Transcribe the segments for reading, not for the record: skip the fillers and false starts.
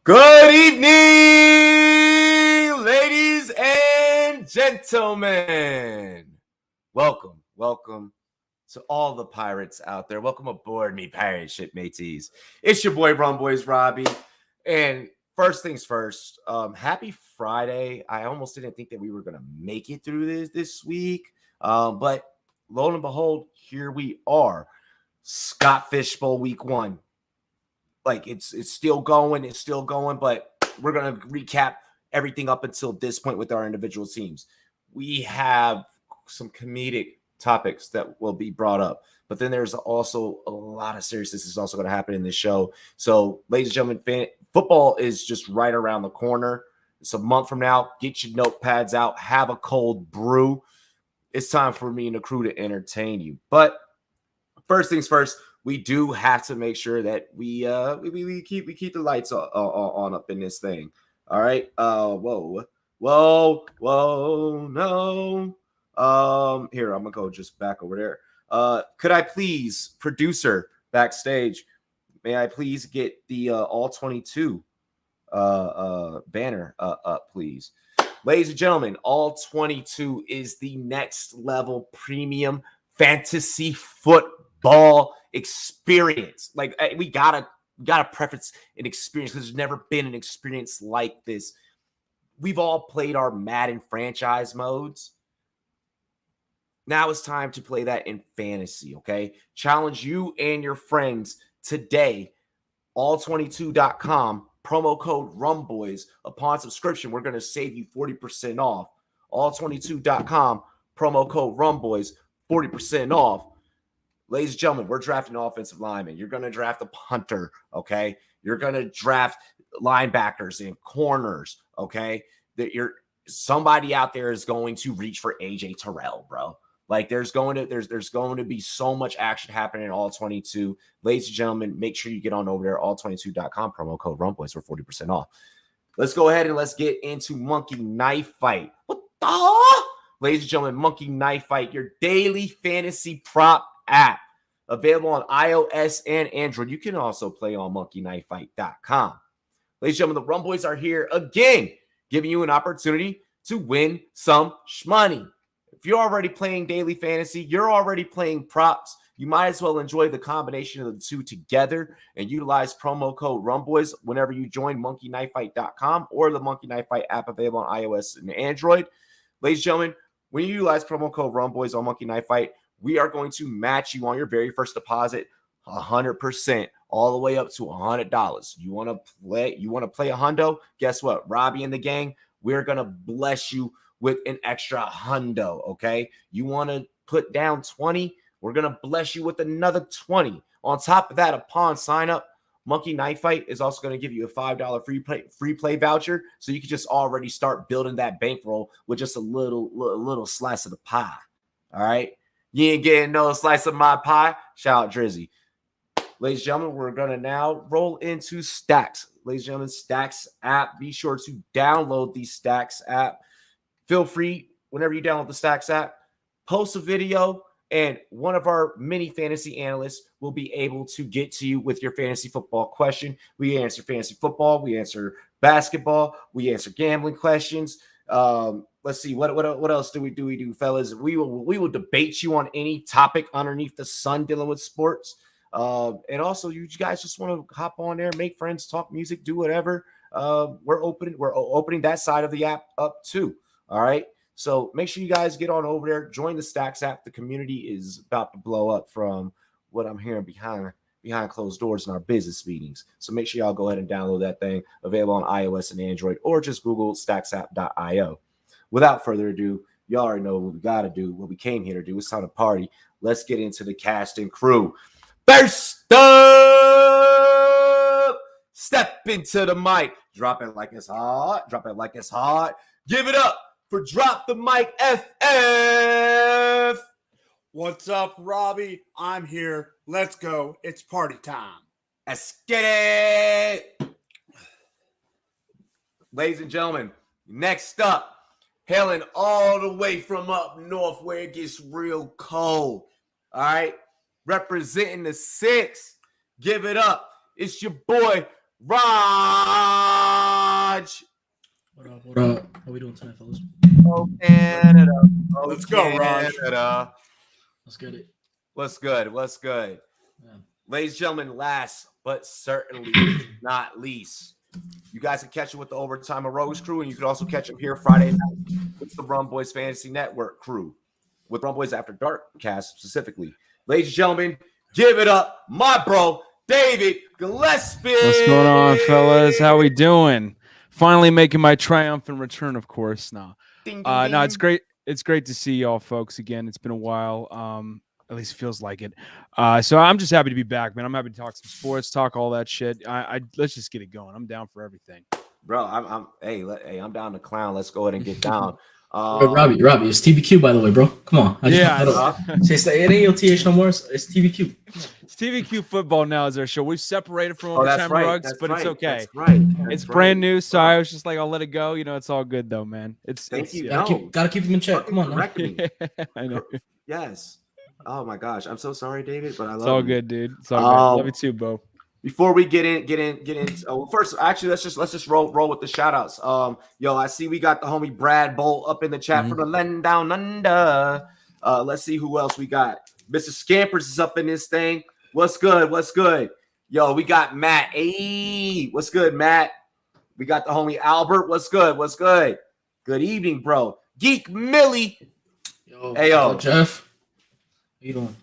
Good evening, ladies and gentlemen. Welcome to all the pirates out there. Welcome aboard, me pirate ship mateys. It's your boy Rumboyz Robbie. And first things first, happy Friday. I almost didn't think that we were going to make it through this week. But lo and behold, here we are. Scott Fishbowl week 1. Like it's still going, but we're going to recap everything up until this point with our individual teams. We have some comedic topics that will be brought up, but then there's also a lot of seriousness is also going to happen in this show. So, ladies and gentlemen, football is just right around the corner. It's a month from now. Get your notepads out, have a cold brew. It's time for me and the crew to entertain you. But first things first, we do have to make sure that we keep the lights on up in this thing. All right. Whoa, no. Here, I'm gonna go just back over there. Could I please, producer backstage, may I please get the all 22 banner up, please? Ladies and gentlemen, all 22 is the next level premium fantasy football experience. Like we gotta preference an experience because there's never been an experience like this. We've all played our Madden franchise modes. Now it's time to play that in fantasy, okay? Challenge you and your friends today. All22.com, promo code Rumboyz. Upon subscription, we're going to save you 40% off. All22.com, promo code Rumboyz, 40% off. Ladies and gentlemen, we're drafting offensive linemen. You're going to draft a punter, okay? You're going to draft linebackers and corners, okay? Somebody out there is going to reach for AJ Terrell, bro. Like there's going to be so much action happening in all 22. Ladies and gentlemen, make sure you get on over there, all22.com, promo code Rumboyz for 40% off. Let's go ahead and let's get into Monkey Knife Fight. What the? Ladies and gentlemen, Monkey Knife Fight, your daily fantasy prop app, available on iOS and Android. You can also play on monkeyknifefight.com. Ladies and gentlemen, the Rumboyz are here again, giving you an opportunity to win some shmoney. If you're already playing daily fantasy, you're already playing props, you might as well enjoy the combination of the two together and utilize promo code Rumboyz whenever you join monkeyknifefight.com or the Monkey Knife Fight app available on iOS and Android. Ladies and gentlemen, when you utilize promo code Rumboyz on Monkey Knife Fight, we are going to match you on your very first deposit 100%, all the way up to $100. You want to play a hundo? Guess what? Robbie and the gang, we're going to bless you with an extra hundo, okay? You want to put down 20? We're going to bless you with another 20. On top of that, upon sign up, Monkey Knife Fight is also going to give you a $5 free play voucher, so you can just already start building that bankroll with just a little slice of the pie, all right? You ain't getting no slice of my pie? Shout out Drizzy. Ladies and gentlemen, we're going to now roll into Stacks. Ladies and gentlemen, Stacks app. Be sure to download the Stacks app. Feel free, whenever you download the Stacks app, post a video, and one of our mini fantasy analysts will be able to get to you with your fantasy football question. We answer fantasy football. We answer basketball. We answer gambling questions. Let's see, what else do we do, fellas? We will debate you on any topic underneath the sun dealing with sports. And also, you guys just want to hop on there, make friends, talk music, do whatever. We're opening that side of the app up too. All right. So make sure you guys get on over there, join the Stacks app. The community is about to blow up from what I'm hearing behind closed doors in our business meetings. So make sure y'all go ahead and download that thing, available on iOS and Android, or just Google stacksapp.io. Without further ado, you already know what we got to do, what we came here to do. It's time to party. Let's get into the cast and crew. First up, step into the mic. Drop it like it's hot. Drop it like it's hot. Give it up for Drop the Mic FF. What's up, Robbie? I'm here. Let's go. It's party time. Let's get it. Ladies and gentlemen, next up, hailing all the way from up north where it gets real cold. All right. Representing the 6. Give it up. It's your boy, Robbie Raj. What up? What up? How we doing tonight, fellas? Oh, Canada. Oh, Let's go, Raj. Canada. Let's get it. What's good? What's good? Yeah. Ladies and gentlemen, last but certainly not least, you guys can catch it with the Overtime Heroes crew, and you can also catch them here Friday night with the Rumboyz Fantasy Network crew, with Rumboyz After Dark cast specifically. Ladies and gentlemen, give it up, my bro, David Gillespie. What's going on, fellas? How we doing? Finally making my triumphant return, of course. No, it's great. It's great to see y'all folks again. It's been a while. At least it feels like it. So I'm just happy to be back, man. I'm happy to talk some sports, talk all that shit. Let's just get it going. I'm down for everything. Bro, I'm down to clown. Let's go ahead and get down. Robbie, it's TBQ, by the way, bro. Come on. It ain't your TH no more. It's TBQ. It's TVQ football now is our show. We've separated from Overtime Rugs, but it's okay. That's right. It's brand new, so I was just like, I'll let it go. It's all good though, man. Thank you. Gotta keep them in check. Come on, correct me. I know. Yes. Oh my gosh, I'm so sorry, David, but I love It's all you. good, dude. It's all good. Love you too, Bo. Before we get in. First, actually, let's just roll with the shout outs. I see we got the homie Brad Bolt up in the chat for the Len Down Under. Let's see who else we got. Mr. Scampers is up in this thing. What's good? What's good? Yo, we got Matt. Hey, what's good, Matt? We got the homie Albert. What's good? What's good? Good evening, bro. Geek Millie. Yo, Jeff. How you doing?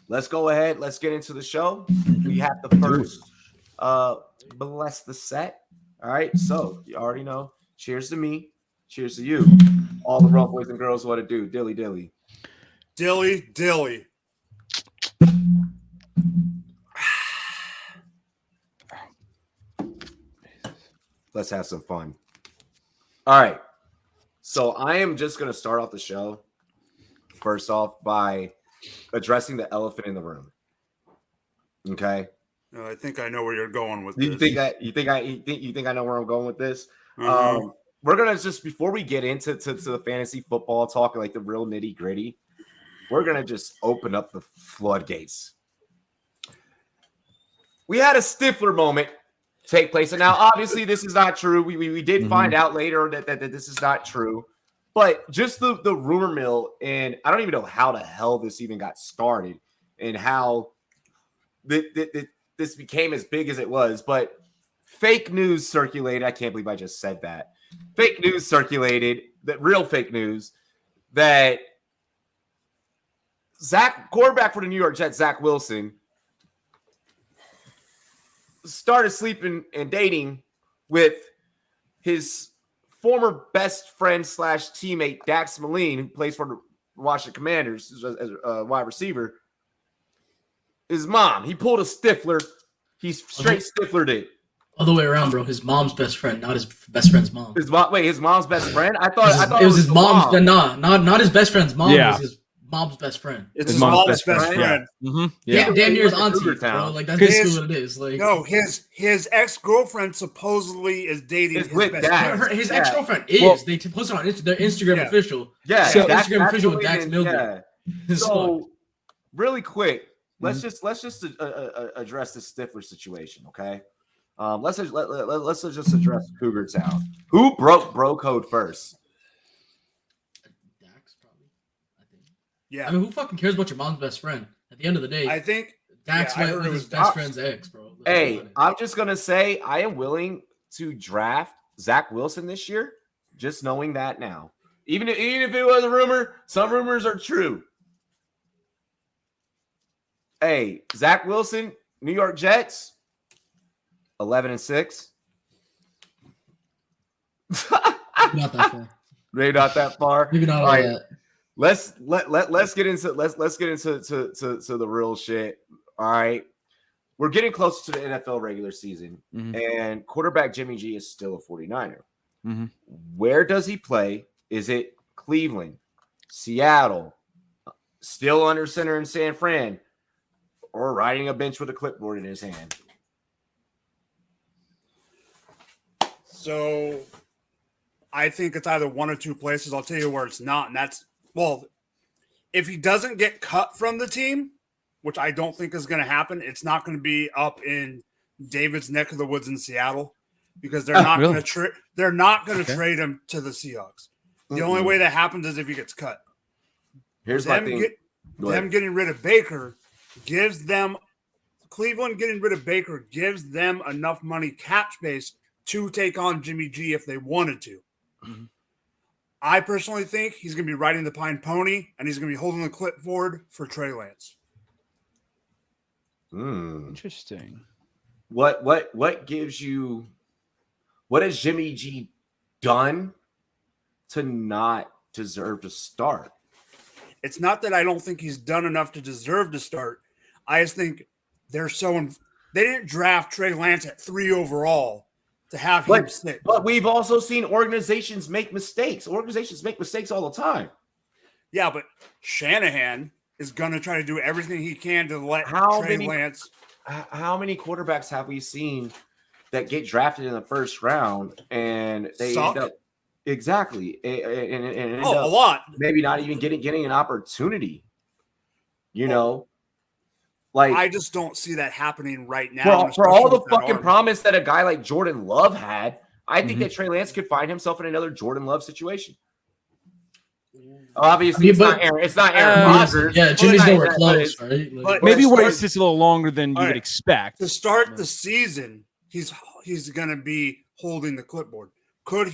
Let's go ahead. Let's get into the show. We have the first bless the set. All right. So you already know. Cheers to me. Cheers to you. All the rough boys and girls what to do. Dilly dilly. Dilly dilly. Let's have some fun. All right. So I am just going to start off the show first off by addressing the elephant in the room. Okay. I think I know where you're going with You this. think I know where I'm going with this? Uh-huh. We're gonna just, before we get into the fantasy football talk, like the real nitty gritty, we're gonna just open up the floodgates. We had a Stifler moment take place, and now obviously this is not true. We did find out later that this is not true, but just the rumor mill, and I don't even know how the hell this even got started and how this became as big as it was, but fake news circulated. I can't believe I just said that. Fake news circulated, that real fake news, that quarterback for the New York Jets, Zach Wilson, started sleeping and dating with his former best friend / teammate, Dax Moline, who plays for the Washington Commanders as a wide receiver. His mom, he pulled a Stifler. He straight Stiflered it. Other way around, bro. His mom's best friend, not his best friend's mom. His mom's best friend? I thought it was his mom's. Nah, not his best friend's mom. Yeah. It was his mom's best friend. It's his mom's best friend. Yeah. Mm-hmm. Yeah, damn near his auntie, Cougar bro. Town. Like that's basically what it is. Like No, his ex-girlfriend supposedly is dating his with best Dax. friend. his ex-girlfriend is. They posted on their Instagram official. Yeah, So Dax- Instagram official with Dax Dax Milner. Yeah. So, really quick, let's just address the Stifler situation, okay? Let's just address Cougar Town. Who broke bro code first? Dax, probably. I think. Yeah, I mean, who fucking cares about your mom's best friend? At the end of the day, I think Dax I went heard with it his was best Dax. friend's ex, bro. Hey, I'm just gonna say I am willing to draft Zach Wilson this year, just knowing that now. Even if it was a rumor, some rumors are true. Hey, Zach Wilson, New York Jets, 11-6. not that far. Maybe not that far. Maybe not all right. that. Let's get into the real shit. All right. We're getting close to the NFL regular season, and quarterback Jimmy G is still a 49er. Mm-hmm. Where does he play? Is it Cleveland, Seattle, still under center in San Fran, or riding a bench with a clipboard in his hand? so. I think it's either one or two places. I'll tell you where it's not, and that's if he doesn't get cut from the team, which I don't think is going to happen, it's not going to be up in David's neck of the woods in Seattle. because they're not really? going to trade. They're not going to trade him to the Seahawks. The only way that happens is if he gets cut. Here's my thing. Them getting rid of Baker gives them Cleveland getting rid of Baker gives them enough money cap space to take on Jimmy G if they wanted to. Mm-hmm. I personally think he's going to be riding the pine pony and he's going to be holding the clipboard for Trey Lance. Interesting. What gives you? What has Jimmy G done to not deserve to start? It's not that I don't think he's done enough to deserve to start. I just think they're they didn't draft Trey Lance at 3 overall to have him sit. But we've also seen organizations make mistakes. Organizations make mistakes all the time. Yeah, but Shanahan is going to try to do everything he can to let Trey Lance. How many quarterbacks have we seen that get drafted in the first round and they suck? end up exactly and end a up lot, maybe not even getting an opportunity? You know, like I just don't see that happening right now. For all the fucking promise that a guy like Jordan Love had, I think that Trey Lance could find himself in another Jordan Love situation. Obviously, it's not Aaron Rodgers. Yeah, Jimmy's nowhere close, right? But maybe where he sits a little longer than you would expect. To start the season, he's going to be holding the clipboard. Could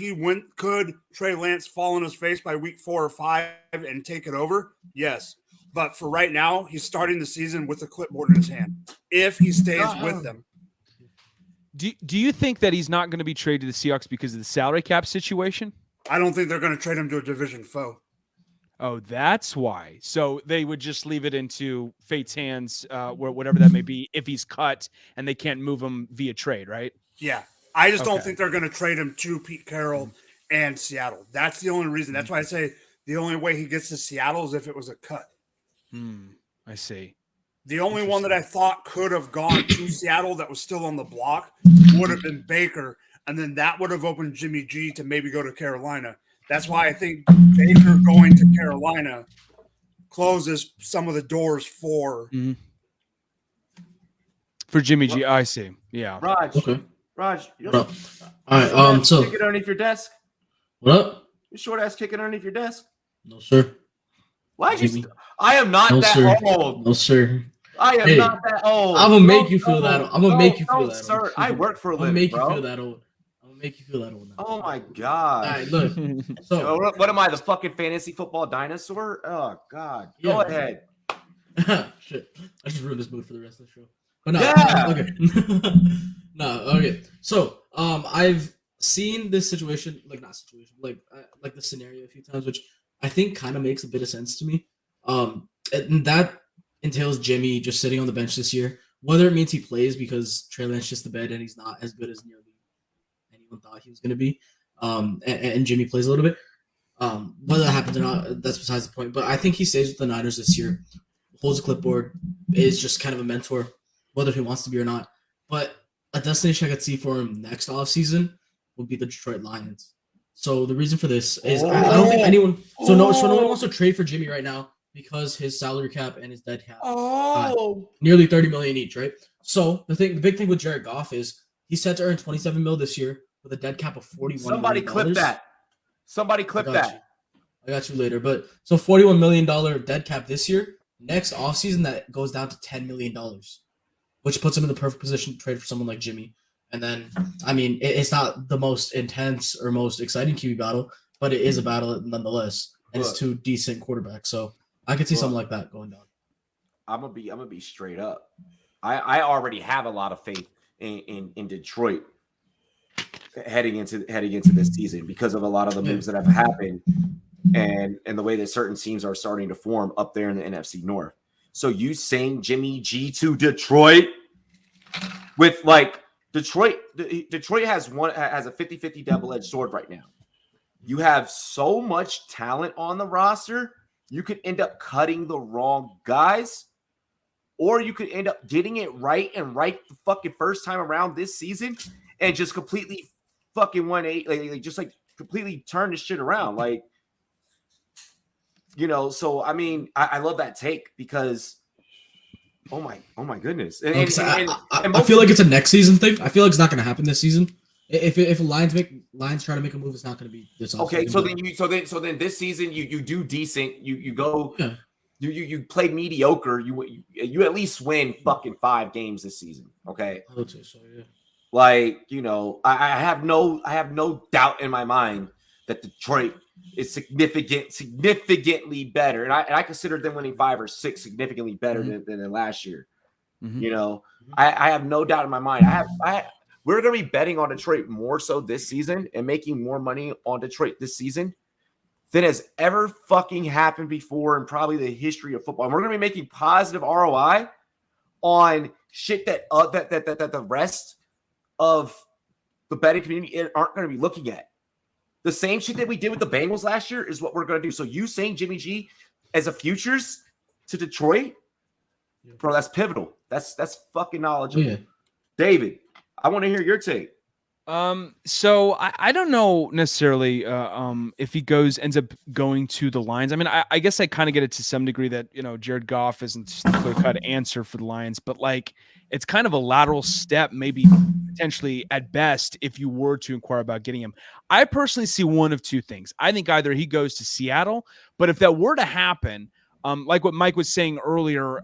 Trey Lance fall on his face by week 4 or 5 and take it over? Yes. But for right now, he's starting the season with the clipboard in his hand. If he stays with them. Do you think that he's not going to be traded to the Seahawks because of the salary cap situation? I don't think they're going to trade him to a division foe. Oh, that's why. So they would just leave it into fate's hands, whatever that may be, if he's cut and they can't move him via trade, right? Yeah. I just don't think they're going to trade him to Pete Carroll and Seattle. That's the only reason. That's why I say the only way he gets to Seattle is if it was a cut. I see. The only one that I thought could have gone to Seattle that was still on the block would have been Baker, and then that would have opened Jimmy G to maybe go to Carolina. That's why I think Baker going to Carolina closes some of the doors for Jimmy G. I see. Yeah. Raj. Okay. Raj. All right. So kick it underneath your desk. What up? Your short ass kicking underneath your desk. No, sir. Why you? I am not old. No, sir. I am not that old. I'm gonna make you feel that. I'm gonna make you feel that, sir. I work for a living. Make you feel that old. Make you feel that old now. Oh my god! All right, look. So what am I, the fucking fantasy football dinosaur? Oh god! Go ahead. Shit, I just ruined this mood for the rest of the show. But no, okay. No, okay. So I've seen this situation, like the scenario a few times, which I think kind of makes a bit of sense to me. And that entails Jimmy just sitting on the bench this year, whether it means he plays because Trey Lance just the bed and he's not as good as nearly anyone thought he was going to be, and Jimmy plays a little bit. Whether that happens or not, that's besides the point. But I think he stays with the Niners this year, holds a clipboard, is just kind of a mentor, whether he wants to be or not. But a destination I could see for him next offseason would be the Detroit Lions. So the reason for this is I don't think anyone – so no one wants to trade for Jimmy right now because his salary cap and his dead cap nearly $30 million each, right? So the big thing with Jared Goff is he's set to earn $27 million this year with a dead cap of $41 Somebody million. clip that. Somebody clip that. I got you later. But so $41 million dead cap this year. Next offseason, that goes down to $10 million, which puts him in the perfect position to trade for someone like Jimmy. And then, I mean, it's not the most intense or most exciting QB battle, but it is a battle nonetheless. And it's two decent quarterbacks. So I could see something like that going down. I'm gonna be straight up. I already have a lot of faith in Detroit heading into this season because of a lot of the moves that have happened and the way that certain teams are starting to form up there in the NFC North. So you saying Jimmy G to Detroit with like Detroit has a 50-50 double-edged sword right now. You have so much talent on the roster, you could end up cutting the wrong guys, or you could end up getting it right the fucking first time around this season and just completely fucking 180, just completely turn this shit around. Like, so I mean, I love that take because oh my goodness. And I feel like it's a next season thing. I feel like it's not going to happen this season. If Lions try to make a move, it's not going to be this. Okay, so then this season you do decent. You go. Yeah. You play mediocre. You at least win fucking 5 games this season. Okay. I would say so. Yeah. Like, I have no doubt in my mind that Detroit is significantly better, and I consider them winning 5 or 6 significantly better than last year. I have no doubt in my mind. We're going to be betting on Detroit more so this season and making more money on Detroit this season than has ever fucking happened before in probably the history of football. And we're going to be making positive ROI on shit that the rest of the betting community aren't going to be looking at. The same shit that we did with the Bengals last year is what we're going to do. So you saying Jimmy G as a futures to Detroit, bro, that's pivotal. That's fucking knowledgeable. Yeah. David, I want to hear your take. So I don't know necessarily if he ends up going to the Lions. I mean, I guess I kind of get it to some degree that Jared Goff isn't the clear-cut answer for the Lions, but like it's kind of a lateral step, maybe potentially at best, if you were to inquire about getting him. I personally see one of two things. I think either he goes to Seattle, but if that were to happen, like what Mike was saying earlier,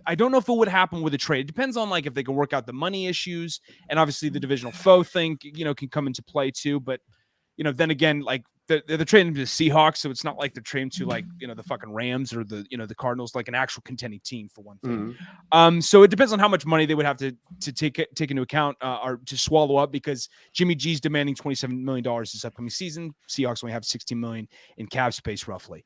I don't know if it would happen with a trade. It depends on like if they can work out the money issues, and obviously the divisional foe thing, can come into play too. But then again, like they're trading to the Seahawks, so it's not like they're trading to like the fucking Rams or the the Cardinals, like an actual contending team for one thing. So it depends on how much money they would have to take into account or to swallow up, because Jimmy G's demanding $27 million this upcoming season. Seahawks only have $16 million in cap space roughly.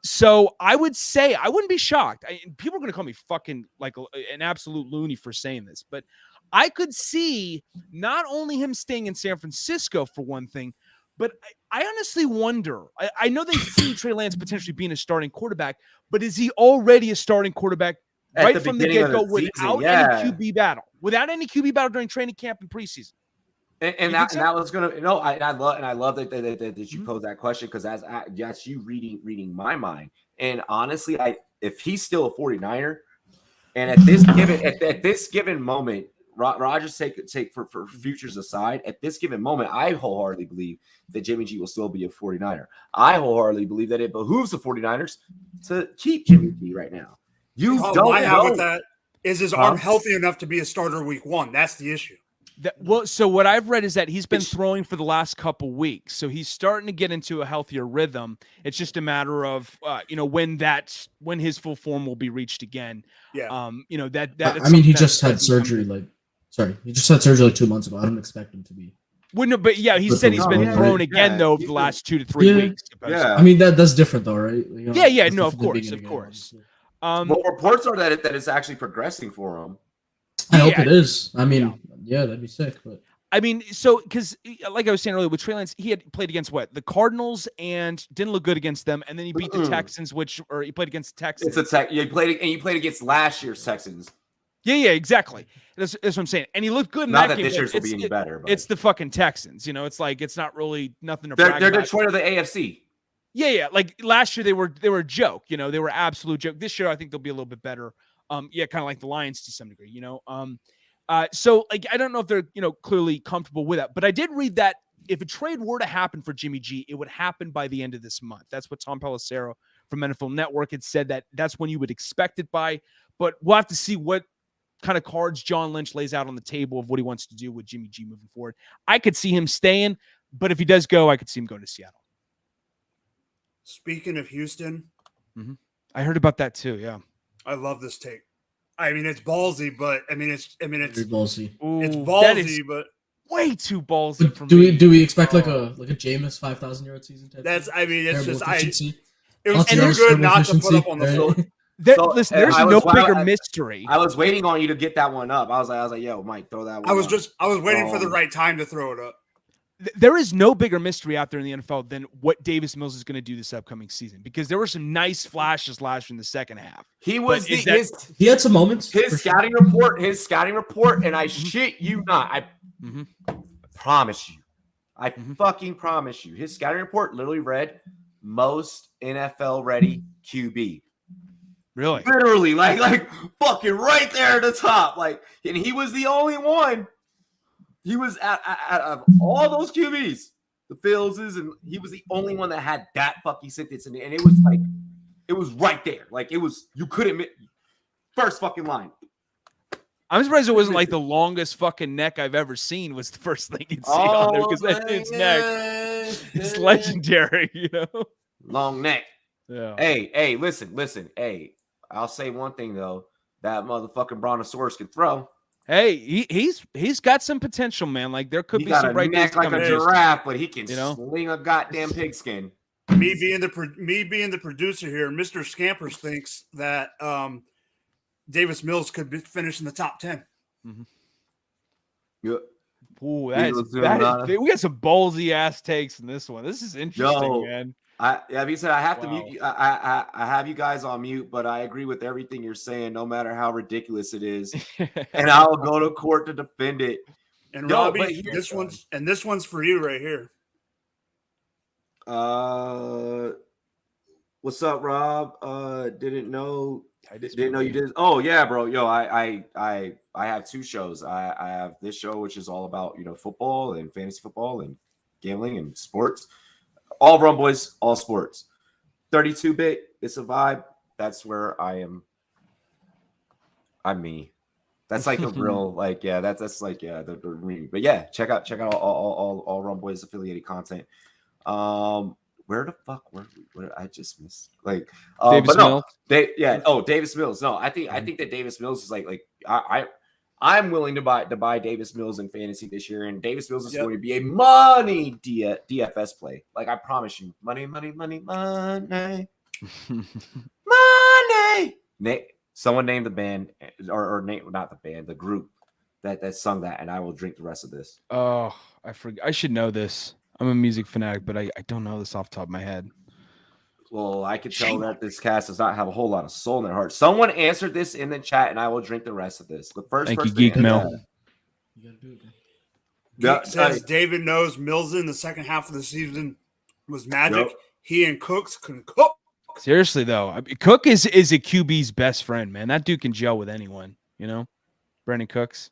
So I would say I wouldn't be shocked. People are going to call me fucking like an absolute loony for saying this, but I could see not only him staying in San Francisco for one thing, but I honestly wonder. I know they see Trey Lance potentially being a starting quarterback, but is he already a starting quarterback right from the get-go without any QB battle? Without any QB battle during training camp and preseason? And that was gonna I love that you posed that question, because that's you reading my mind. And honestly, if he's still a 49er, and at this given moment, Rodgers take for futures aside, at this given moment, I wholeheartedly believe that Jimmy G will still be a 49er. I wholeheartedly believe that it behooves the 49ers to keep Jimmy G right now. You don't know. With that is his arm healthy enough to be a starter week 1? That's the issue. So what I've read is that he's been throwing for the last couple weeks, so he's starting to get into a healthier rhythm. It's just a matter of when his full form will be reached again. Yeah. I mean, he just had surgery. He just had surgery like 2 months ago. I don't expect him to be. Well, no, but yeah, he said he's been thrown again though over the last 2 to 3 weeks. Yeah. I mean that's different though, right? No, of course. Well, reports are that it's actually progressing for him. I hope it is. I mean, that'd be sick. But I mean, so because like I was saying earlier with Trey Lance, he had played against the Cardinals and didn't look good against them, and then he beat the Texans, or he played against the Texans. You played against last year's Texans. Yeah, exactly. That's what I'm saying. And he looked good in that game. Not that this year's will be any better. But it's the fucking Texans. It's like it's not really nothing to brag about. They're Detroit of the AFC. Yeah. Like last year they were a joke. They were absolute joke. This year I think they'll be a little bit better. Kind of like the Lions to some degree. So like I don't know if they're clearly comfortable with that, but I did read that if a trade were to happen for Jimmy G, it would happen by the end of this month. That's what Tom Pelissero from NFL Network had said, that's when you would expect it by. But we'll have to see what kind of cards John Lynch lays out on the table of what he wants to do with Jimmy G moving forward. I could see him staying, but if he does go, I could see him going to Seattle. Speaking of Houston, I heard about that too. Yeah, I love this take. I mean, it's ballsy, but it's very ballsy. It's ballsy, but way too ballsy for me. Do we expect like a Jameis 5,000-yard season type? It's just efficiency? It was too good not to put up on the field. Listen, there's no bigger mystery. I was waiting on you to get that one up. I was like, yo, Mike, throw that one. I was waiting for the right time to throw it up. There is no bigger mystery out there in the NFL than what Davis Mills is going to do this upcoming season, because there were some nice flashes last year in the second half. He was he had some moments. His scouting report, and I shit you not. I promise you. I fucking promise you. His scouting report literally read most NFL ready QB. Really? Literally, like fucking right there at the top. Like, and he was the only one He was out of all those QBs, the Fieldses, and he was the only one that had that fucking sentence, and it was like, it was right there. Like it was, you couldn't miss. First fucking line. I'm surprised it wasn't like the longest fucking neck I've ever seen was the first thing you'd see on there because that dude's neck is legendary, you know? Long neck. Yeah. Hey, listen. Hey, I'll say one thing though. That motherfucking brontosaurus can throw. Hey, he's got some potential, man. Like there could He be got some a bright days neck like coming. a giraffe, but he can You know? sling a goddamn pigskin. Me being the producer here, Mr. Scampers thinks that Davis Mills could finish in the top 10. Mm-hmm. Yeah. Ooh, we got some ballsy ass takes in this one. This is interesting, man. He said I have to mute you. I have you guys on mute, but I agree with everything you're saying, no matter how ridiculous it is, and I will go to court to defend it. And Robbie, this one's for you right here. What's up, Rob? Didn't know you did. Oh yeah, bro. Yo, I have two shows. I have this show which is all about football and fantasy football and gambling and sports. All Rumboyz, all sports. 32-bit, it's a vibe. That's where I am. I'm me. That's like a real that's like the but yeah, check out all Rumboyz affiliated content. Where the fuck were I just missed Davis Mills? Davis Mills. No, I think that Davis Mills is I'm willing to buy Davis Mills in fantasy this year, and Davis Mills is going to be a money DFS play. Like I promise you, money. Someone name the band or name not the band, the group that sung that, and I will drink the rest of this. Oh, I forgot. I should know this. I'm a music fanatic, but I don't know this off the top of my head. Well, I could tell that this cast does not have a whole lot of soul in their heart. Someone answered this in the chat, and I will drink the rest of this. The first Thank you, person Geek Mill. You gotta do it, man. Geek says David knows Mills in the second half of the season was magic. Yep. He and Cooks can cook. Seriously though, Cook is a QB's best friend, man. That dude can gel with anyone, you know. Brandon Cooks.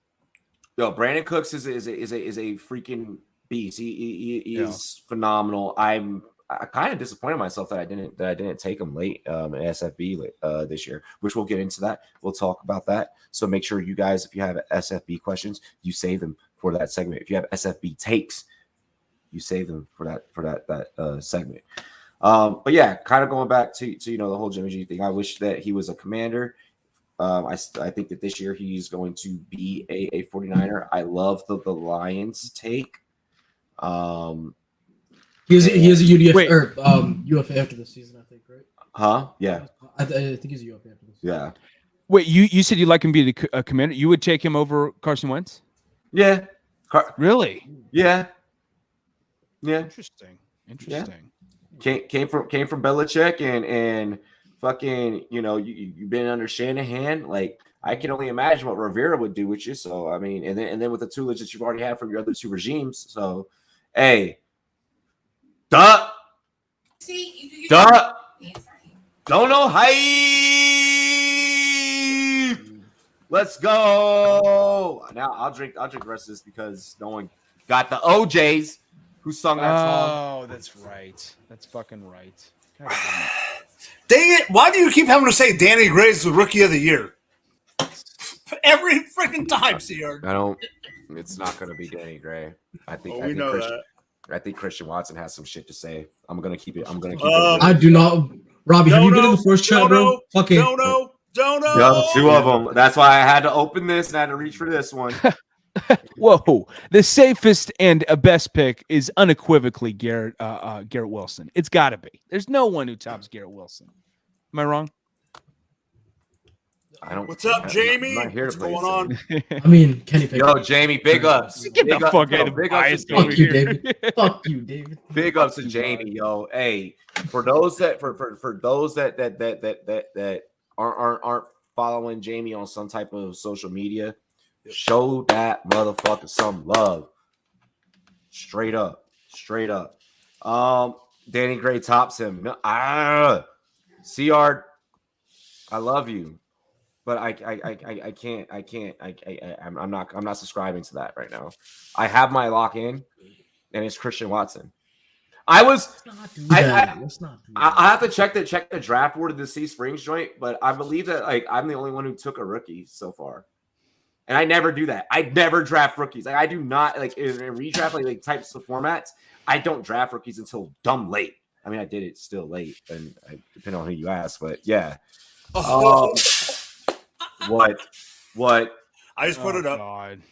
Yo, Brandon Cooks is a freaking beast. He is phenomenal. I kind of disappointed myself that I didn't take him late in SFB this year, which we'll get into that. We'll talk about that. So make sure you guys, if you have SFB questions, you save them for that segment. If you have SFB takes, you save them for that segment. But yeah, kind of going back to the whole Jimmy G thing. I wish that he was a Commander. I think that this year he's going to be a 49er. I love the Lions take. He has a UFA after this season, I think, right? Huh? Yeah. I think he's a UFA after this season. Yeah. Wait, you said you'd like him to be a Commander? You would take him over Carson Wentz? Yeah. Really? Yeah. Yeah. Interesting. Yeah. Came from Belichick and fucking you've been under Shanahan. Like I can only imagine what Rivera would do with you. So I mean, and then with the tutelage that you've already had from your other two regimes. So hey, don't know hype. Let's go. Now I'll drink the rest of this because no one got the OJs who sung that song. Oh, that's right. That's fucking right. Dang it. Why do you keep having to say Danny Gray's the rookie of the year? Every freaking time, CR. It's not going to be Danny Gray. I think Christian Watson has some shit to say. I'm going to keep it. I do not. Robbie, have you been in the first chat, bro? Fucking. Don't know. Yo, two of them. That's why I had to open this and I had to reach for this one. Whoa, the safest and best pick is unequivocally Garrett Wilson. It's got to be. There's no one who tops Garrett Wilson. Am I wrong? What's up, Jamie? What's going on? I mean, Kenny Pickett. Yo, Jamie, big ups. Get the fuck out of bias. Fuck you, David. Fuck you, David. Big ups to Jamie, yo. Hey, for those that aren't following Jamie on some type of social media, show that motherfucker some love. Straight up. Danny Gray tops him. CR, I love you. but I can't. I'm not subscribing to that right now. I have my lock in, and it's Christian Watson. Let's not do that. I have to check the draft board of the C Springs joint, but I believe that like I'm the only one who took a rookie so far. And I never do that. I never draft rookies. Like I do not like in redraft like types of formats. I don't draft rookies until dumb late. I mean, I did it still late, and depending on who you ask, but yeah. What? I just put it up. God.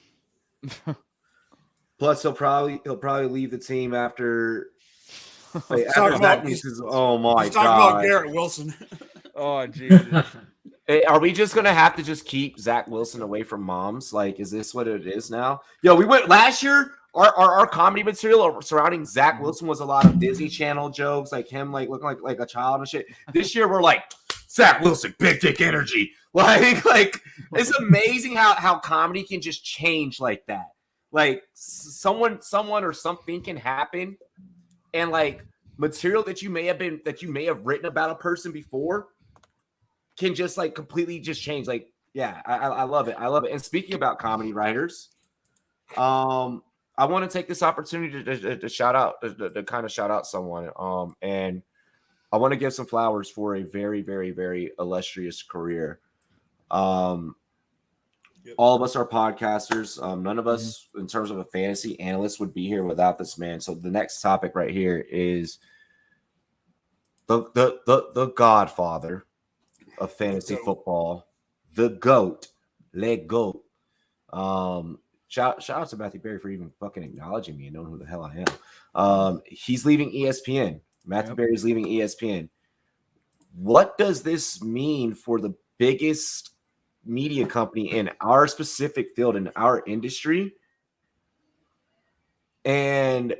Plus, he'll probably leave the team after. He's after talking about Garrett Wilson. Oh Jesus. Hey, are we just gonna have to just keep Zach Wilson away from moms? Like, is this what it is now? Yo, we went last year. Our comedy material surrounding Zach Wilson was a lot of Disney Channel jokes, like him like looking like a child and shit. This year we're like Zach Wilson, big dick energy. Like it's amazing how comedy can just change like that. Like someone or something can happen, and like material that you may have written about a person before can just like completely just change. Like, yeah, I love it. I love it. And speaking about comedy writers, I want to take this opportunity to shout out, to kind of shout out someone. And I want to give some flowers for a very, very, very illustrious career. All of us are podcasters. None of us, in terms of a fantasy analyst, would be here without this man. So the next topic right here is the godfather of fantasy football, the GOAT, Le GOAT. Shout out to Matthew Berry for even fucking acknowledging me and knowing who the hell I am. He's leaving ESPN. Matthew Berry's leaving ESPN. What does this mean for the biggest media company in our specific field, in our industry? And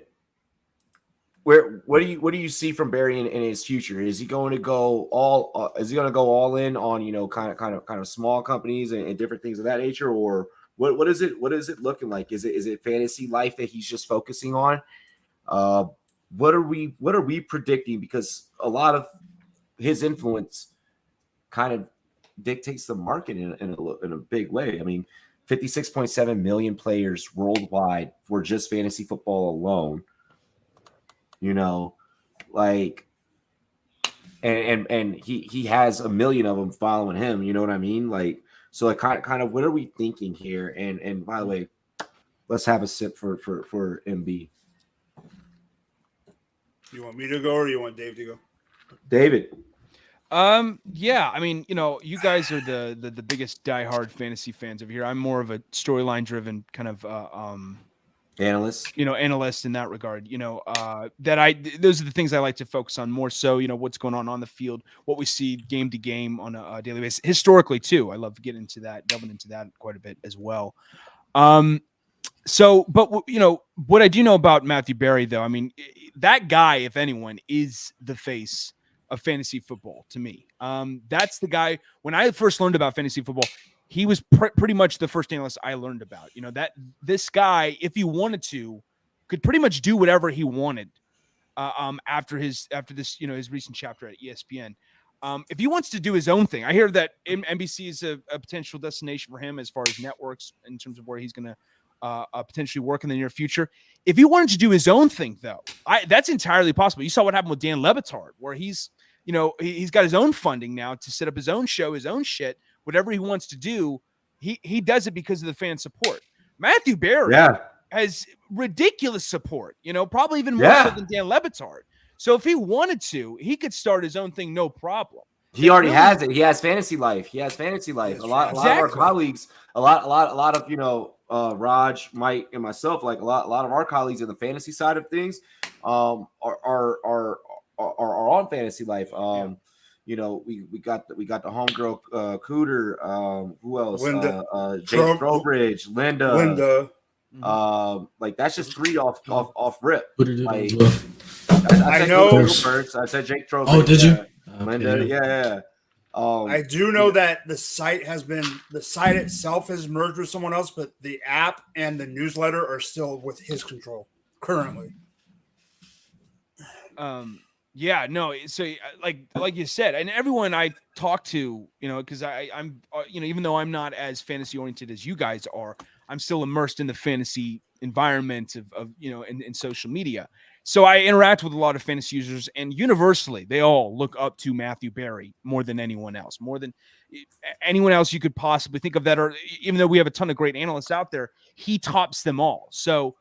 what do you see from Berry in his future? Is he going to go all in on kind of small companies and different things of that nature, or what is it looking like? Is it fantasy life that he's just focusing on? What are we predicting? Because a lot of his influence kind of dictates the market in a big way. I mean, 56.7 million players worldwide for just fantasy football alone. Like, and he has a million of them following him. You know what I mean? Like, so like kind of what are we thinking here? And by the way, let's have a sip for MB. You want me to go or you want Dave to go? David. Yeah, I mean, you guys are the biggest diehard fantasy fans over here. I'm more of a storyline driven kind of analyst, analyst in that regard. Those are the things I like to focus on more so. What's going on the field, what we see game to game on a daily basis, historically too. I love to get into that, delving into that quite a bit as well. So, but what I do know about Matthew Berry, though, I mean, that guy, if anyone, is the face of fantasy football to me. That's the guy. When I first learned about fantasy football, he was pretty much the first analyst I learned about. That this guy, if he wanted to, could pretty much do whatever he wanted. After this, his recent chapter at ESPN. If he wants to do his own thing, I hear that NBC is a potential destination for him as far as networks in terms of where he's going to potentially work in the near future. If he wanted to do his own thing, though, that's entirely possible. You saw what happened with Dan Le Batard, where he's got his own funding now to set up his own show, his own shit, whatever he wants to do. He does it because of the fan support. Matthew Berry has ridiculous support, probably even more so than Dan Le Batard. So if he wanted to, he could start his own thing, no problem. He already has it. He has Fantasy Life. A lot of our colleagues, a lot of Raj, Mike, and myself, like a lot of our colleagues in the fantasy side of things, are on Fantasy Life. We got the homegirl Cooter. Who else? Linda, Jake Trowbridge, Linda. Mm-hmm. Like that's just three off rip. Like, I know. I said Jake Trowbridge. Oh, did you? Linda, yeah. I do know that the site itself has merged with someone else, but the app and the newsletter are still with his control currently. Yeah, no. So, like you said, and everyone I talk to, because I'm, even though I'm not as fantasy oriented as you guys are, I'm still immersed in the fantasy environment of in social media. So I interact with a lot of fantasy users, and universally, they all look up to Matthew Berry more than anyone else, more than anyone else you could possibly think of. That are, even though we have a ton of great analysts out there, he tops them all. So.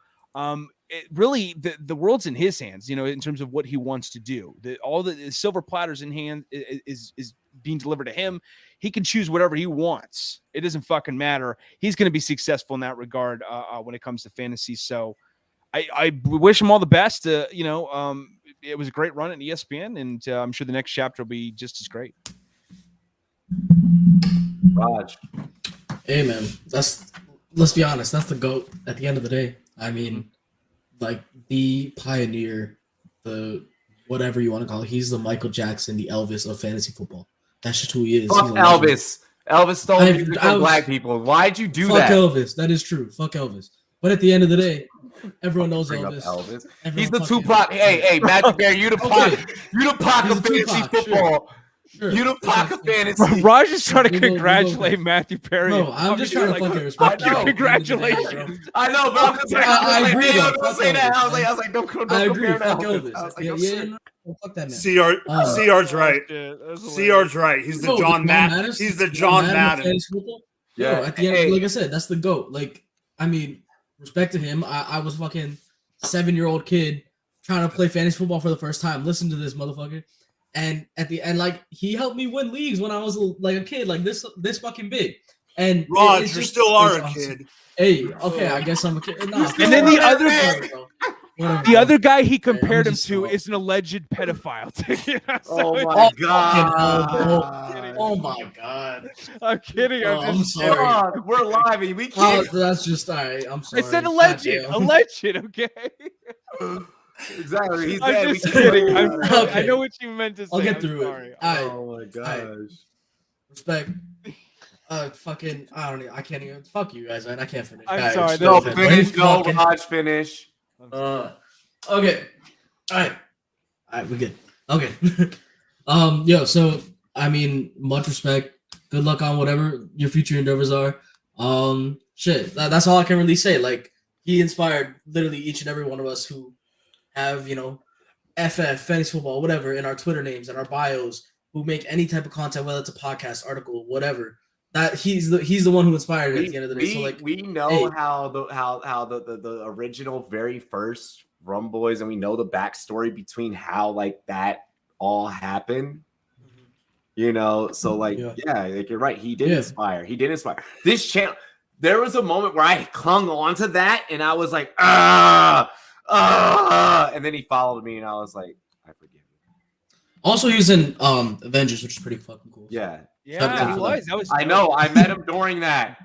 Really, the world's in his hands, in terms of what he wants to do. All the silver platters in hand is being delivered to him. He can choose whatever he wants. It doesn't fucking matter. He's going to be successful in that regard when it comes to fantasy. So I wish him all the best. It was a great run at ESPN, and I'm sure the next chapter will be just as great. Raj. Hey, man, let's be honest. That's the GOAT at the end of the day. I mean, like the pioneer, the whatever you want to call it. He's the Michael Jackson, the Elvis of fantasy football. That's just who he is. Fuck Elvis. Elvis stole music from black people. Why'd you do that? Fuck Elvis. That is true. Fuck Elvis. But at the end of the day, everyone knows Elvis. He's the Tupac. Hey, Matthew Bear, you the Pac. You the Pac of fantasy football. Sure. You the Pac of fantasy. Raj is trying to congratulate Matthew Perry. No, I'm just trying to fucking respect. Fuck you, congratulations. I know, but I'm just like, I agree. I was say that. I was like, don't compare fuck Elvis. Elvis. Fuck that man. CR's right. CR's right. He's the John Madden. He's the John Madden. Yeah. At the end, like I said, that's the GOAT. Like, I mean, respect to him. I was fucking 7-year-old kid trying to play fantasy football for the first time. Listen to this motherfucker. And at the end, like, he helped me win leagues when I was like a kid, like this fucking big. And Raj, you still are a kid. Hey, okay, I guess I'm a kid. Nah, and then the other guy he compared him to is an alleged pedophile. Oh my god! Oh my god! I'm kidding. I'm sorry. We're live. We can't. That's just all right. I'm sorry. I said alleged. Okay. Exactly. He's I'm dead. just kidding. I know what you meant to say. I'll get through it. Oh my gosh. Respect. Fucking. I can't even. Fuck you guys, man. I can't finish. I'm sorry. No, finish. Go, Raj. Finish. Okay. All right. We're good. Okay. So I mean, much respect. Good luck on whatever your future endeavors are. Shit. That's all I can really say. Like, he inspired literally each and every one of us who have, FF, fantasy football, whatever, in our Twitter names and our bios, who make any type of content, whether it's a podcast, article, whatever. That he's the one who inspired it at the end of the day. So like, we know how the original very first Rumboyz, and we know the backstory between how like that all happened. So like like you're right. He did inspire. This channel. There was a moment where I clung onto that, and I was like, and then he followed me, and I was like, I forgive you. Also, he was in Avengers, which is pretty fucking cool. Yeah, he was. I know. I met him during that.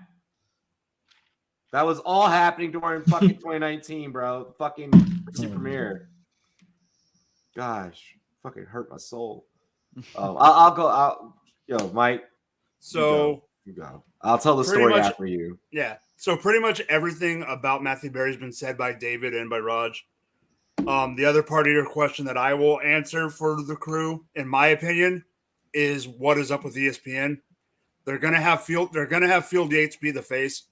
That was all happening during fucking 2019, bro. Fucking premiere. Gosh, fucking hurt my soul. I'll go. Yo, Mike. So you go. I'll tell the story after you. Yeah. So pretty much everything about Matthew Berry has been said by David and by Raj. The other part of your question that I will answer for the crew, in my opinion, is what is up with ESPN. They're gonna have Field Yates be the face,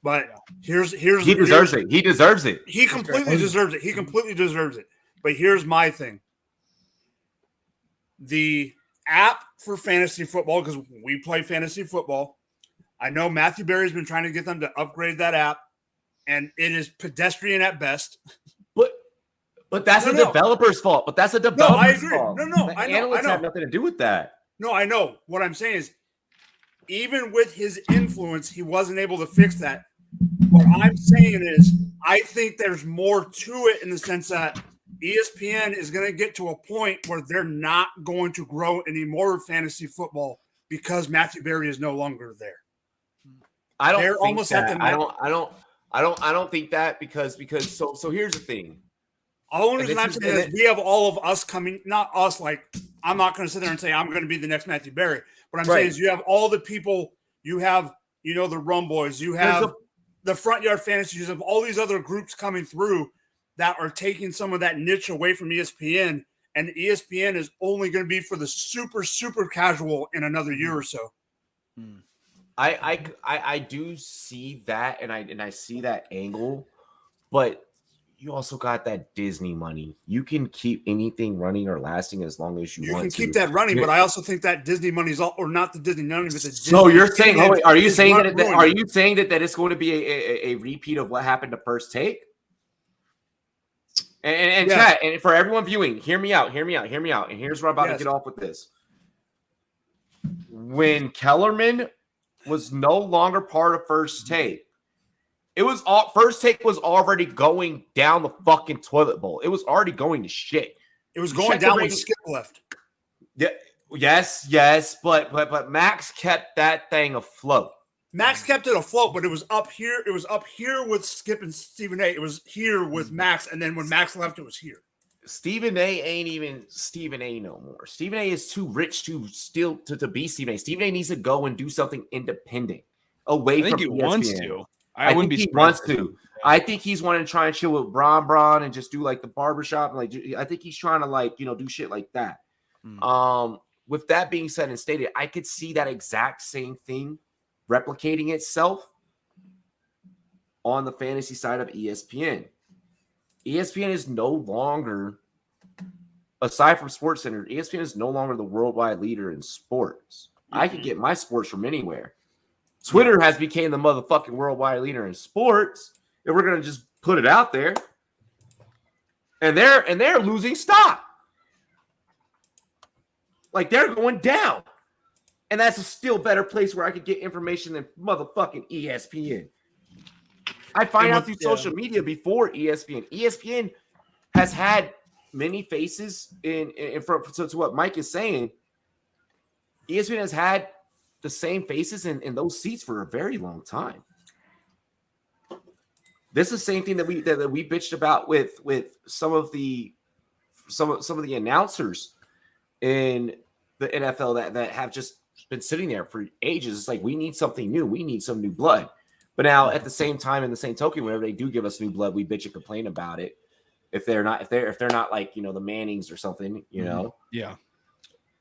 but he deserves it. He deserves it. He completely deserves it. But here's my thing: the app for fantasy football, because we play fantasy football. I know Matthew Berry's been trying to get them to upgrade that app, and it is pedestrian at best. But that's a developer's fault. But that's a developer's fault. I know. Analysts have nothing to do with that. No, I know. What I'm saying is, even with his influence, he wasn't able to fix that. What I'm saying is, I think there's more to it in the sense that ESPN is going to get to a point where they're not going to grow any more fantasy football because Matthew Berry is no longer there. I don't think that because so here's the thing. The only reason I'm saying is we have all of us coming, not us, like I'm not going to sit there and say I'm going to be the next Matthew Berry. What I'm saying is you have all the people, you have, the Rumboyz, you have the Front Yard Fantasy, you have all these other groups coming through that are taking some of that niche away from ESPN and ESPN is only going to be for the super, super casual in another year or so. I do see that, and I see that angle, but you also got that Disney money. You can keep anything running or lasting as long as you want to. You can keep that running, but I also think that Disney money's all, or not the Disney money, but the Disney. So you're saying, oh wait, are you saying that it's going to be a repeat of what happened to First Take? And Yeah. chat, and for everyone viewing, hear me out. And here's where I'm about to get off with this. When Kellerman was no longer part of First Take, First Take was already going down the fucking toilet bowl. It was already going to shit. It was going down when Skip left. Yeah, yes, but Max kept that thing afloat. Max kept it afloat, but it was up here. It was up here with Skip and Stephen A. It was here with Max, and then when Max left, it was here. Stephen A. ain't even Stephen A. no more. Stephen A. is too rich to be Stephen A. Stephen A. needs to go and do something independent away from ESPN. He wants to. I think he wants to. I think he's wanting to try and chill with Bron and just do like the barbershop. And I think he's trying to do shit like that. With that being said and stated, I could see that exact same thing replicating itself on the fantasy side of ESPN. ESPN is no longer, aside from SportsCenter, ESPN is no longer the worldwide leader in sports. I can get my sports from anywhere. Twitter has become the motherfucking worldwide leader in sports, and we're gonna just put it out there. And they're losing stock. Like they're going down. And that's a still better place where I could get information than motherfucking ESPN. I find out through social media before ESPN. ESPN has had many faces to what Mike is saying. ESPN has had the same faces in those seats for a very long time. This is the same thing that we bitched about with some of the announcers in the NFL that have just been sitting there for ages. It's like we need something new. We need some new blood. But now at the same time, in the same token, whenever they do give us new blood, we bitch and complain about it. If they're not like, the Mannings or something, Yeah.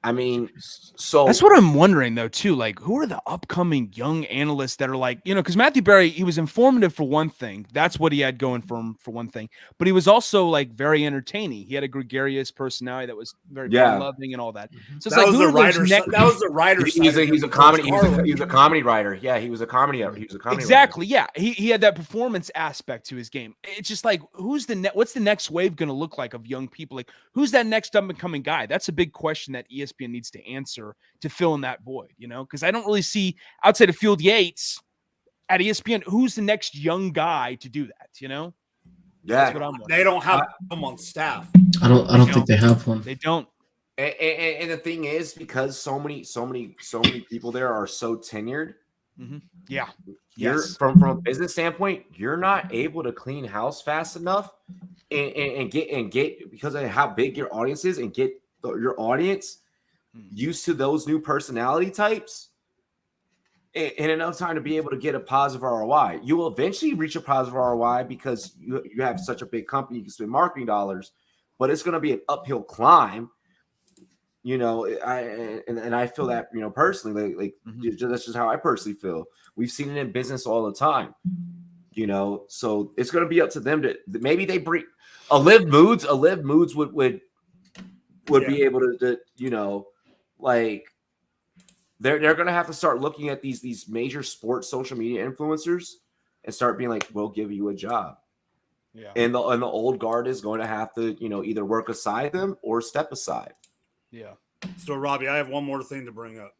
I mean, so that's what I'm wondering though too. Like, who are the upcoming young analysts that are like, because Matthew Berry, he was informative for one thing. That's what he had going for him for one thing. But he was also like very entertaining. He had a gregarious personality that was very fun-loving and all that. So it's that like was the writer. That was the writer. He's a comedy. He was a comedy writer. Yeah, he was a comedy. Exactly. Writer. Yeah, he had that performance aspect to his game. It's just like, what's the next wave going to look like of young people? Like, who's that next up and coming guy? That's a big question that ESPN needs to answer to fill in that void, because I don't really see outside of Field Yates at ESPN who's the next young guy to do that. Yeah, that's what I'm wondering. They don't have them on staff. I don't think they have one. They don't. And the thing is, because so many people there are so tenured. Mm-hmm. Yeah. You're from a business standpoint, you're not able to clean house fast enough and get because of how big your audience is and get your audience used to those new personality types in enough time to be able to get a positive ROI. You will eventually reach a positive ROI because you have such a big company, you can spend marketing dollars, but it's going to be an uphill climb. I feel that, personally, that's just how I personally feel. We've seen it in business all the time, so it's going to be up to them to maybe they bring a Live Moods would be able to like they're going to have to start looking at these major sports social media influencers and start being like, we'll give you a job. Yeah. And the old guard is going to have to, either work aside them or step aside. Yeah. So, Robbie, I have one more thing to bring up.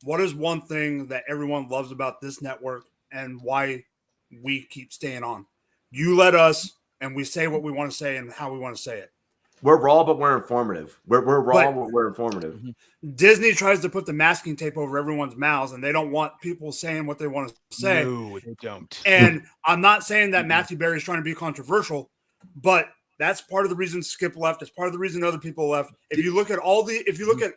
What is one thing that everyone loves about this network and why we keep staying on? You let us, and we say what we want to say and how we want to say it. We're raw, but we're informative. We're raw, but we're informative. Disney tries to put the masking tape over everyone's mouths, and they don't want people saying what they want to say. No, they don't. And I'm not saying that Matthew Berry is trying to be controversial, but that's part of the reason Skip left. It's part of the reason other people left. If you look at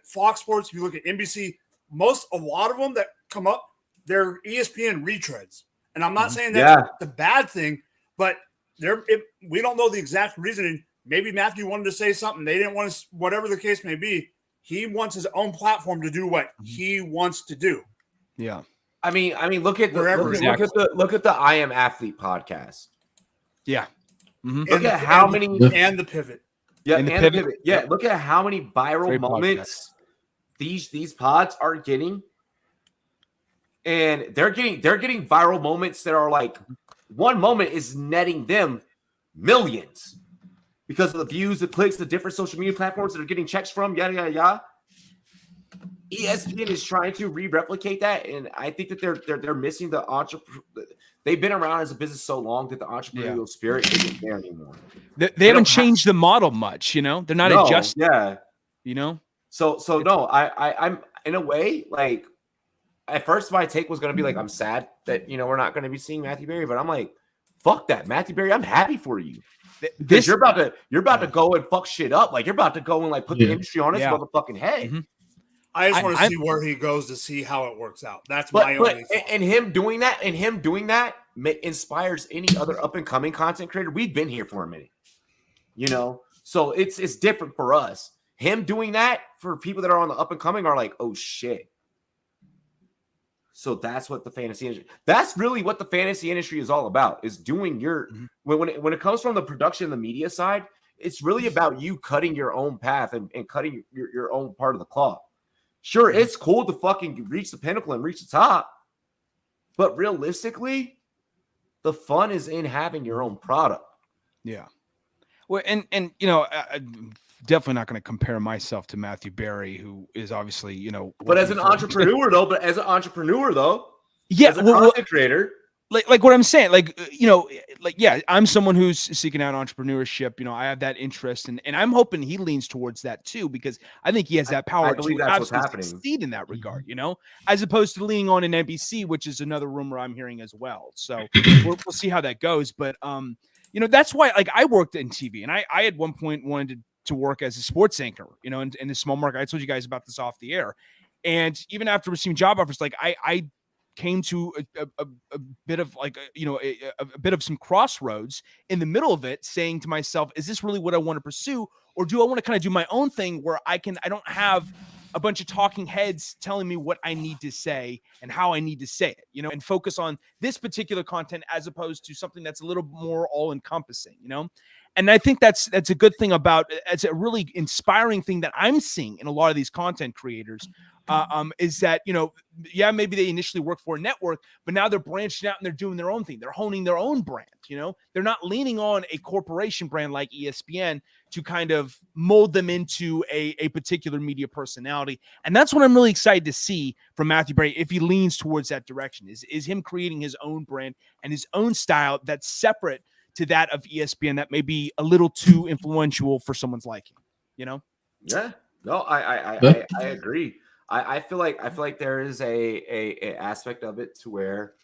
Fox Sports, if you look at NBC, a lot of them that come up, they're ESPN retreads. And I'm not saying that's a bad thing, but we don't know the exact reasoning. Maybe Matthew wanted to say something. They didn't want to, whatever the case may be. He wants his own platform to do what he wants to do. Yeah. I mean, look at the look at the I Am Athlete podcast. Yeah. Mm-hmm. Look at how many and the pivot. Yeah, and the pivot. Yeah, look at how many viral moments these pods are getting. And they're getting viral moments that are like one moment is netting them millions because of the views, the clicks, the different social media platforms that are getting checks from, yada yada yada. ESPN is trying to replicate that, and I think that they're missing the entrepreneur. They've been around as a business so long that the entrepreneurial spirit isn't there anymore. They haven't changed the model much, you know. They're not adjusting. Yeah, you know. So no, I'm in a way like at first my take was going to be like I'm sad that we're not going to be seeing Matthew Berry, but I'm like fuck that, Matthew Berry. I'm happy for you. Because you're about to go and fuck shit up. Like you're about to go and like put the industry on its motherfucking head. Mm-hmm. I just want to see where he goes to see how it works out. That's my only thought. And him doing that inspires any other up and coming content creator. We've been here for a minute, so it's different for us. Him doing that for people that are on the up and coming are like, oh shit. So that's what the fantasy industry. That's really what the fantasy industry is all about. Is doing your when it comes from the production, the media side, it's really about you cutting your own path and cutting your own part of the cloth. Sure, it's cool to fucking reach the pinnacle and reach the top, but realistically, the fun is in having your own product. Yeah. Well, and I'm definitely not going to compare myself to Matthew Berry, who is obviously, But as an entrepreneur, though, yeah, as a content creator. Like what I'm saying, I'm someone who's seeking out entrepreneurship. I have that interest, and I'm hoping he leans towards that too, because I think he has that power to absolutely succeed in that regard. As opposed to leaning on an NBC, which is another rumor I'm hearing as well. So we'll see how that goes. But that's why I worked in TV, and I at one point wanted to work as a sports anchor. In the small market. I told you guys about this off the air, and even after receiving job offers, I came to a bit of a bit of some crossroads in the middle of it, saying to myself, is this really what I want to pursue? Or do I want to kind of do my own thing where I don't have a bunch of talking heads telling me what I need to say and how I need to say it, and focus on this particular content as opposed to something that's a little more all encompassing, And I think that's a good thing about it's a really inspiring thing that I'm seeing in a lot of these content creators. Is that, maybe they initially worked for a network, but now they're branching out and they're doing their own thing. They're honing their own brand. They're not leaning on a corporation brand like ESPN to kind of mold them into a particular media personality. And that's what I'm really excited to see from Matthew Berry, if he leans towards that direction, is him creating his own brand and his own style that's separate to that of ESPN, that may be a little too influential for someone's liking, Yeah, no, I agree. I feel like there is a aspect of it to where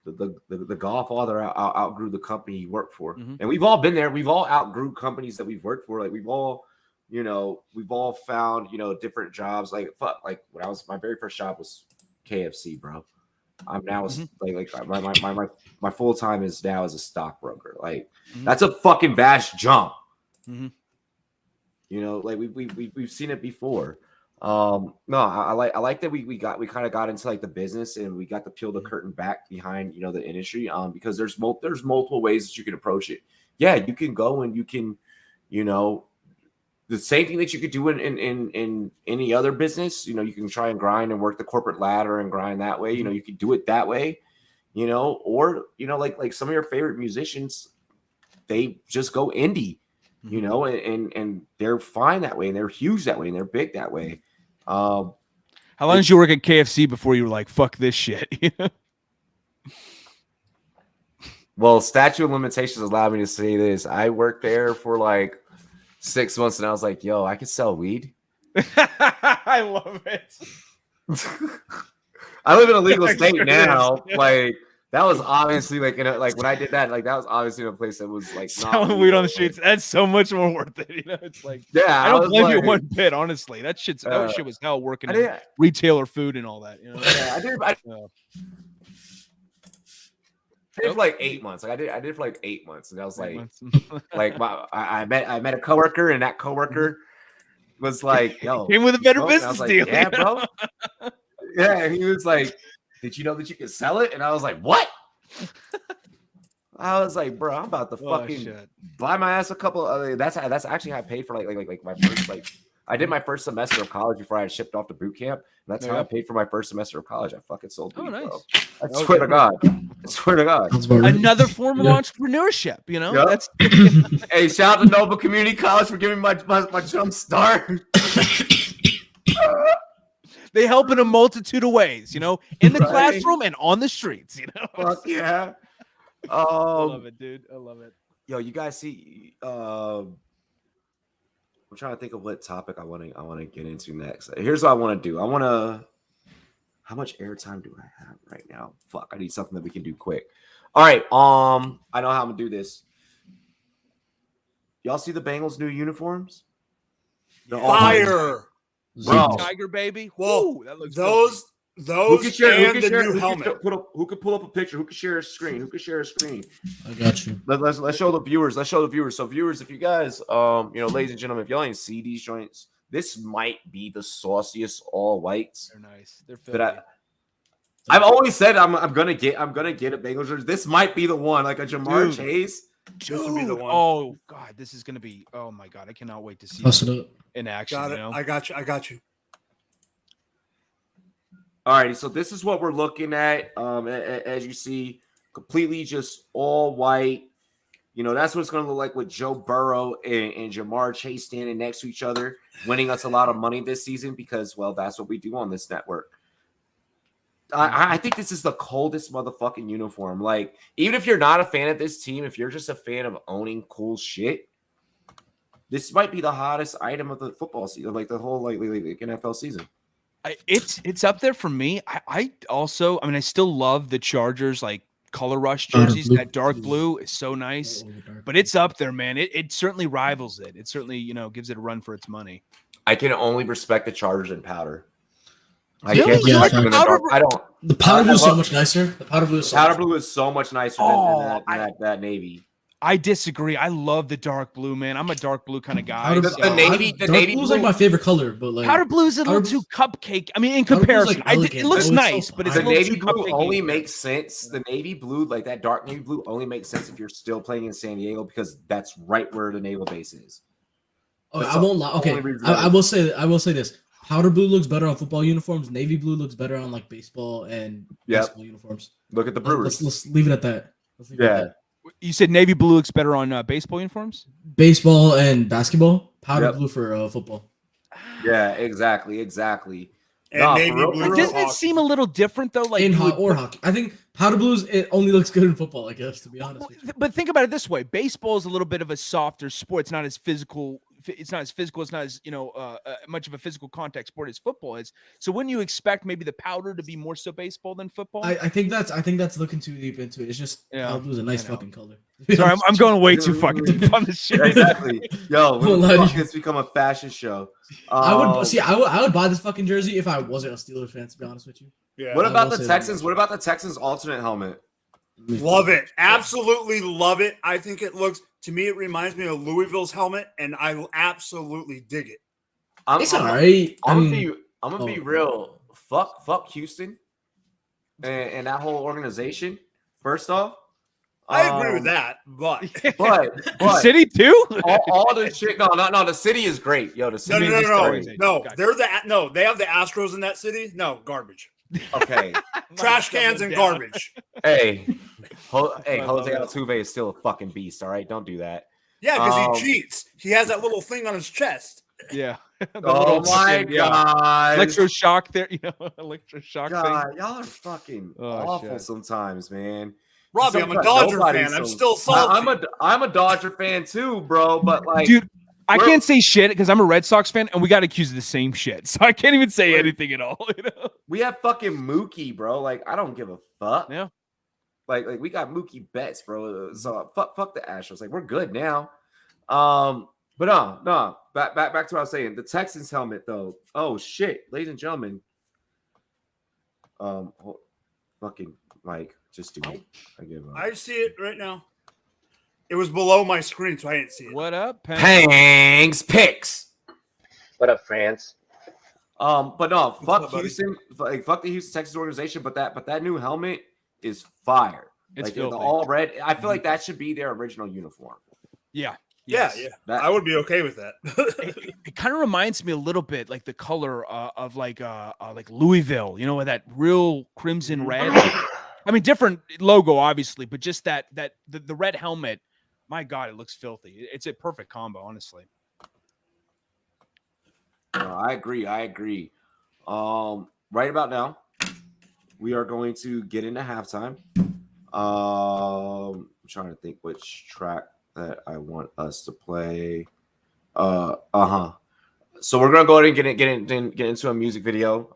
the Godfather outgrew the company he worked for, and we've all been there. We've all outgrew companies that we've worked for. Like we've all found different jobs. Like when I was, my very first job was KFC, bro. I'm now my full time is now as a stockbroker. Like that's a fucking vast jump. We've seen it before. No, I like that we kind of got into like the business, and we got to peel the curtain back behind the industry, because there's multiple ways that you can approach it. Yeah, you can go and you can the same thing that you could do in any other business. You can try and grind and work the corporate ladder and grind that way. You could do it that way, or like some of your favorite musicians, they just go indie, and they're fine that way, and they're huge that way, and they're big that way. How long did you work at KFC before you were like, fuck this shit? Well, statute of limitations allowed me to say this. I worked there for like 6 months, and I was like, yo, I could sell weed. I love it. I live in a legal state now. Like that was obviously like when I did that, like that was obviously in a place that was like selling weed on the streets. That's so much more worth it. It's like, yeah, I don't blame you one bit, honestly. That shit was hell working in retail or food and all that. Yeah, I did. did for like 8 months. Like I did for like 8 months, and I was like, like I met a coworker, and that coworker was like, "Yo, came with a better bro?" And I business was like, deal. "Yeah, bro." Yeah, and he was like, "Did you know that you could sell it?" And I was like, "What?" I was like, "Bro, I'm about to fucking buy my ass a couple." That's actually how I paid for like my first I did my first semester of college before I had shipped off to boot camp. And that's how I paid for my first semester of college. I fucking sold weed, bro. I swear to God. I swear to God. Another form of entrepreneurship, you know? Yep. That's Hey, shout out to Nova Community College for giving me my jump start. They help in a multitude of ways, you know, in the classroom and on the streets, you know. Fuck yeah. I love it, dude. I love it. Yo, you guys see I'm trying to think of what topic I want to get into next. Here's what I want to do. How much airtime do I have right now? Fuck, I need something that we can do quick. All right. I know how I'm gonna do this. Y'all see the Bengals' new uniforms? Fire, bro. Tiger baby. Well, Woo, that looks those Who could share, and the new helmet. Who could pull up a picture? Who could share a screen? I got you. Let's show the viewers. So viewers, if you guys, ladies and gentlemen, if y'all ain't see these joints, this might be the sauciest all whites. They're nice. They're that I've always said I'm gonna get a Bengals jersey. This might be the one, like a Jamar Chase. This would be the one. Oh God, this is gonna be. Oh my God, I cannot wait to see it in action. Got it. You know? I got you. All right, so this is what we're looking at. As you see, completely just all white. You know, that's what it's going to look like with Joe Burrow and Jamar Chase standing next to each other, winning us a lot of money this season because, well, that's what we do on this network. I think this is the coldest motherfucking uniform. Like, even if you're not a fan of this team, if you're just a fan of owning cool shit, this might be the hottest item of the football season, like the whole like NFL season. It's up there for me. I still love the Chargers like color rush jerseys. That dark blue is so nice, but it's up there, man. It certainly rivals it. It certainly gives it a run for its money. I can only respect the Chargers in powder. I Really? can't respect them in the dark. I don't. The powder blue is so much nicer. The powder blue is so much nicer than that navy. I disagree. I love the dark blue, man. I'm a dark blue kind of guy. The navy blue is like my favorite color, but like powder blue is a little too cupcake. I mean, in comparison, it looks nice, but it's the a little navy too blue cupcakey. only makes sense. The navy blue, like that dark navy blue, only makes sense if you're still playing in San Diego because that's right where the naval base is. I won't lie. Okay, I will say this. Powder blue looks better on football uniforms. Navy blue looks better on like baseball and basketball uniforms. Look at the Brewers. Let's leave it at that. You said navy blue looks better on baseball uniforms? Baseball and basketball. Powder blue for football. Yeah, exactly. And navy blue. Doesn't it seem a little different though? Like hockey. I think powder blues it only looks good in football. I guess to be honest. But think about it this way: baseball is a little bit of a softer sport. It's not as physical. It's not as much of a physical contact sport as football is. So wouldn't you expect maybe the powder to be more so baseball than football? I think that's looking too deep into it. It's just powder blue is a nice fucking color. Sorry, I'm going way too fucking deep on this shit. Exactly. Yo, it's become a fashion show. I would buy this fucking jersey if I wasn't a Steelers fan. To be honest with you. Yeah. What about the Texans? What about the Texans alternate helmet? Love it. Absolutely love it. I think it looks, to me, it reminds me of Louisville's helmet, and I absolutely dig it. It's all right. I'm gonna be real. Fuck Houston and that whole organization. First off, I agree with that, but the city too. all the shit. No. The city is great. Yo, the city is great. No. They have the Astros in that city. No, garbage. Okay. Trash cans and garbage. Hey, Jose Altuve is still a fucking beast. All right, don't do that. Yeah, because he cheats. He has that little thing on his chest. Yeah. Oh my god. Electroshock there, electroshock thing. Y'all are fucking awful sometimes, man. Robbie, I'm a Dodger fan. I'm still salty. I'm a Dodger fan too, bro. But like, dude, I can't say shit because I'm a Red Sox fan and we got accused of the same shit. So I can't even say anything at all. We have fucking Mookie, bro. Like, I don't give a fuck. Yeah. Like we got Mookie Betts, bro. So fuck the Astros. Like, we're good now. But no. Back to what I was saying. The Texans helmet, though. Oh shit, ladies and gentlemen. Fucking Mike, Just do it. I give up. I see it right now. It was below my screen, so I didn't see it. What up, Pangs Picks. What up, France? But no, fuck up, buddy? Houston. Fuck the Houston Texans organization. But that new helmet is fire. It's like the filthy. all red. I feel like that should be their original uniform. Yeah. Yeah, Yes. yeah. I would be okay with that. It kind of reminds me a little bit like the color of like Louisville, you know, with that real crimson red. I mean, different logo, obviously, but just the red helmet. My God, it looks filthy. It's a perfect combo, honestly. I agree. Right about now, we are going to get into halftime. I'm trying to think which track that I want us to play. So we're gonna go ahead and get into a music video.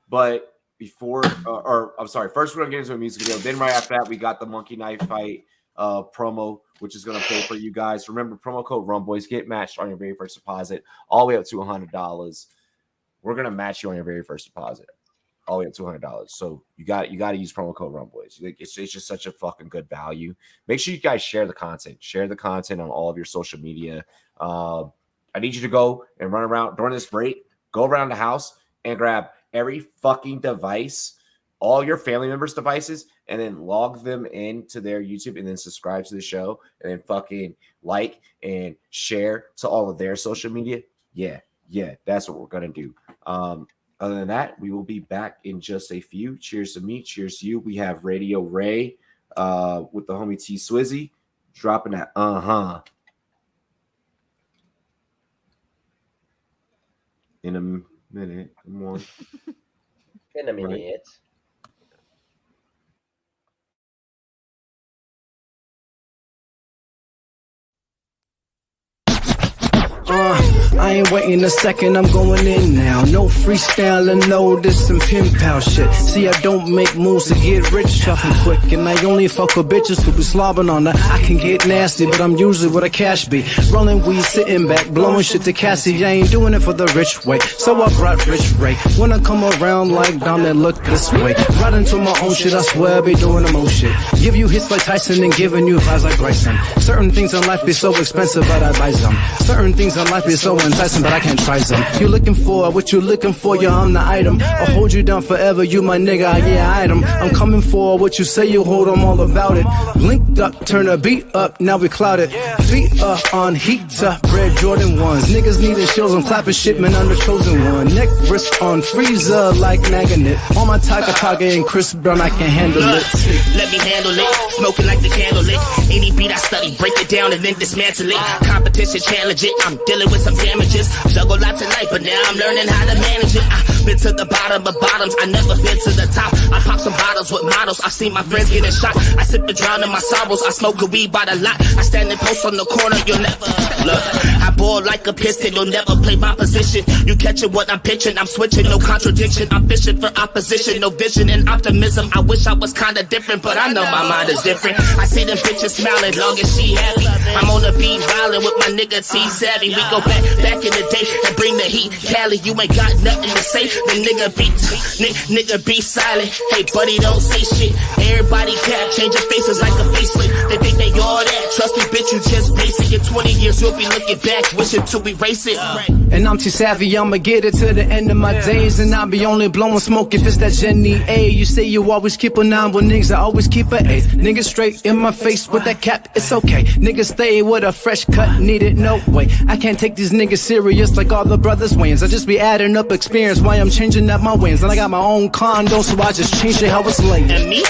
But before, first we're gonna get into a music video. Then right after that, we got the Monkey Knife Fight promo, which is gonna play for you guys. Remember, promo code Rumboyz, get matched on your very first deposit, all the way up to $100. We're gonna match you on your very first deposit, all the way up to $200. So you got to use promo code Rumboyz. It's just such a fucking good value. Make sure you guys share the content. Share the content on all of your social media. I need you to go and run around during this break. Go around the house and grab every fucking device, all your family members' devices, and then log them into their YouTube and then subscribe to the show and then fucking like and share to all of their social media. Yeah, that's what we're gonna do. Other than that, we will be back in just a few. Cheers to me. Cheers to you. We have Radio Ray with the homie T Swizzy dropping that in a minute. Come on. In a minute. I ain't waiting a second, I'm going in now. No freestyling, no this and pin pal shit. See, I don't make moves to get rich tough and quick. And I only fuck with bitches who be slobbing on that. I can get nasty, but I'm usually where the cash be. Rolling weed, sitting back, blowing shit to Cassie. I ain't doing it for the rich way, so I brought Rich Ray. When I come around like Dominic, look this way. Right into my own shit, I swear I be doing the most shit. Give you hits like Tyson and giving you vibes like Bryson. Certain things in life be so expensive, but I buy some. Certain things in life be so enticing, but I can't try some. You looking for what you looking for, yeah, I'm the item. I'll hold you down forever, you my nigga, yeah, item. I'm coming for what you say you hold, I'm all about it. Blinked up, turn the beat up, now we clouded. Feet up on heat up, red Jordan ones. Niggas needing shills, I'm clapping shit, man, I'm the chosen one. Neck wrist on freezer like magnet. On my Taka and Chris Brown, I can handle it. Let me handle it, smoking like the candle lit. Any beat I study, break it down and then dismantle it. Competition challenge it, I'm dealing with some damages. Juggle lots of life, but now I'm learning how to manage it. I've been to the bottom of bottoms, I never been to the top. I pop some bottles with models, I see my friends getting shot. I sip and drown in my sorrows, I smoke a weed by the lot. I stand and post on the corner, you'll never look. I ball like a piston, you'll never play my position. You catching what I'm pitching, I'm switching, no contradiction. I'm fishing for opposition, no vision and optimism. I wish I was kinda different, but I know my mind is different. I see them bitches smiling, long as she happy. I'm on the beat violin with my nigga T Savvy. We go back in the day and bring the heat. Cali, you ain't got nothing to say. The nigga be silent. Hey buddy, don't say shit. Everybody cap, changing faces like a facelift. They think they all that. Trust me, bitch, you just basic. In 20 years, you'll be looking back, wishing to erase it. And I'm too savvy, I'ma get it to the end of my days. And I'll be only blowing smoke if it's that Jenny A. You say you always keep a 9, but niggas, I always keep an 8. Niggas straight in my face with that cap, it's okay. Niggas stay with a fresh cut, need it, no way. I can't take these niggas serious like all the brothers wins. I just be adding up experience while I'm changing up my wins. And I got my own condo, so I just change it how it's laid. And me,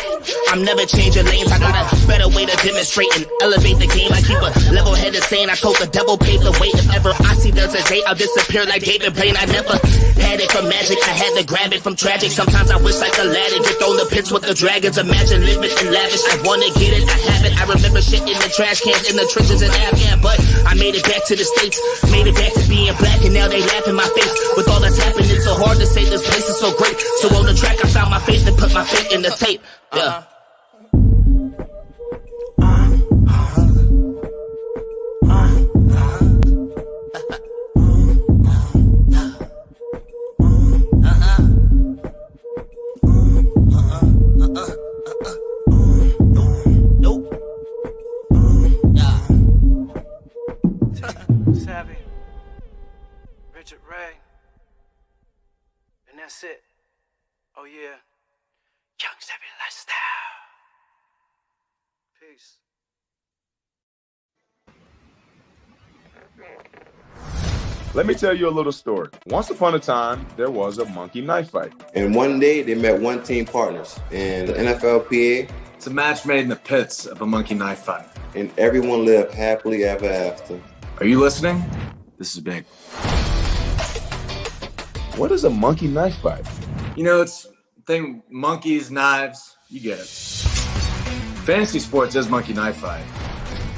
I'm never changing lanes. I got a better way to demonstrate and elevate the game. I keep a level-headed saying I told the devil pave the way. If ever I see there's a day, I'll disappear like David Blaine. I never had it from magic, I had to grab it from tragic. Sometimes I wish like Aladdin, get on the pits with the dragons. Imagine living in lavish, I wanna get it, I have it. I remember shit in the trash cans, in the trenches in Afghan. But I made it back to the States, made it back to being black, and now they laugh in my face. With all that's happening, it's so hard to say this place is so great. So on the track, I found my faith and put my faith in the tape. Yeah. Savvy, Richard Ray, and that's it. Oh yeah, Young Savvy Lifestyle. Peace. Let me tell you a little story. Once upon a time, there was a monkey knife fight. And one day, they met one team partners in the NFLPA. It's a match made in the pits of a monkey knife fight. And everyone lived happily ever after. Are you listening? This is big. What is a monkey knife fight? You know, it's thing monkeys, knives, you get it. Fantasy sports is monkey knife fight.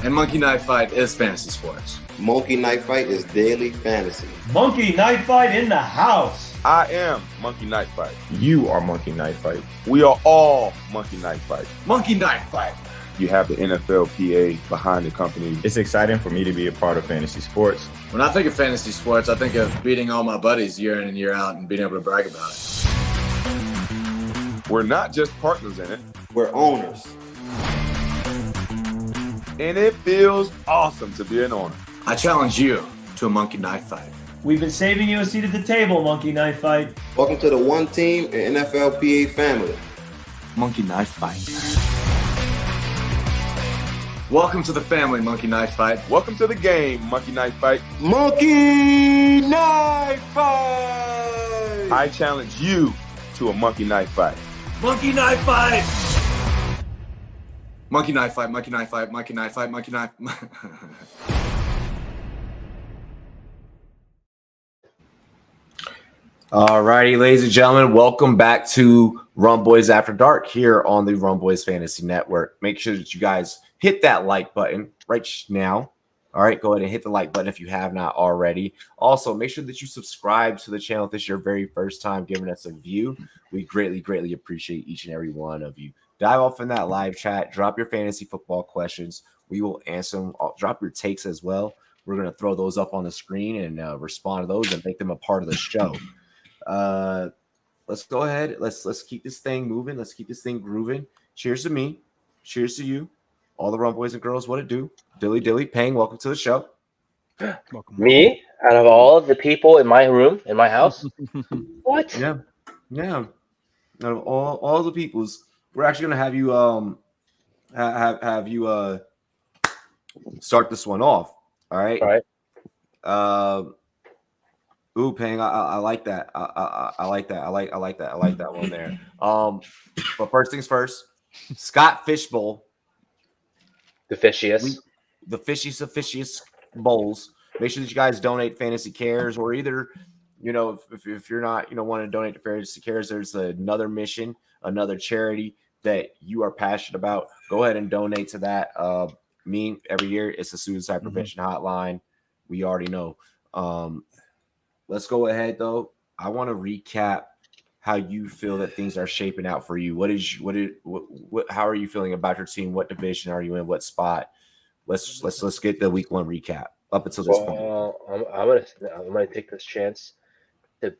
And monkey knife fight is fantasy sports. Monkey Knife Fight is daily fantasy. Monkey Knife Fight in the house. I am Monkey Knife Fight. You are Monkey Knife Fight. We are all Monkey Knife Fight. Monkey Knife Fight. You have the NFLPA behind the company. It's exciting for me to be a part of fantasy sports. When I think of fantasy sports, I think of beating all my buddies year in and year out and being able to brag about it. We're not just partners in it. We're owners. And it feels awesome to be an owner. I challenge you to a monkey knife fight. We've been saving you a seat at the table, Monkey Knife Fight. Welcome to the one team and NFLPA family. Monkey knife fight. Welcome to the family, Monkey Knife Fight. Welcome to the game, Monkey Knife Fight. Monkey Knife Fight! I challenge you to a monkey knife fight. Monkey Knife Fight! Monkey knife fight, monkey knife fight, monkey knife fight, monkey knife. All righty, ladies and gentlemen, welcome back to Rumboyz After Dark here on the Rumboyz Fantasy Network. Make sure that you guys hit that like button right now. All right, go ahead and hit the like button if you have not already. Also, make sure that you subscribe to the channel if this is your very first time giving us a view. We greatly, greatly appreciate each and every one of you. Dive off in that live chat. Drop your fantasy football questions. We will answer them. Drop your takes as well. We're going to throw those up on the screen and respond to those and make them a part of the show. Let's go ahead. Let's keep this thing moving. Let's keep this thing grooving. Cheers to me. Cheers to you. All the Rum boys and girls, what it do? Dilly, Pang, welcome to the show. Welcome. Me? Out of all of the people in my room, in my house? What? Yeah. Out of all the peoples, we're actually gonna have you have you start this one off. All right. Ooh, Pang, I like that. I like that. I like that one there. But first things first, Scott Fishbowl. The fishiest. The fishiest bowls. Make sure that you guys donate Fantasy Cares, or either, if you're not, want to donate to Fantasy Cares, there's another mission, another charity that you are passionate about. Go ahead and donate to that. Every year it's a suicide prevention hotline. We already know. Let's go ahead though. I want to recap how you feel that things are shaping out for you. How are you feeling about your team? What division are you in? What spot? Let's get the week one recap up until this point. I'm gonna take this chance to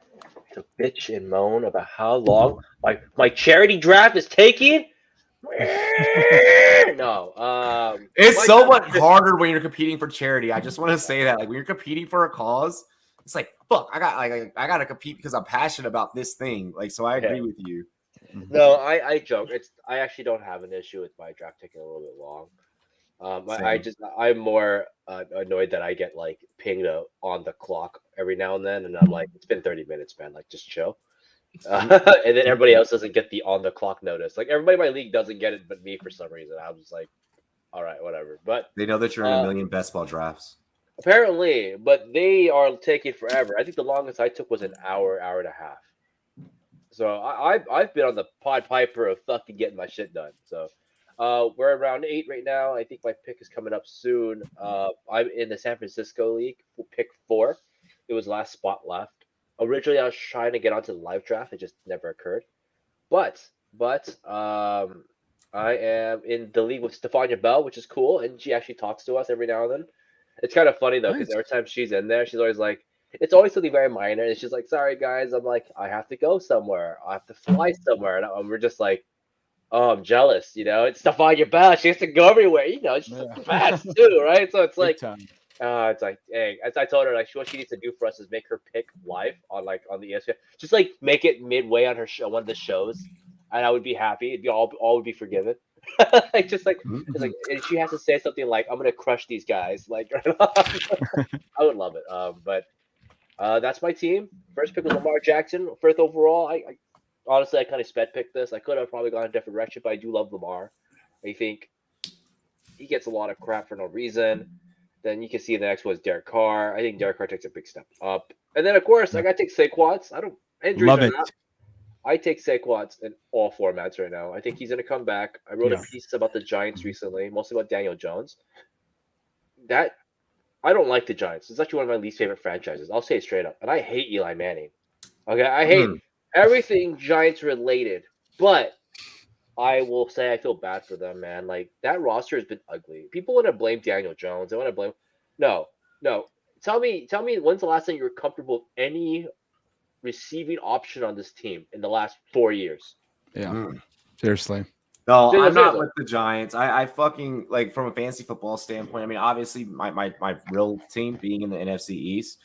bitch and moan about how long my charity draft is taking. No, it's so much harder when you're competing for charity. I just want to say that, when you're competing for a cause, it's like, fuck, I got to compete because I'm passionate about this thing. So I agree with you. No, I joke. I actually don't have an issue with my draft taking a little bit long. I'm more annoyed that I get pinged on the clock every now and then, and I'm like, it's been 30 minutes, man. Just chill. And then everybody else doesn't get the on the clock notice. Everybody in my league doesn't get it, but me for some reason. I'm just like, all right, whatever. But they know that you're in a million best ball drafts. Apparently, but they are taking forever. I think the longest I took was an hour and a half. So I've been on the Pied Piper of fucking getting my shit done. So we're around 8 right now. I think my pick is coming up soon. I'm in the San Francisco League, pick 4. It was last spot left. Originally, I was trying to get onto the live draft. It just never occurred. But I am in the league with Stefania Bell, which is cool, and she actually talks to us every now and then. It's kind of funny though, because every time she's in there, she's always like, it's always something very minor, and she's like, "Sorry guys," I'm like, "I have to go somewhere. I have to fly somewhere," and we're just like, "Oh, I'm jealous." It's Stefania Bell. She has to go everywhere. She's fast too, right? So it's like, It's like, hey, as I told her, like, what she needs to do for us is make her pick live on the ESPN. Just like make it midway on her show, one of the shows, and I would be happy. It'd be all would be forgiven. It's like, and she has to say something like, "I'm gonna crush these guys." Like, I would love it. But that's my team. First pick was Lamar Jackson. First overall, I honestly I kind of sped picked this. I could have probably gone a different direction, but I do love Lamar. I think he gets a lot of crap for no reason. Then you can see the next one is Derek Carr. I think Derek Carr takes a big step up. And then, of course, I got to take Saquon. Love it. I take Saquon in all formats right now. I think he's going to come back. I wrote a piece about the Giants recently, mostly about Daniel Jones. I don't like the Giants. It's actually one of my least favorite franchises. I'll say it straight up. And I hate Eli Manning. Okay, I hate everything Giants related. But I will say I feel bad for them, man. Like, that roster has been ugly. People want to blame Daniel Jones. They want to blame. No. Tell me when's the last time you were comfortable with any receiving option on this team in the last 4 years? Yeah. Seriously. No, I'm not with the Giants. I fucking, like, from a fantasy football standpoint, I mean, obviously my real team being in the NFC East,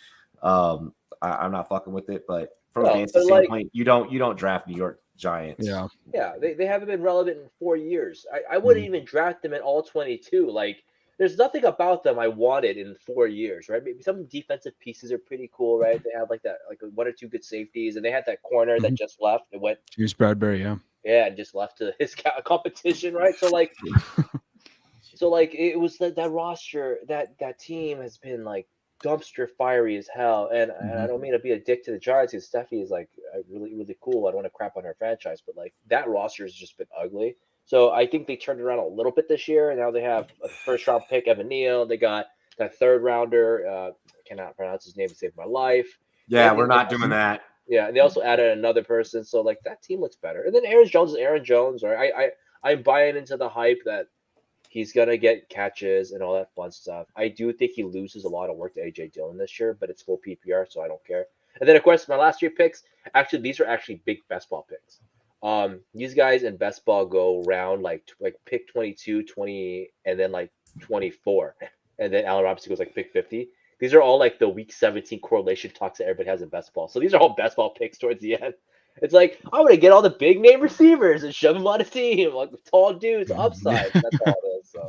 I'm not fucking with it, but from a fantasy standpoint, you don't draft New York Giants. Yeah, they haven't been relevant in 4 years. I wouldn't even draft them in all 22. Like, there's nothing about them I wanted in 4 years, right? Maybe some defensive pieces are pretty cool, right? They have like that, like one or two good safeties, and they had that corner that just left. It went. Juice Bradbury, yeah. Yeah, and just left to his competition, right? So like, it was that roster, that team has been like dumpster fiery as hell, and I don't mean to be a dick to the Giants because Steffi is like really really cool. I don't want to crap on her franchise, but like that roster has just been ugly. So I think they turned around a little bit this year, and now they have a first round pick, Evan Neal. They got that third rounder. I cannot pronounce his name to save my life. Yeah, we're not doing that. Yeah, and they also added another person, so like that team looks better. And then Aaron Jones is Aaron Jones, right? I'm buying into the hype that he's gonna get catches and all that fun stuff. I do think he loses a lot of work to AJ Dillon this year, but it's full PPR, so I don't care. And then of course my last 3 picks, actually these are actually big best ball picks. These guys in best ball go round like pick 22, 20, and then like 24, and then Allen Robinson goes like pick 50. These are all like the week 17 correlation talks that everybody has in best ball. So these are all best ball picks towards the end. It's like, I'm going to get all the big name receivers and shove them on a team, like tall dudes, upside. That's all it is. So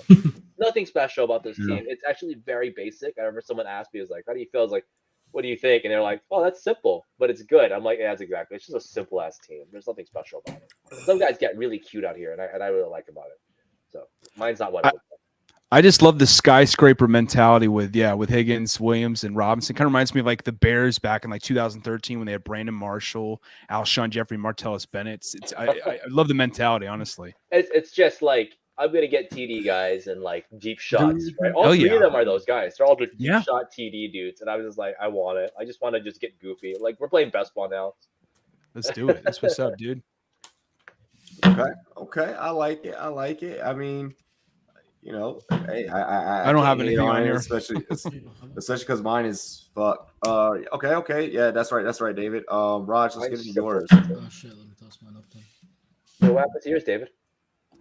nothing special about this team. It's actually very basic. I remember someone asked me, it was like, how do you feel? I was like, what do you think? And they're like, oh, that's simple, but it's good. I'm like, yeah, that's exactly. It's just a simple ass team. There's nothing special about it. Some guys get really cute out here, and I really like about it. So mine's not what it looks like. I just love the skyscraper mentality with Higgins, Williams, and Robinson. Kind of reminds me of like the Bears back in like 2013 when they had Brandon Marshall, Alshon Jeffrey, Martellus Bennett. I love the mentality, honestly. It's just like, I'm gonna get TD guys and like deep shots, right? All three of them are those guys. They're all just deep shot TD dudes, and I was just like, I want it. I just want to just get goofy. Like, we're playing best ball now. Let's do it. That's what's up, dude. Okay. I like it. I mean, you know, hey, I don't have anything on here, especially because mine is fuck. Okay. Yeah, that's right, David. Raj, let's give me yours. Oh shit, let me toss mine up then. So what happened to yours, David?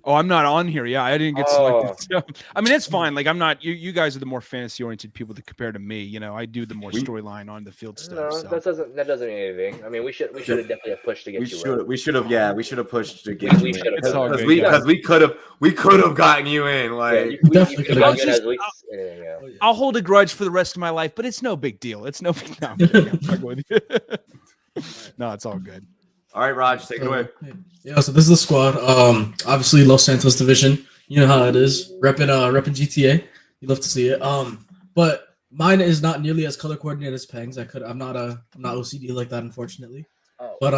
Oh, I'm not on here. Yeah, I didn't get selected. So, I mean, it's fine. Like, I'm not. You guys are the more fantasy-oriented people to compare to me. You know, I do the more storyline on the field stuff. No, so. that doesn't mean anything. I mean, we should have definitely pushed to get you. We should have pushed to get you. Because we could have gotten you in. Like, I'll hold a grudge for the rest of my life, but it's no big deal. It's no big. No, no, it's all good. All right, Raj, take it away. Yeah, so this is the squad. Obviously Los Santos division. You know how it is. Repping GTA. You love to see it. But mine is not nearly as color coordinated as Peng's. I'm not OCD like that, unfortunately. But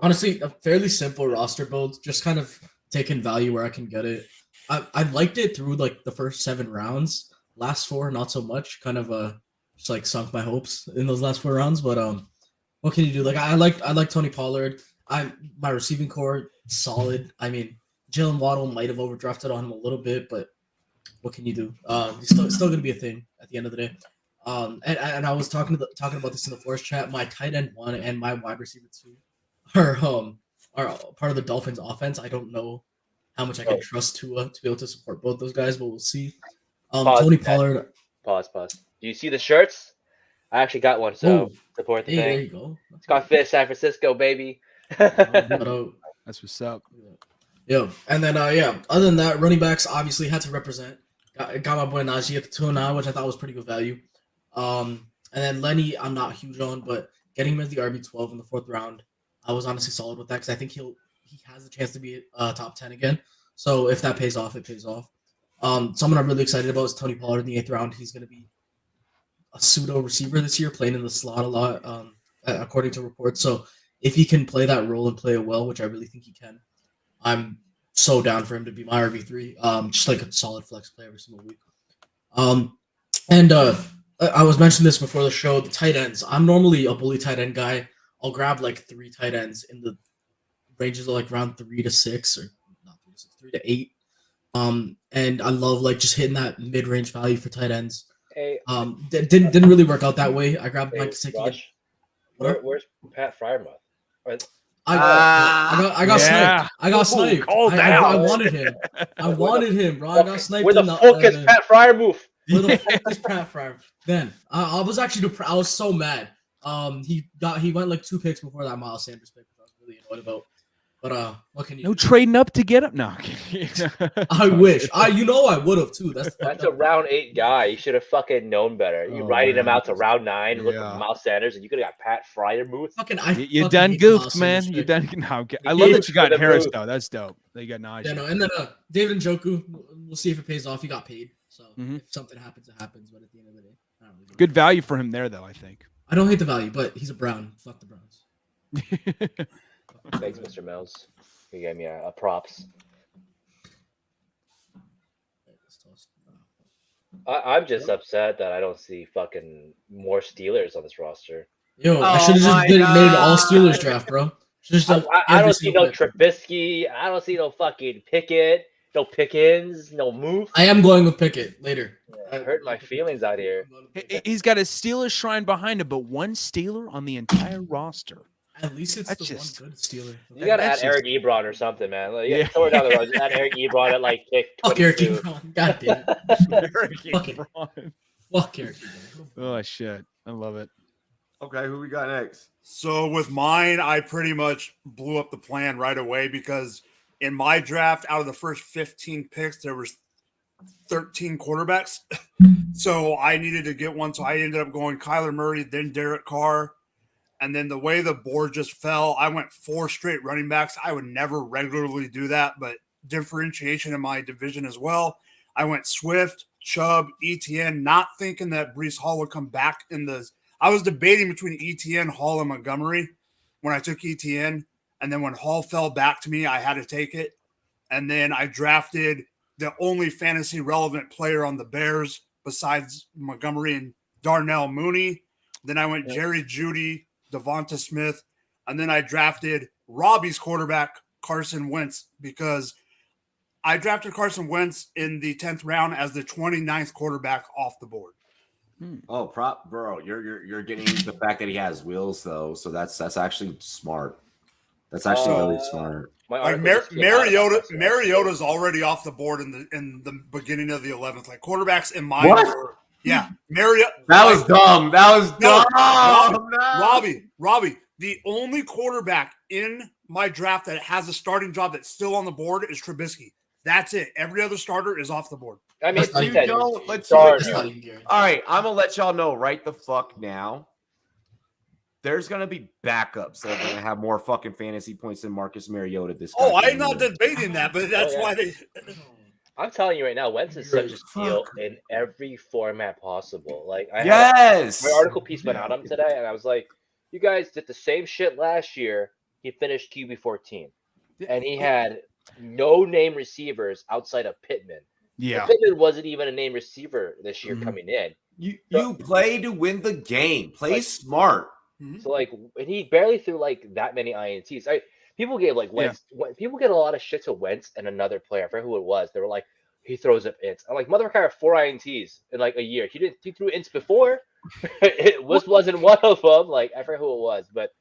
honestly, a fairly simple roster build. Just kind of taking value where I can get it. I liked it through like the first 7 rounds. Last 4, not so much. Kind of just like sunk my hopes in those last 4 rounds. But what can you do? Like I like Tony Pollard. My receiving core solid. I mean, Jalen Waddle might have overdrafted on him a little bit, but what can you do? He's still going to be a thing at the end of the day. And I was talking about this in the Force chat. My tight end 1 and my wide receiver 2 are part of the Dolphins offense. I don't know how much I can trust Tua to be able to support both those guys, but we'll see. Tony Pollard. Pause. Do you see the shirts? I actually got one, so support the There thing. you go. Scott Fish, San Francisco, baby. That's what's up. Yo, and then other than that, running backs obviously had to represent. Got my boy Najee at the 209, which I thought was pretty good value. And then Lenny, I'm not huge on, but getting him as the RB12 in the 4th round, I was honestly solid with that because I think he has a chance to be top 10 again. So if that pays off, it pays off. Someone I'm really excited about is Tony Pollard in the 8th round. He's going to be a pseudo receiver this year, playing in the slot a lot, according to reports. So if he can play that role and play it well, which I really think he can, I'm so down for him to be my RB3. Just like a solid flex play every single week. And I was mentioning this before the show, the tight ends. I'm normally a bully tight end guy. I'll grab like 3 tight ends in the ranges of like round 3 to 6 or not 3 to 6, 3 to 8. And I love like just hitting that mid-range value for tight ends. Hey, didn't really work out that way. I grabbed Mike Gesicki. Where's Pat Fryermuth? I got sniped. I got sniped. I wanted him. I wanted him, bro. I got sniped. Where the fuck is Pat Fryermuth? Where the fuck is Pat Fryermuth? Then I was actually I was so mad. He went like 2 picks before that Miles Sanders pick, which I was really annoyed about. But what can you do? Trading up to get up? No. I wish. I would have too. That's a round 8 guy. You should have fucking known better. You riding him out to round 9, look at Miles Sanders, and you could have got Pat Fryermuth. You done goofed, man. You done. No, I love that you got Harris though. That's dope. That you got Najee. Yeah, no, and then David Njoku. We'll see if it pays off. He got paid, so if something happens, it happens. But at the end of the day, I don't really good value for him there, though. I think. I don't hate the value, but he's a Brown. Fuck the Browns. Thanks, Mr. Mills. You gave me a props. I'm just upset that I don't see fucking more Steelers on this roster. Yo, I should have just made it all Steelers draft, bro. I don't see no Trubisky. I don't see no fucking Pickett. No Pickens. No Move. I am going with Pickett later. I hurt my feelings out here. He's got a Steelers shrine behind him, but one Steeler on the entire roster. At least it's one good Steeler. You gotta add Eric Ebron or something, man. Like, somewhere down the road, just add Eric Ebron at like pick 22. Fuck Eric Ebron. God damn it. Eric Ebron. Fuck Eric Ebron. Oh shit, I love it. Okay, who we got next? So with mine, I pretty much blew up the plan right away because in my draft, out of the first 15 picks, there was 13 quarterbacks. So I needed to get one. So I ended up going Kyler Murray, then Derek Carr. And then the way the board just fell, I went 4 straight running backs. I would never regularly do that, but differentiation in my division as well. I went Swift, Chubb, ETN, not thinking that Breece Hall would come back in the – I was debating between ETN, Hall, and Montgomery when I took ETN. And then when Hall fell back to me, I had to take it. And then I drafted the only fantasy relevant player on the Bears besides Montgomery and Darnell Mooney. Then I went Jerry Jeudy, Devonta Smith, and then I drafted Robbie's quarterback, Carson Wentz, because I drafted Carson Wentz in the 10th round as the 29th quarterback off the board. Oh, bro, you're getting the fact that he has wheels though, so that's actually smart. That's actually really smart. Like Mariota's already off the board in the beginning of the 11th. Like quarterbacks in my order. Yeah, Mariota. That was dumb. That was dumb. No. Robbie, the only quarterback in my draft that has a starting job that's still on the board is Trubisky. That's it. Every other starter is off the board. I mean, all right, I'm gonna let y'all know right the fuck now. There's gonna be backups that are gonna have more fucking fantasy points than Marcus Mariota this. I'm not debating that, but that's why they. I'm telling you right now, Wentz is such a steal in every format possible. Like, my article piece went out on him today, and I was like, "You guys did the same shit last year. He finished QB 14, and he had no name receivers outside of Pittman. Yeah, and Pittman wasn't even a name receiver this year coming in. You play to win the game. Play smart. So like, and he barely threw like that many INTs. People gave like Wentz. People get a lot of shit to Wentz and another player. I forget who it was. They were like, he throws up ints. I'm like, motherfucker had 4 INTs in like a year. He threw ints before. It wasn't one of them. Like, I forget who it was, but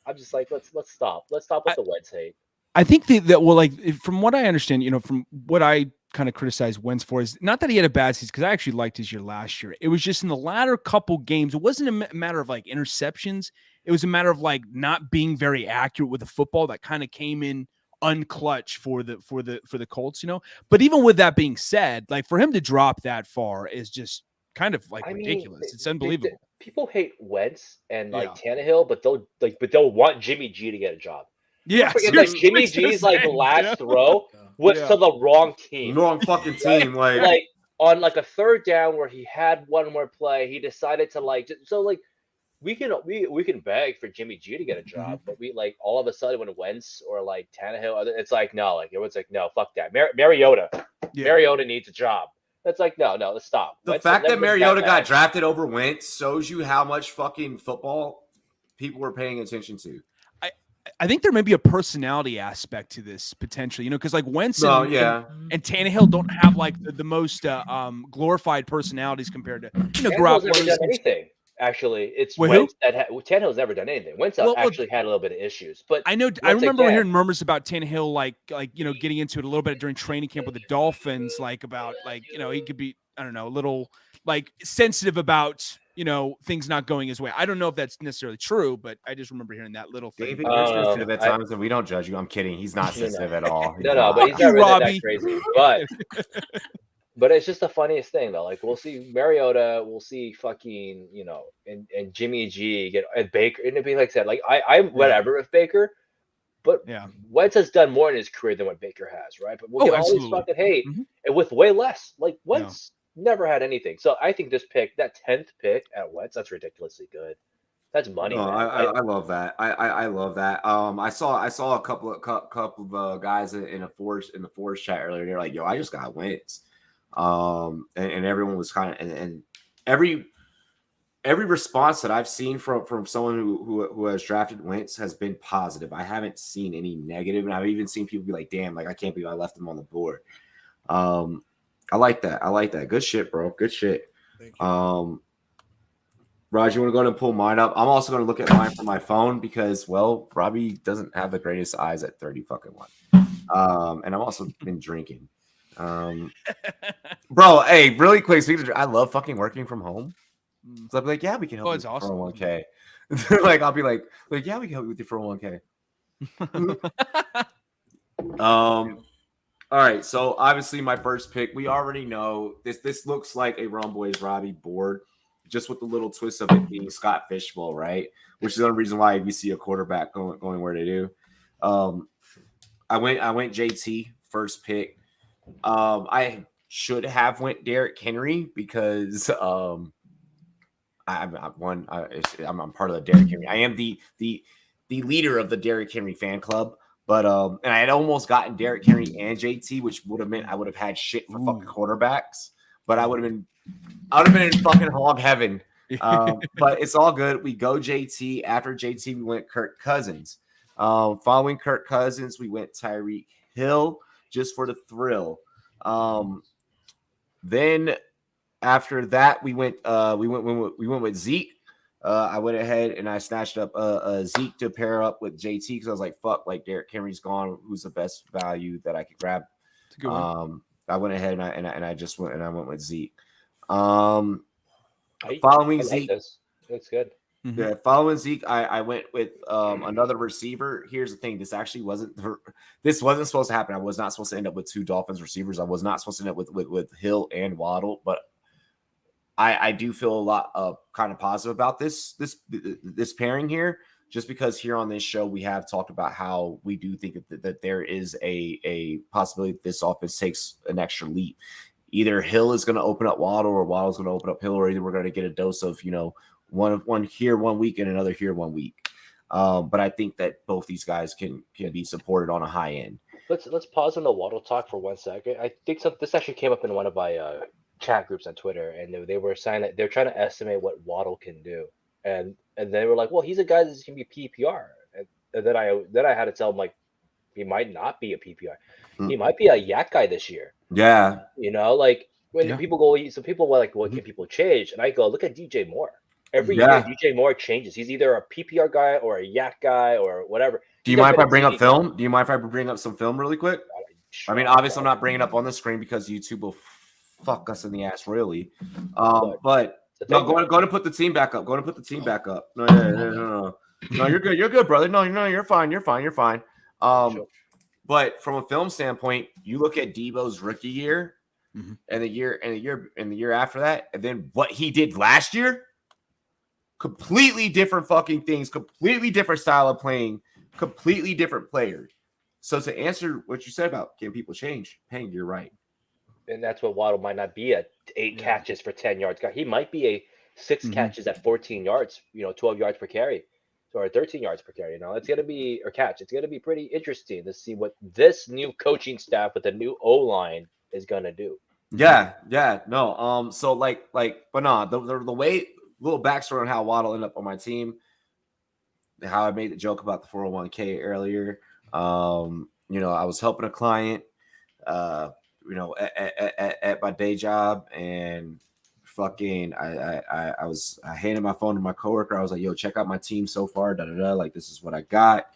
I'm just like, let's stop. Let's stop with the Wentz hate. I think that well, like from what I understand, from what I kind of criticize Wentz for is not that he had a bad season, because I actually liked his year last year. It was just in the latter couple games. It wasn't a matter of like interceptions. It was a matter of like not being very accurate with the football that kind of came in unclutch for the Colts, But even with that being said, like for him to drop that far is just kind of like ridiculous. It's unbelievable. People hate Wentz and like Tannehill, but they'll want Jimmy G to get a job. Yeah, like Jimmy G's like last throw was to the wrong team, wrong fucking team. like on like a third down where he had one more play, he decided to we can beg for Jimmy G to get a job, but we like all of a sudden when Wentz or like Tannehill, it's like no, like everyone's like no, fuck that. Mariota needs a job. That's like no, let's stop. The fact that Mariota got drafted over Wentz shows you how much fucking football people were paying attention to. I think there may be a personality aspect to this potentially, because like Wentz and Tannehill don't have like the most glorified personalities compared to Garoppolo's never done anything. Actually, it's Wentz that Tannehill's never done anything. Wentz actually had a little bit of issues, but I remember hearing murmurs about Tannehill, like getting into it a little bit during training camp with the Dolphins, like about he could be a little like sensitive about things not going his way. I don't know if that's necessarily true, but I just remember hearing that little thing. David, you're sensitive at times, and we don't judge you. I'm kidding. He's not sensitive at all. No, but he's not really that crazy. But it's just the funniest thing though. Like we'll see Mariota, we'll see fucking and Jimmy G get and Baker, and it'd be like I said, like I'm whatever with Baker, but Wentz has done more in his career than what Baker has, right? But we'll get all these fucking hate and with way less. Like Wentz never had anything. So I think this pick, that 10th pick at Wentz, that's ridiculously good. That's money. Oh, I love that. I love that. I saw a couple of guys in the Forest chat earlier. They're like, "Yo, I just got Wentz." And everyone was kind of and every response that I've seen from someone who has drafted Wentz has been positive. I haven't seen any negative, and I've even seen people be like, "Damn, like I can't believe I left him on the board." I like that. Good shit, bro. Good shit. Thank you. Raj, you want to go ahead and pull mine up? I'm also going to look at mine from my phone because, well, Robbie doesn't have the greatest eyes at 30 fucking one. And I've also been drinking. Bro, hey, really quick. I love fucking working from home. So I'll be like, yeah, we can help you with awesome. 401k. Like, I'll be like, yeah, we can help you with your 401k. All right. So obviously my first pick, we already know this looks like a Rumboyz Robbie board, just with the little twist of it being Scott Fishbowl, right? Which is the only reason why we see a quarterback going where they do. I went JT first pick. I should have went Derrick Henry because I'm part of the Derrick Henry. I am the leader of the Derrick Henry fan club. But and I had almost gotten Derrick Henry and JT, which would have meant I would have had shit for fucking quarterbacks. But I would have been in fucking hog heaven. But it's all good. We go JT. After JT, we went Kirk Cousins. Following Kirk Cousins, we went Tyreek Hill just for the thrill. Then after that, we went with Zeke. I went ahead and I snatched up Zeke to pair up with JT because I was like, fuck, like Derrick Henry's gone. Who's the best value that I could grab? I went ahead and I went with Zeke. Following Zeke, that's good. Yeah, following Zeke, I went with another receiver. Here's the thing: this wasn't supposed to happen. I was not supposed to end up with two Dolphins receivers. I was not supposed to end up with Hill and Waddle, but I do feel a lot kind of positive about this pairing here, just because here on this show we have talked about how we do think that there is a possibility that this offense takes an extra leap. Either Hill is going to open up Waddle, or Waddle's going to open up Hill, or either we're going to get a dose of one here 1 week and another here 1 week. But I think that both these guys can be supported on a high end. Let's pause on the Waddle talk for 1 second. I think this actually came up in one of my chat groups on Twitter, and they were saying that they're trying to estimate what Waddle can do, and they were like, well, he's a guy that can be PPR, and then I had to tell them, like, he might not be a PPR. He might be a yak guy this year. Yeah, like when people go, so people were like, what can people change? And I go, look at DJ Moore. Every year, DJ Moore changes. He's either a PPR guy or a yak guy or whatever. Do you mind if I bring up film? Do you mind if I bring up some film really quick? I mean, obviously, I'm not bringing it up on the screen because YouTube will fuck us in the ass, really. But no, go ahead and put the team back up. Go ahead and put the team back up. No, you're good. You're good, brother. No, you're fine. You're fine. But from a film standpoint, you look at Debo's rookie year, and the year after that, and then what he did last year. Completely different fucking things. Completely different style of playing. Completely different player. So to answer what you said about can people change, Payne, you're right. And that's what Waddle might not be at 8 catches for 10 yards guy. He might be a 6 catches at 14 yards, 12 yards per carry, or 13 yards per carry. It's gonna be It's gonna be pretty interesting to see what this new coaching staff with the new O-line is gonna do. Yeah, no. So but no, the way little backstory on how Waddle ended up on my team, how I made the joke about the 401k earlier. I was helping a client, at my day job, and fucking, I handed my phone to my coworker. I was like, "Yo, check out my team so far. Like, this is what I got."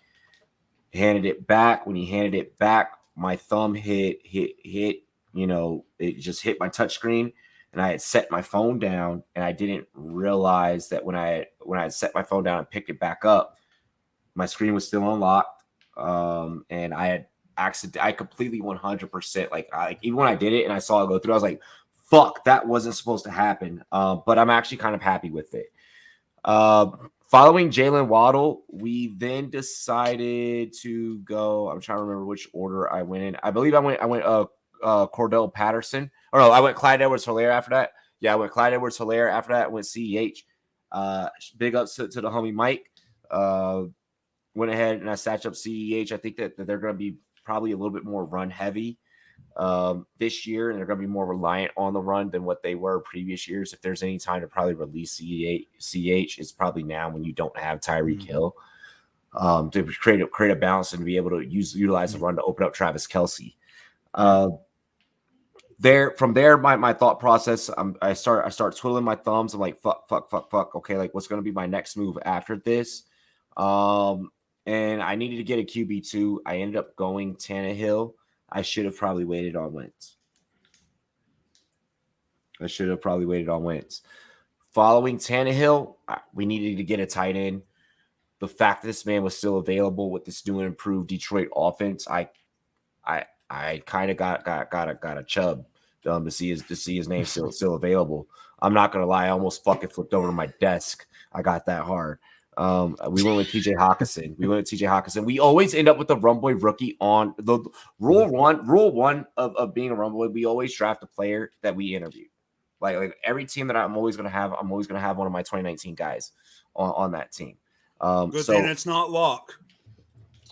Handed it back. When he handed it back, my thumb hit. It just hit my touchscreen, and I had set my phone down, and I didn't realize that when I had set my phone down and picked it back up, my screen was still unlocked. And I completely 100%, even when I did it and I saw it go through, I was like, fuck, that wasn't supposed to happen. But I'm actually kind of happy with it. Following Jalen Waddle, we then decided to go. I'm trying to remember which order I went in. I believe I went Cordell Patterson. Or no, I went Clyde Edwards-Helaire after that. Yeah, I went Clyde Edwards-Helaire after that. I went CEH. Big ups to the homie Mike. Went ahead and I snatched up CEH. I think that they're going to be probably a little bit more run heavy this year, and they're going to be more reliant on the run than what they were previous years. If there's any time to probably release CEH, it's probably now when you don't have Tyreek Hill to create a balance and be able to utilize the run to open up Travis Kelce. From there, my thought process, I start twiddling my thumbs. I'm like, fuck. Okay, like what's going to be my next move after this? And I needed to get a QB2. I ended up going Tannehill. I should have probably waited on Wentz. Following Tannehill, we needed to get a tight end. The fact that this man was still available with this new and improved Detroit offense, I kind of got a chub to see his name still available. I'm not gonna lie, I almost fucking flipped over my desk. I got that hard. We went with TJ Hawkinson. We always end up with the Rumboy rookie on the rule one of being a Rumboy. We always draft a player that we interview. Like every team that I'm always gonna have one of my 2019 guys on that team. Good thing it's not Locke.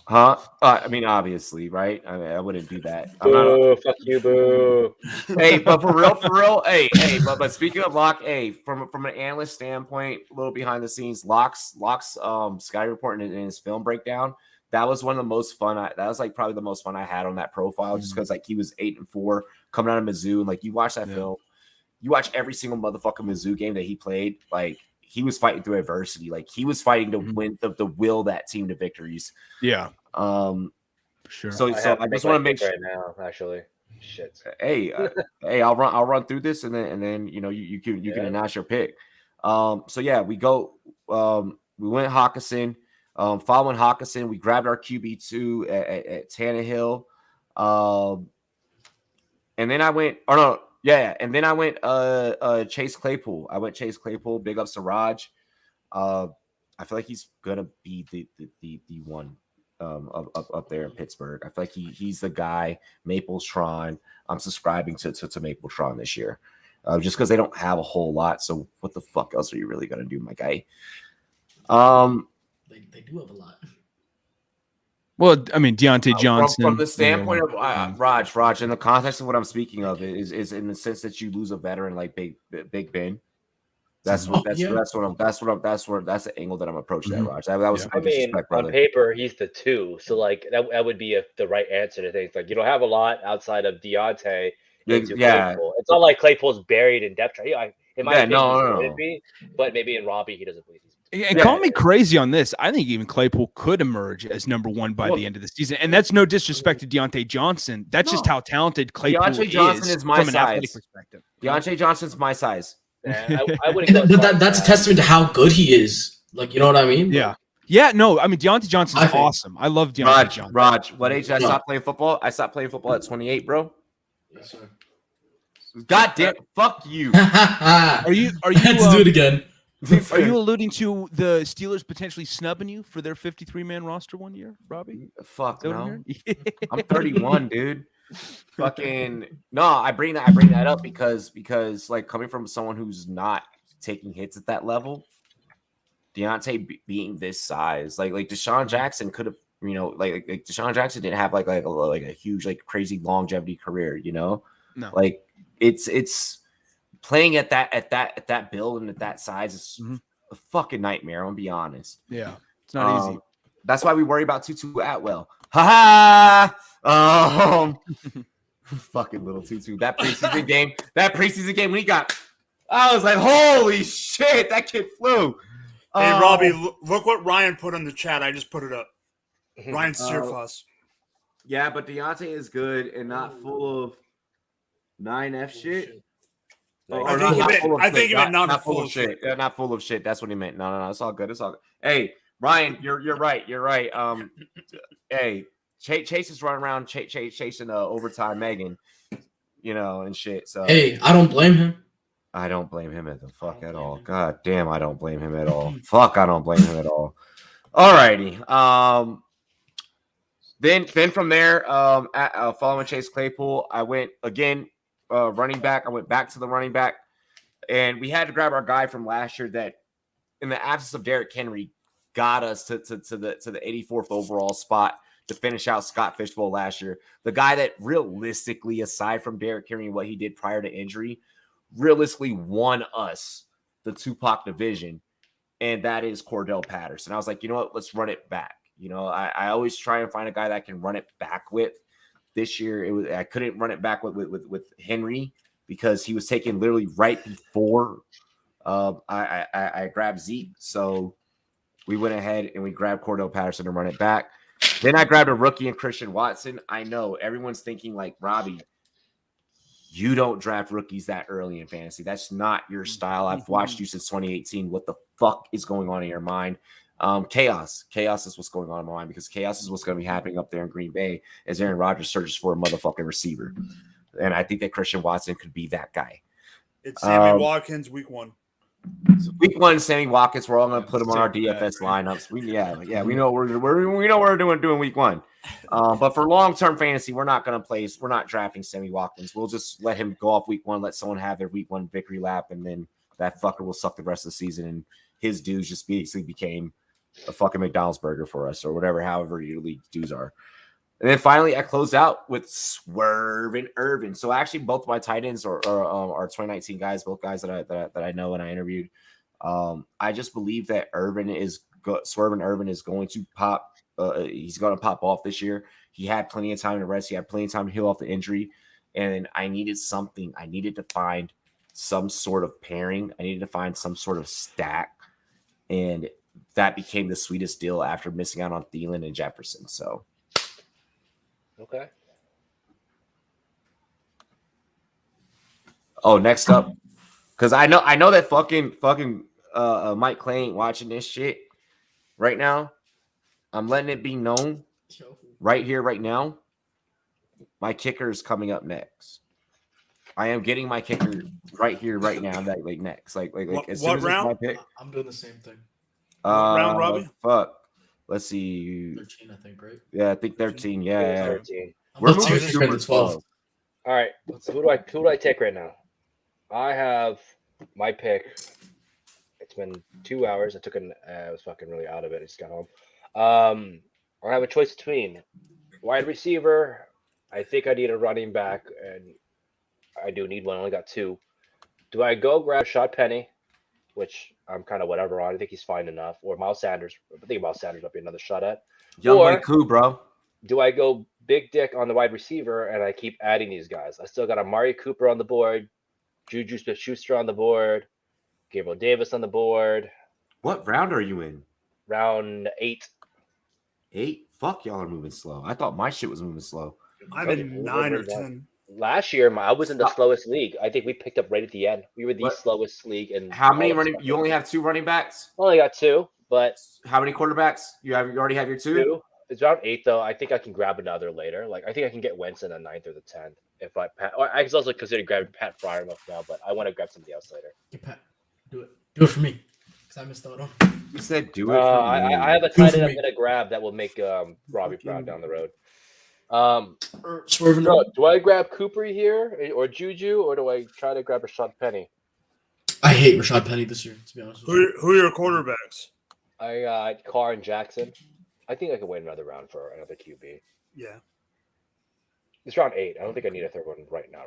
Huh? I mean, obviously, right? I wouldn't do that. Fuck you, boo. Hey, but for real, hey, but speaking of Locke, hey, from an analyst standpoint, a little behind the scenes, Locke's Sky report in his film breakdown, that was one of the most fun. That was like probably the most fun I had on that profile, just because like he was 8-4 coming out of Mizzou, and like you watch that film, you watch every single motherfucking Mizzou game that he played, like. He was fighting through adversity. Like he was fighting to win to will that team to victories. Yeah. Sure. So I just want to make sure right now, actually. Shit. Hey, I'll run through this and then you can announce your pick. So yeah, we went Hawkinson. Following Hawkinson, we grabbed our QB2 at Tannehill. And then I went Chase Claypool. Big ups to Raj. I feel like he's gonna be the one up there in Pittsburgh. I feel like he's the guy. Mapletron. I'm subscribing to Mapletron this year, just because they don't have a whole lot. So what the fuck else are you really gonna do, my guy? They do have a lot. Well, I mean, Deontay Johnson. From the standpoint of Raj, in the context of what I'm speaking of, is in the sense that you lose a veteran like Big Ben. That's the angle that I'm approaching that, Raj. That was I mean, on paper, he's the 2, so like that would be the right answer to things. Like you don't have a lot outside of Deontay. Claypool. It's not like Claypool's buried in depth chart. In my opinion, he would be, but maybe in Robbie he doesn't believe he's. And call me crazy on this. I think even Claypool could emerge as number one by the end of the season. And that's no disrespect to Deontay Johnson. That's just how talented Claypool Deontay Johnson is my from an size. athletic perspective. Deontay Johnson's my size. I wouldn't go But that's a testament to how good he is. Like, you know what I mean? Yeah. Yeah, no, I mean, Deontay Johnson's awesome. I love Deontay Johnson. Raj, what age did I stop playing football? I stopped playing football at 28, bro. Yes, sir. God damn, fuck you. Are you Had to do it again. Are you alluding to the Steelers potentially snubbing you for their 53-man roster one year, Robbie? Fuck no. I'm 31, dude. Fucking no, I bring that up because like coming from someone who's not taking hits at that level, Deontay being this size, like Deshaun Jackson could have, like Deshaun Jackson didn't have like a huge like crazy longevity career, No. Like it's playing at that build and at that size is a fucking nightmare. I'm gonna be honest. Yeah, it's not easy. That's why we worry about Tutu Atwell. Ha ha. Fucking little Tutu. That preseason game when he got, I was like, holy shit, that kid flew. Hey Robbie, look what Ryan put in the chat. I just put it up. Ryan Searfuss. Yeah, but Deontay is good and not full of 9F shit. I think he meant not full of shit. Yeah, not full of shit. That's what he meant. No. It's all good. It's all good. Hey, Ryan, you're right. You're right. Hey, Chase is running around chasing overtime Megan, and shit. So hey, I don't blame him. I don't blame him at all. God damn, I don't blame him at all. Fuck, I don't blame him at all. Alrighty. Then from there, following Chase Claypool, I went again. Running back. I went back to the running back, and we had to grab our guy from last year that, in the absence of Derrick Henry, got us to the 84th overall spot to finish out Scott Fishbowl last year. The guy that realistically, aside from Derrick Henry and what he did prior to injury, realistically won us the Tupac division, and that is Cordell Patterson. I was like, you know what? Let's run it back. I always try and find a guy that I can run it back with. This year, I couldn't run it back with Henry because he was taken literally right before I grabbed Zeke. So we went ahead and we grabbed Cordell Patterson to run it back. Then I grabbed a rookie in Christian Watson. I know everyone's thinking like, Robbie, you don't draft rookies that early in fantasy. That's not your style. I've watched you since 2018. What the fuck is going on in your mind? Chaos is what's going on in my mind, because chaos is what's going to be happening up there in Green Bay as Aaron Rodgers searches for a motherfucking receiver. And I think that Christian Watson could be that guy. It's Sammy Watkins week 1. So week 1, Sammy Watkins. We're all going to put him on our DFS lineups. We know what we're doing week 1. But for long-term fantasy, we're not drafting Sammy Watkins. We'll just let him go off week 1, let someone have their week 1 victory lap, and then that fucker will suck the rest of the season, and his dues just basically became a fucking McDonald's burger for us, or whatever, however your league dues are. And then finally, I closed out with Swerve and Irvin. So actually, both my tight ends are 2019 guys, both guys that I know and I interviewed. I just believe that Swerve and Irvin is going to pop. He's going to pop off this year. He had plenty of time to rest. He had plenty of time to heal off the injury. And I needed something. I needed to find some sort of pairing. I needed to find some sort of stack. And that became the sweetest deal after missing out on Thielen and Jefferson. So, okay. Oh, next up, because I know that fucking Mike Clay ain't watching this shit right now. I'm letting it be known right here, right now. My kicker is coming up next. I am getting my kicker right here, right now. That like next, like as soon what as round? it's my pick. I'm doing the same thing. Round, Robbie? Fuck. Let's see. 13, I think, right? Yeah, I think 13. Yeah, 13. We're About 2 moving from super 12. slow. All right. Who do I take right now? I have my pick. It's been 2 hours. I was fucking really out of it. I just got home. I have a choice between wide receiver. I think I need a running back, and I do need one. I only got 2. Do I go grab Rashad Penny, which I'm kind of whatever on? I think he's fine enough. Or Miles Sanders. I think Miles Sanders might be another shot at. Young Money Coup, bro. Do I go big dick on the wide receiver and I keep adding these guys? I still got Amari Cooper on the board, Juju Smith-Schuster on the board, Gabriel Davis on the board. What round are you in? Round 8. 8? Fuck, y'all are moving slow. I thought my shit was moving slow. I'm in 9 or 10. Last year, I was in the slowest league. I think we picked up right at the end. We were the slowest league. And how many running? You only have 2 running backs. Only got 2, but how many quarterbacks? You already have your 2. It's round 8 though. I think I can grab another later. Like I think I can get Wentz in the 9th or the 10th if I. Or I can also consider grabbing Pat Fryermuth now, but I want to grab somebody else later. Get Pat, do it for me. Because I missed out on. You said do it. For me. I have a tight end I'm gonna grab that will make Robbie proud down the road. Do I grab Cooper here or Juju, or do I try to grab Rashad Penny? I hate Rashad Penny this year, to be honest with you. Who are your quarterbacks? I got Carr and Jackson. I think I can wait another round for another QB. Yeah. It's round 8. I don't think I need a third one right now.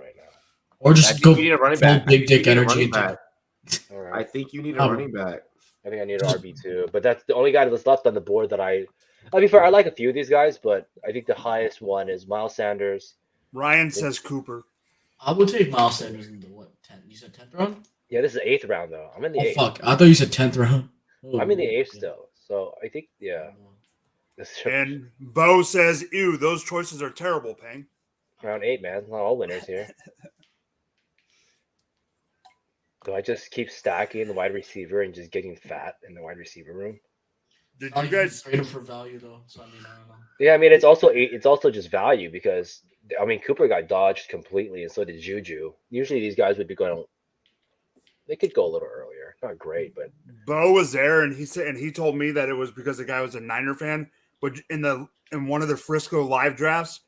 Or just go you need a running back. Big dick energy. All right. I think you need a running back. I think I need an RB2, but that's the only guy that's left on the board that I mean, I like a few of these guys, but I think the highest one is Miles Sanders. Ryan says Cooper. I would take Miles Sanders in the 10th? You said 10th round? Yeah, this is the 8th round though. I'm in the 8th. Fuck, I thought you said 10th round. Oh, I'm in the 8th still, so I think And Bo says, "Ew, those choices are terrible." Pang. Round 8, man. Not all winners here. Do I just keep stacking the wide receiver and just getting fat in the wide receiver room? Did you guys trade him for value though? So I don't know. Yeah, I mean it's also just value because I mean Cooper got dodged completely and so did Juju. Usually these guys would be going. They could go a little earlier. Not great, but Bo was there and he told me that it was because the guy was a Niner fan. But in one of the Frisco live drafts,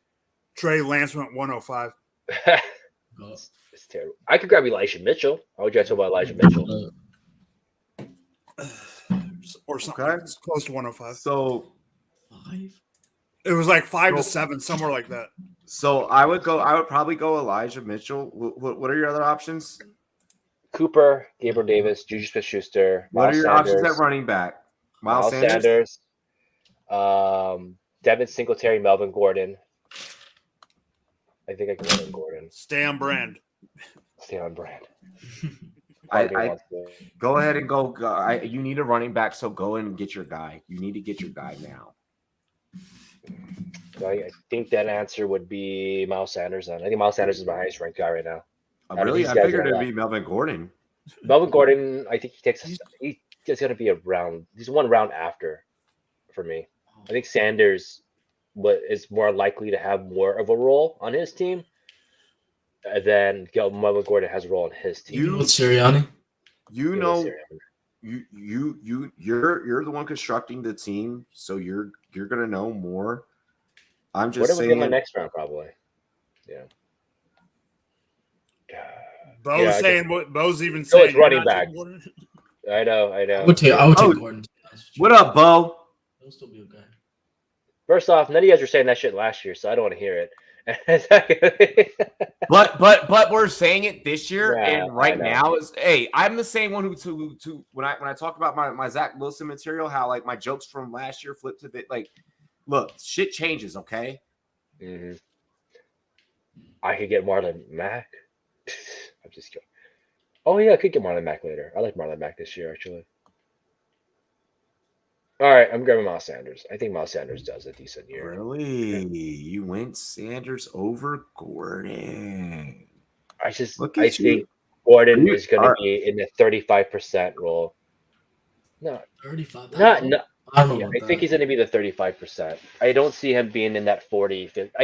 Trey Lance went 105. It's terrible. I could grab Elijah Mitchell. How would you guys talk about Elijah Mitchell? Or something close to 105. So 5? It was like 5 to 7, somewhere like that. So I would probably go Elijah Mitchell. What are your other options? Cooper, Gabriel Davis, Juju Smith-Schuster. What are your options at running back? Miles Sanders. Devin Singletary, Melvin Gordon. I think I can run in Gordon. Stay on brand. Stay on brand. I go ahead and go. You need a running back, so go and get your guy. You need to get your guy now. I think that answer would be Miles Sanders. Then I think Miles Sanders is my highest ranked guy right now. Really, I figured it'd be Melvin Gordon. Melvin Gordon, I think he's going to be a round. He's 1 round after for me. I think Sanders is more likely to have more of a role on his team than Melvin Gordon has a role on his team. You with Sirianni? You know, you're the one constructing the team, so you're gonna know more. I'm just saying. What my next round probably? Yeah. Bo's saying what Bo's even saying. It's running back. I know. I would take Gordon. What up, Bo? He'll still be a guy. First off, none of you guys were saying that shit last year, so I don't want to hear it. but we're saying it this year, Yeah, and right now is I'm the same one who when I talk about my Zach Wilson material, how like my jokes from last year flipped to the like, look, shit changes, okay? Mm-hmm. I could get Marlon Mack. I'm just kidding. Oh yeah, I could get Marlon Mack later. I like Marlon Mack this year actually. All right, I'm grabbing Miles Sanders. I think Miles Sanders does a decent year. Really? You went Sanders over Gordon. I think Gordon is going to be in the 35% role. No, 35. I I think he's going to be the 35%. I don't see him being in that 40. 50.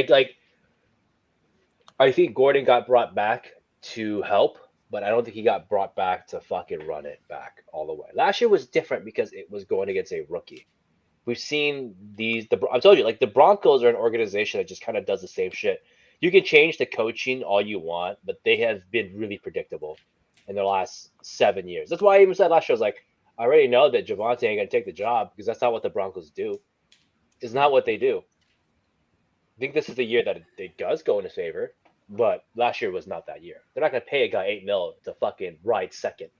I think Gordon got brought back to help, but I don't think he got brought back to fucking run it back all the way. Last year was different because it was going against a rookie. We've seen I told you, like the Broncos are an organization that just kind of does the same shit. You can change the coaching all you want, but they have been really predictable in their last 7 years. That's why I even said last year, I was like, I already know that Javonte ain't going to take the job because that's not what the Broncos do. It's not what they do. I think this is the year that it does go in his favor. But last year was not that year. They're not going to pay a guy $8 million to fucking ride second.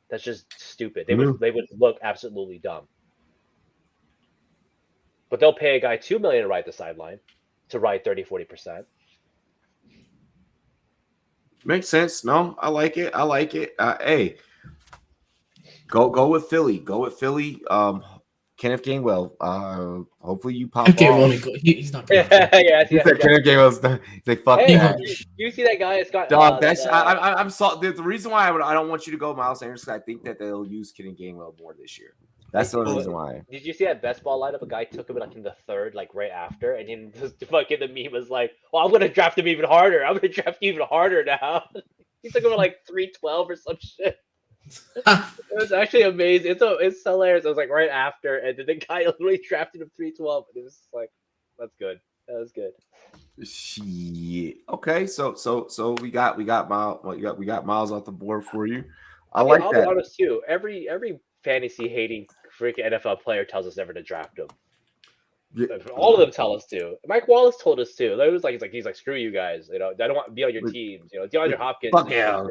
That's just stupid. They would look absolutely dumb. But they'll pay a guy $2 million to ride the sideline, to ride 30-40%. Makes sense. No, I like it. Hey, Go with Philly. Go with Philly. Kenneth Gainwell. Hopefully you pop Okay, off. he's not. Yeah. He said Kenneth Gainwell's. They fuck Hey, that. you see that guy? It's got Dog, I'm sorry. The reason why I don't want you to go Miles Sanders is I think that they'll use Kenneth Gainwell more this year. That's the only reason why. Did you see that best ball lineup? A guy took him like in the third, like right after, and then just fucking the meme was like, "Well, I'm gonna draft him even harder. I'm gonna draft you even harder now." He took him at like 312 or some shit. It was actually amazing. It's hilarious. It was like right after, and then the guy literally drafted him 312, and it was just like, "That's good. That was good." Shit. Okay, so we got Miles. We got Miles off the board for you. I'll be honest too. Every fantasy hating freaking NFL player tells us never to draft him. Yeah. All of them tell us to. Mike Wallace told us to. It was like he's like screw you guys. I don't want to be on your teams. DeAndre Hopkins. Fuck yeah.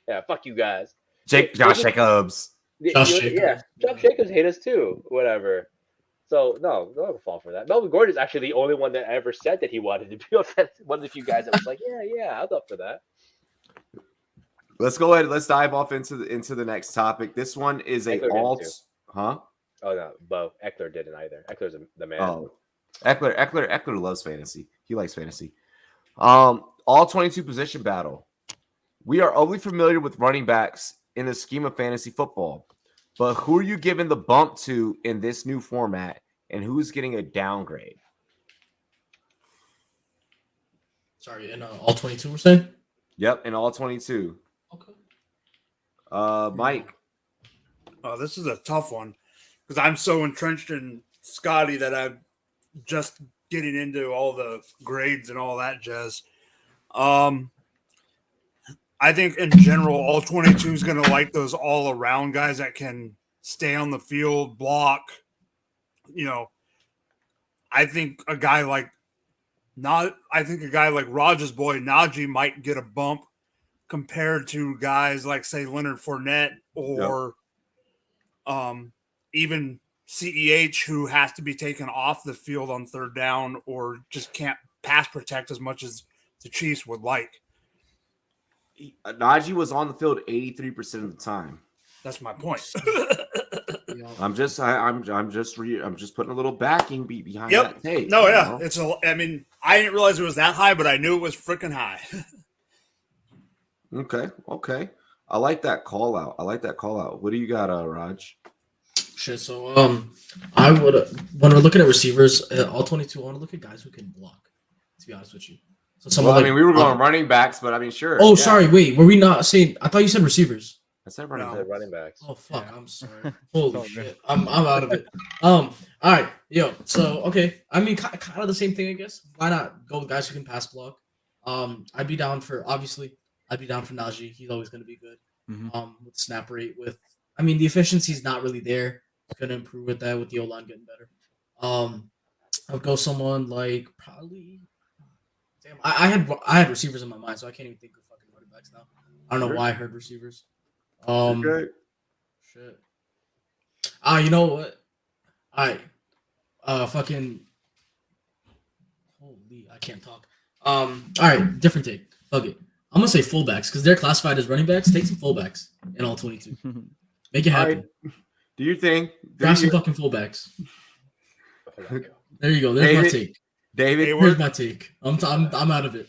Yeah, fuck you guys. Josh Jacobs. Josh Jacobs hate us too. Whatever. So no, don't fall for that. Melvin Gordon is actually the only one that ever said that he wanted to be on that. One of the few guys that was like, yeah, I was up for that. Let's go ahead. Let's dive off into the next topic. This one is huh? Oh no, Bo Eckler didn't either. Eckler's the man. Oh, Eckler loves fantasy. He likes fantasy. All 22 position battle. We are overly familiar with running backs in the scheme of fantasy football, but who are you giving the bump to in this new format, and who's getting a downgrade? Sorry, in all 22 we're saying? Yep, in all 22. Okay. Mike. Oh, this is a tough one because I'm so entrenched in Scotty that I'm just getting into all the grades and all that jazz. I think in general, all 22 is going to like those all around guys that can stay on the field, block. I think a guy like Rogers' boy Najee might get a bump compared to guys like, say, Leonard Fournette or even CEH, who has to be taken off the field on third down or just can't pass protect as much as the Chiefs would like. Najee was on the field 83% of the time. That's my point. I'm just putting a little backing behind that tape. No, yeah, I didn't realize it was that high, but I knew it was freaking high. Okay. I like that call out. What do you got, Raj? Shit. So I would when we're looking at receivers, all 22. I want to look at guys who can block. To be honest with you. So we were going running backs, but sure. Oh, sorry. Wait, were we not saying? I thought you said receivers. I said running backs. Oh fuck! Yeah. I'm sorry. Holy shit! I'm out of it. All right, yo. So okay, kind of the same thing, I guess. Why not go with guys who can pass block? I'd be down for Najee. He's always going to be good. Mm-hmm. With snap rate, the efficiency's not really there. Going to improve with that with the O-line getting better. I'll go someone like probably. Damn, I had receivers in my mind, so I can't even think of fucking running backs now. I don't know why I heard receivers. Okay. Shit. You know what? Fucking. Holy, I can't talk. All right, different take. Fuck it. I'm gonna say fullbacks because they're classified as running backs. Take some fullbacks in all 22. Make it happen. Do you think? Grab some fucking fullbacks. There you go. There's my take. David, here's my take. I'm out of it.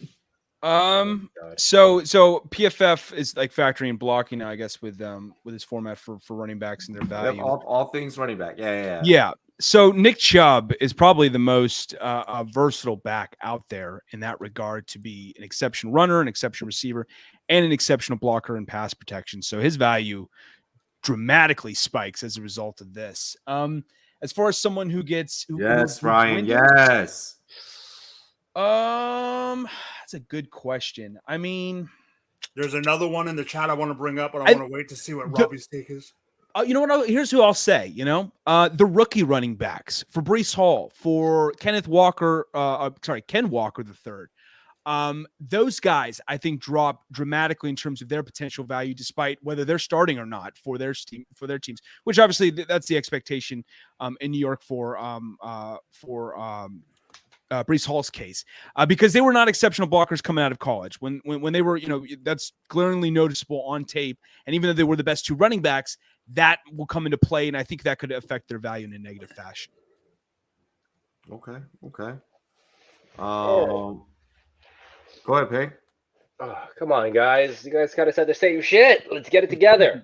So PFF is like factoring blocking now, I guess, with this format for running backs and their value. All things running back. Yeah. Yeah. So Nick Chubb is probably the most versatile back out there in that regard to be an exceptional runner, an exceptional receiver, and an exceptional blocker and pass protection. So his value dramatically spikes as a result of this. As far as someone who gets Ryan. Yes. That's a good question. I mean, there's another one in the chat I want to bring up, but I want to wait to see what Robbie's take is. You know what? Here's who I'll say. The rookie running backs for Breece Hall, for Ken Walker III. Those guys, I think, drop dramatically in terms of their potential value, despite whether they're starting or not for their teams. Which obviously that's the expectation in New York for Breece Hall's case, because they were not exceptional blockers coming out of college. When they were, that's glaringly noticeable on tape. And even though they were the best two running backs, that will come into play, and I think that could affect their value in a negative fashion. Okay. Go ahead, Pig. Oh, come on, guys. You guys gotta set the same shit. Let's get it together.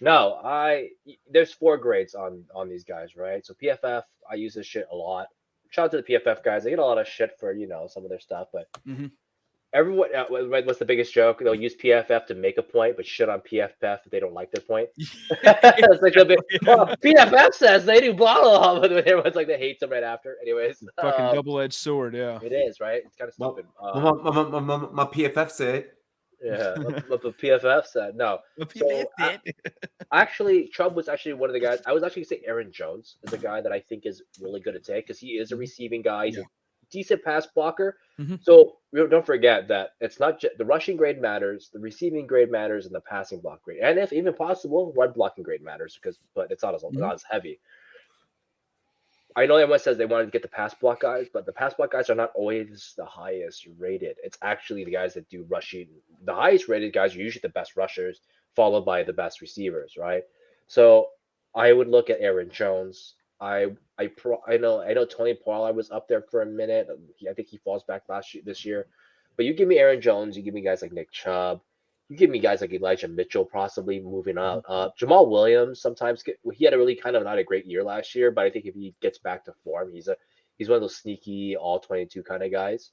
No, there's 4 grades on these guys, right? So PFF, I use this shit a lot. Shout out to the PFF guys. They get a lot of shit for, some of their stuff, but everyone, what's the biggest joke? They'll use PFF to make a point, but shit on PFF if they don't like their point. It's like PFF says they do blah blah blah, but everyone's like they hate them right after. Anyways, fucking double-edged sword, yeah. It is, right? It's kind of stupid. My PFF said. Yeah, but the PFF said no. Actually, Chubb was actually one of the guys. I was actually saying Aaron Jones is a guy that I think is really good at take because he is a receiving guy. He's a decent pass blocker. So don't forget that it's not just the rushing grade matters, the receiving grade matters, and the passing block grade, and if even possible, run blocking grade matters but it's not as heavy. I know everyone says they wanted to get the pass block guys, but the pass block guys are not always the highest rated. It's actually the guys that do rushing. The highest rated guys are usually the best rushers, followed by the best receivers, right? So I would look at Aaron Jones. I know Tony Pollard was up there for a minute. I think he falls back this year. But you give me Aaron Jones, you give me guys like Nick Chubb, you give me guys like Elijah Mitchell possibly moving up. Jamal Williams sometimes he had a really kind of not a great year last year, but I think if he gets back to form, he's one of those sneaky all 22 kind of guys.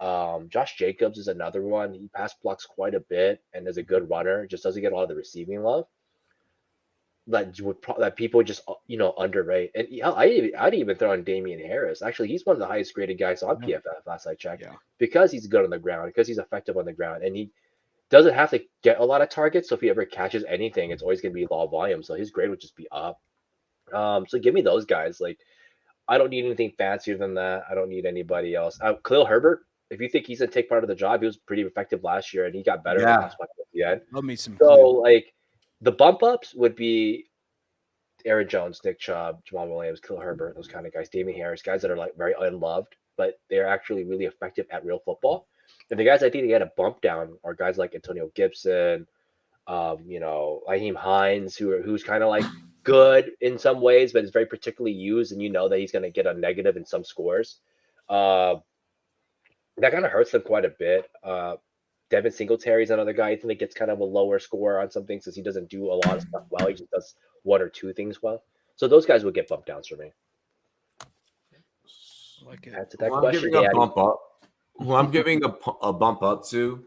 Josh Jacobs is another one. He pass blocks quite a bit and is a good runner. Just doesn't get a lot of the receiving love that people just underrate. And I'd even throw in Damien Harris. Actually, he's one of the highest graded guys on PFF last I checked because he's good on the ground, because he's effective on the ground, and he doesn't have to get a lot of targets. So if he ever catches anything, it's always going to be low volume. So his grade would just be up. So give me those guys. Like, I don't need anything fancier than that. I don't need anybody else. Khalil Herbert, if you think he's going to take part of the job, he was pretty effective last year and he got better in the last one at the end. Love me some. So like the bump ups would be Aaron Jones, Nick Chubb, Jamal Williams, Khalil Herbert, those kind of guys, Damien Harris, guys that are like very unloved, but they're actually really effective at real football. And the guys I think they get a bump down are guys like Antonio Gibson, Raheem Hines, who's kind of like good in some ways, but is very particularly used, and that he's going to get a negative in some scores. That kind of hurts them quite a bit. Devin Singletary is another guy I think that gets kind of a lower score on some things because he doesn't do a lot of stuff well. He just does 1 or 2 things well. So those guys would get bump downs for me. Like it. That's that question. Who I'm giving a bump up to,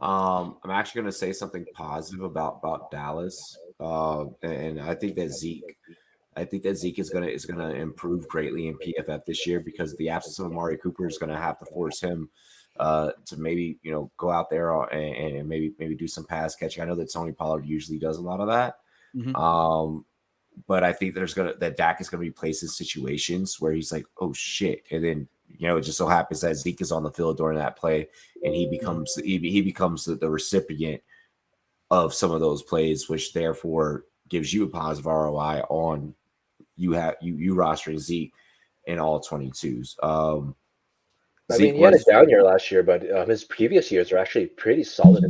I'm actually going to say something positive about Dallas, and I think that Zeke is going to improve greatly in PFF this year because the absence of Amari Cooper is going to have to force him to maybe go out there and maybe do some pass catching. I know that Tony Pollard usually does a lot of that, but I think that Dak is going to be placed in situations where he's like, oh shit, and then. It just so happens that Zeke is on the field during that play, and he becomes the recipient of some of those plays, which therefore gives you a positive ROI on you rostering Zeke in all 22s. He had a down year last year, but his previous years are actually pretty solid.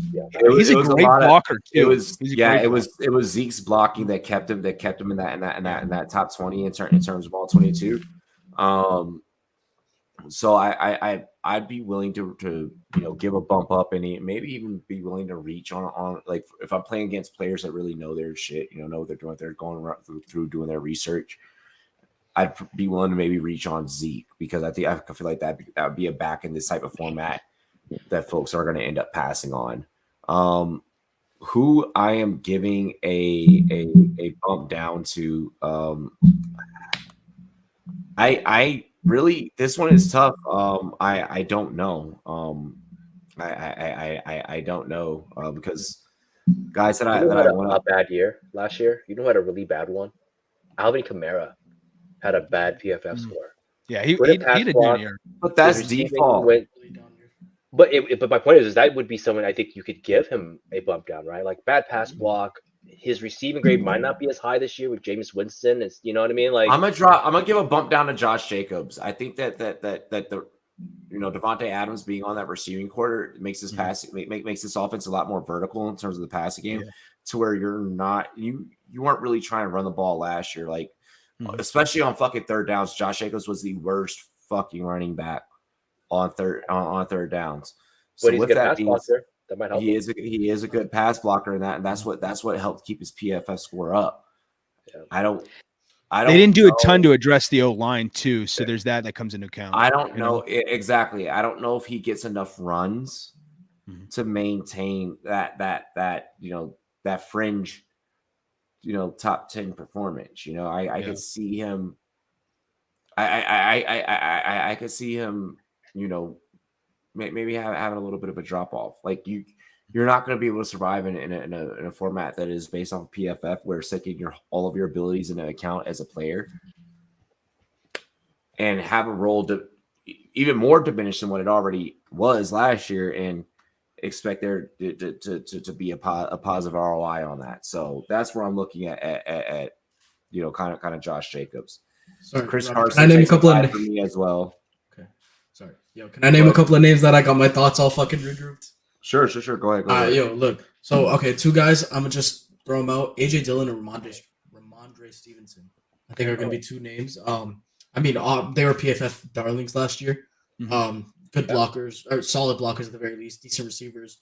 He's a great blocker too. It was Zeke's blocking that kept him in that top 20 in terms of all 22. So I'd be willing to give a bump up and maybe even be willing to reach on like if I'm playing against players that really know their shit, know what they're doing, they're going through doing their research. I'd be willing to maybe reach on Zeke because I feel like that would be a back in this type of format that folks are going to end up passing on. Who I am giving a bump down to, I really, this one is tough. I don't know. I don't know because guys that I want a bad year last year. You know who had a really bad one? Alvin Kamara had a bad PFF score. Yeah, he had a down year. But that's default. But my point is that would be someone I think you could give him a bump down, right? Like bad pass block. His receiving grade might not be as high this year with Jameis Winston. It's, you know what I mean? Like I'm gonna give a bump down to Josh Jacobs. I think that the Devontae Adams being on that receiving quarter makes this makes this offense a lot more vertical in terms of the passing game, to where you're you weren't really trying to run the ball last year. Like, especially on fucking third downs, Josh Jacobs was the worst fucking running back on third downs. So But he's a with good that pass being, blocker. That might help. he is a good pass blocker, and that's what helped keep his PFF score up. Yeah. I don't. They didn't do a ton to address the O-line too, so there's that comes into account. I don't know exactly. I don't know if he gets enough runs to maintain that fringe, top 10 performance. I could see him. I could see him. Maybe having a little bit of a drop off. Like you're not going to be able to survive in a format that is based on PFF, where it's taking all of your abilities into account as a player, and have a role even more diminished than what it already was last year, and expect there to be a positive ROI on that. So that's where I'm looking at kind of Josh Jacobs. Sorry, Chris Robert, Carson can I name a couple of for me as well. Okay, sorry. Yo, can I name a couple of names that I got my thoughts all fucking regrouped? Sure. Go ahead. Yo, look. So, okay, two guys. I'm gonna just throw them out. AJ Dillon and Ramondre Stevenson. I think are gonna be two names. They were PFF darlings last year. Good blockers, or solid blockers at the very least. Decent receivers.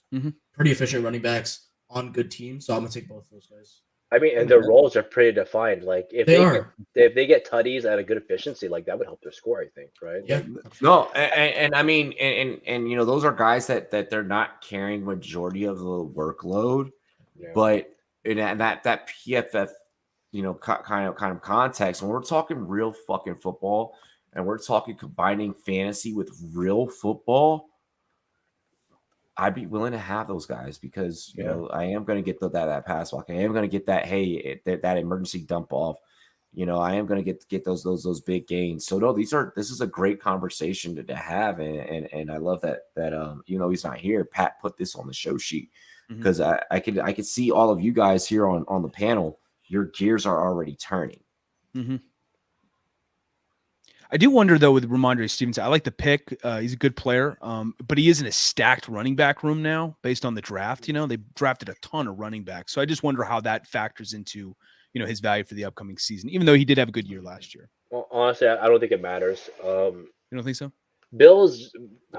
Pretty efficient running backs on good teams. So I'm gonna take both of those guys. I mean, and their roles are pretty defined. Like if they get tutties at a good efficiency, like that would help their score, I think, right? Yeah. No, and I mean, and those are guys that they're not carrying majority of the workload, but in that PFF, kind of context, when we're talking real fucking football, and we're talking combining fantasy with real football, I'd be willing to have those guys because I am going to get that pass block. I am going to get that emergency dump off. I am going to get those big gains. So no, this is a great conversation to have, and I love that he's not here. Pat put this on the show sheet because I could see all of you guys here on the panel. Your gears are already turning. I do wonder though with Ramondre Stevenson. I like the pick. He's a good player, but he is in a stacked running back room now based on the draft. They drafted a ton of running backs, so I just wonder how that factors into his value for the upcoming season. Even though he did have a good year last year. Well, honestly, I don't think it matters. You don't think so? Bills.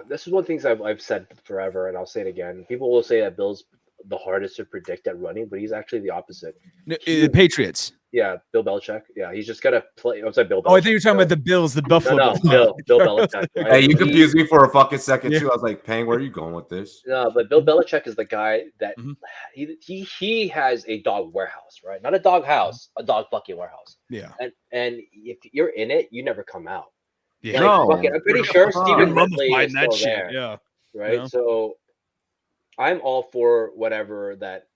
This is one of the things I've said forever, and I'll say it again. People will say that Bills the hardest to predict at running, but he's actually the opposite. The Patriots. Yeah, Bill Belichick. Yeah, he's just gonna play. I'm sorry, Bill Belichick. Oh, I think you're talking about the Bills, the Buffalo. No, Bill Belichick. Right? Hey, you confused me for a fucking second too. I was like, "Pang, where are you going with this?" No, but Bill Belichick is the guy that he has a dog warehouse, right? Not a dog house, a dog fucking warehouse. Yeah. And if you're in it, you never come out. Yeah. Like, I'm pretty sure Stephen Ridley is still shit. there. Yeah. Right. Yeah. So I'm all for whatever that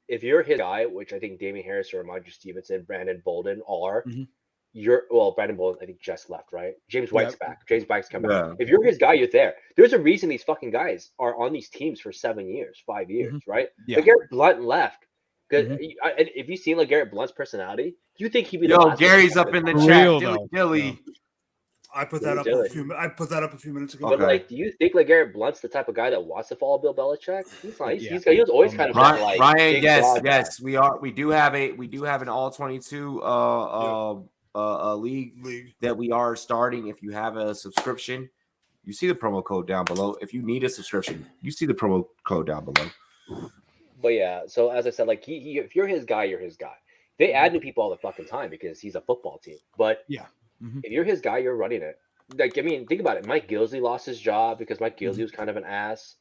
if you're his guy, which I think Damien Harris or Ramondre Stevenson, Brandon Bolden are, Brandon Bolden, I think just left, right? James White's back. James White's coming back. If you're his guy, you're there. There's a reason these fucking guys are on these teams for 7 years, 5 years, right? Yeah. LeGarrette Blount left. Because if you've seen LeGarrette Blount's personality, you think he'd be the last Gary's up in the chat. Dilly. I put that up a few minutes ago. But do you think LeGarrette Blount's the type of guy that wants to follow Bill Belichick? He's not. He was always kind of Ryan. Yes, we are. We do have an all 22 league that we are starting. If you have a subscription, you see the promo code down below. If you need a subscription, you see the promo code down below. But yeah, so as I said, like if you're his guy, you're his guy. They add new people all the fucking time because he's a football team. But if you're his guy, you're running it. Like, I mean, think about it. Mike Gilsey lost his job because Mike Gilsey was kind of an ass.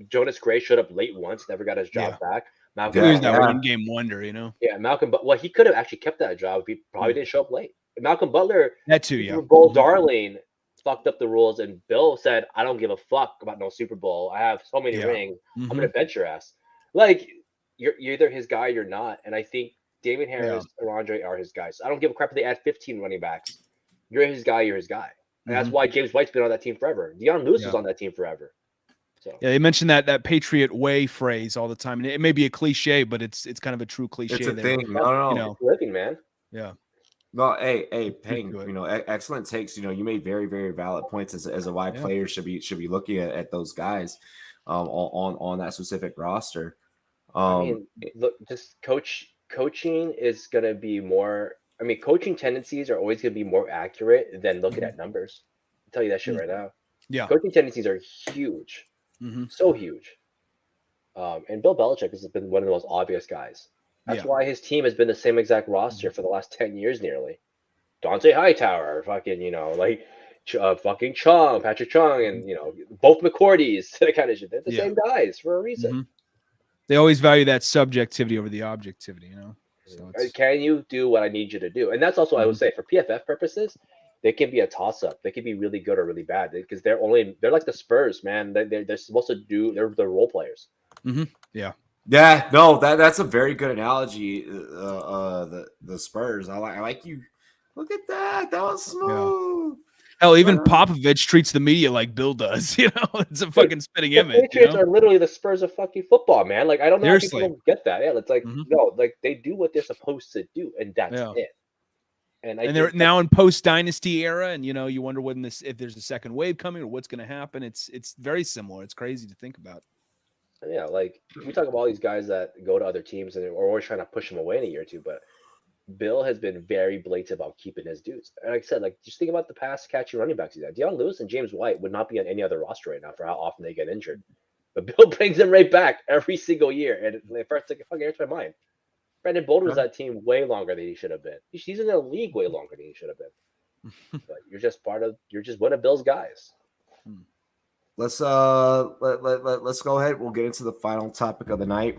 Jonas Gray showed up late once, never got his job back. Malcolm, he was that in-game wonder, Yeah, Malcolm. But he could have actually kept that job if he probably didn't show up late. Malcolm Butler, that too, Super Bowl darling, fucked up the rules, and Bill said, "I don't give a fuck about no Super Bowl. I have so many rings. I'm gonna bench your ass." Like you're either his guy, or you're not. And I think Damien Harris and Andre are his guys. So I don't give a crap if they add 15 running backs. You're his guy. You're his guy. And that's why James White's been on that team forever. Deion Lewis was on that team forever. So they mentioned that Patriot way phrase all the time, and it may be a cliche, but it's kind of a true cliche. It's a thing. No. Living, man. Yeah. Well, hey, Payne, excellent takes. You made very, very valid points as a why players should be looking at those guys on that specific roster. I mean, look, just coach coaching is going to be more. I mean, coaching tendencies are always going to be more accurate than looking at numbers. I'll tell you that shit right now. Yeah. Coaching tendencies are huge, so huge. And Bill Belichick has been one of the most obvious guys. That's why his team has been the same exact roster for the last 10 years nearly. Dante Hightower, fucking, fucking Chung, Patrick Chung, and, both McCourties, that kind of shit. They're the same guys for a reason. They always value that subjectivity over the objectivity, So can you do what I need you to do? And that's also I would say for PFF purposes, they can be a toss-up. They can be really good or really bad because they're like the Spurs, man. They're supposed to do they're role players. Yeah. Yeah, no, that's a very good analogy. The Spurs. I like you. Look at that. That was smooth. Hell, even Popovich treats the media like Bill does. It's a fucking spitting image. The Patriots are literally the Spurs of fucking football, man. Like I don't know how people don't get that. Yeah, it's like no, like they do what they're supposed to do, and that's it. And they're now in post dynasty era, and you wonder if there's a second wave coming or what's going to happen. It's very similar. It's crazy to think about. Yeah, like we talk about all these guys that go to other teams and we're always trying to push them away in a year or two, but Bill has been very blatant about keeping his dudes. And like I said, just think about the pass catching running backs he's had. Deion Lewis and James White would not be on any other roster right now for how often they get injured. But Bill brings them right back every single year. And at first, it fucking hurts my mind. Brandon Bolden was that team way longer than he should have been. He's in the league way longer than he should have been. But you're just one of Bill's guys. Let's let's go ahead. We'll get into the final topic of the night,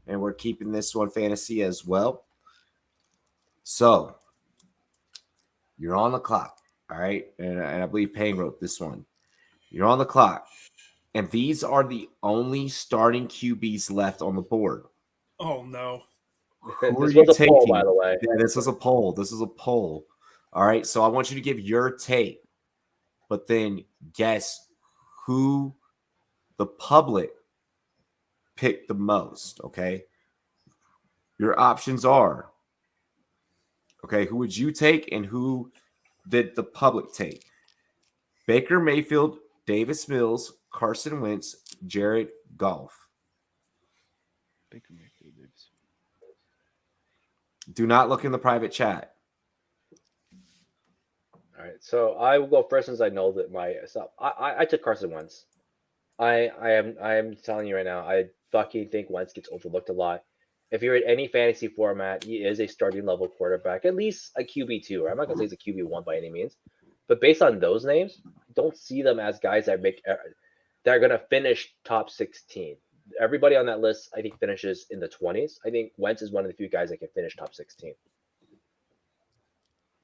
and we're keeping this one fantasy as well. So you're on the clock, all right? And I believe Payne wrote this one. You're on the clock, and these are the only starting QBs left on the board. Oh no! Who are you taking? Poll, by the way. Yeah, this is a poll. This is a poll. All right, so I want you to give your take, but then guess who the public picked the most, okay? Your options are, okay, who would you take and who did the public take? Baker Mayfield, Davis Mills, Carson Wentz, Jared Goff. Baker Mayfield, Davis. Do not look in the private chat. All right, so I will go first since I know that I took Carson Wentz. I am telling you right now, I fucking think Wentz gets overlooked a lot. If you're in any fantasy format, he is a starting level quarterback, at least a QB2. I'm not gonna say he's a QB1 by any means, but based on those names, don't see them as guys that are gonna finish top 16. Everybody on that list, I think, finishes in the 20s. I think Wentz is one of the few guys that can finish top 16.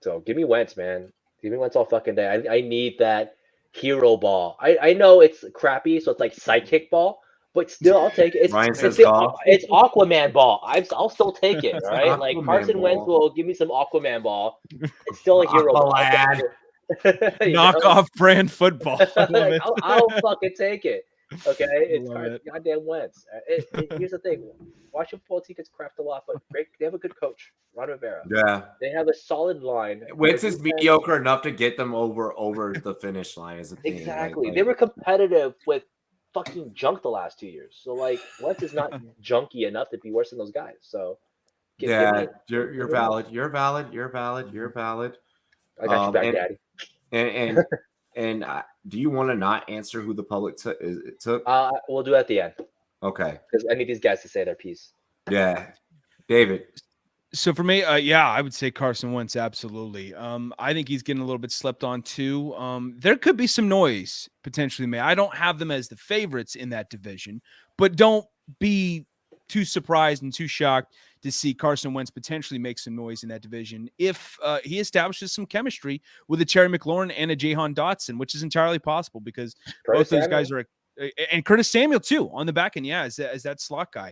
So give me Wentz, man. Give me Wentz all fucking day. I need that hero ball. I know it's crappy, so it's like sidekick ball, but still, I'll take it. It's Aquaman ball. I'll still take it. All right, like Carson Wentz will give me some Aquaman ball. It's still a hero ball. Knockoff brand football. I'll fucking take it. Okay, it's goddamn Wentz. Here's the thing: Washington football team gets crapped a lot, but they have a good coach, Ron Rivera. Yeah, they have a solid line. Wentz is mediocre enough to get them over the finish line. Is the thing. Exactly. They were competitive with fucking junk the last 2 years. So like, Wentz is not junky enough to be worse than those guys. So you're valid. You're valid. I got you back, Daddy. And do you want to not answer who the public took? We'll do it at the end. Okay. Because I need these guys to say their piece. Yeah. David. So for me, I would say Carson Wentz, absolutely. I think he's getting a little bit slept on too. There could be some noise potentially made. I don't have them as the favorites in that division, but don't be too surprised and too shocked to see Carson Wentz potentially make some noise in that division if he establishes some chemistry with a Terry McLaurin and a Jahan Dotson, which is entirely possible because both those guys are, and Curtis Samuel too on the back end, as that slot guy.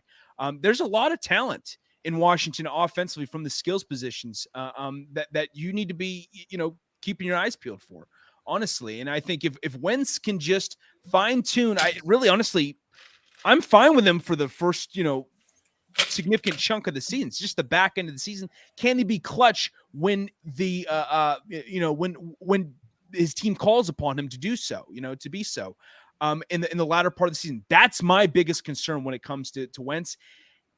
There's a lot of talent in Washington offensively from the skills positions that you need to be, keeping your eyes peeled for, honestly. And I think if Wentz can just fine tune, I'm fine with him for the first, significant chunk of the season. It's just the back end of the season. Can he be clutch when the when his team calls upon him to do so, to be so in the latter part of the season? That's my biggest concern when it comes to Wentz.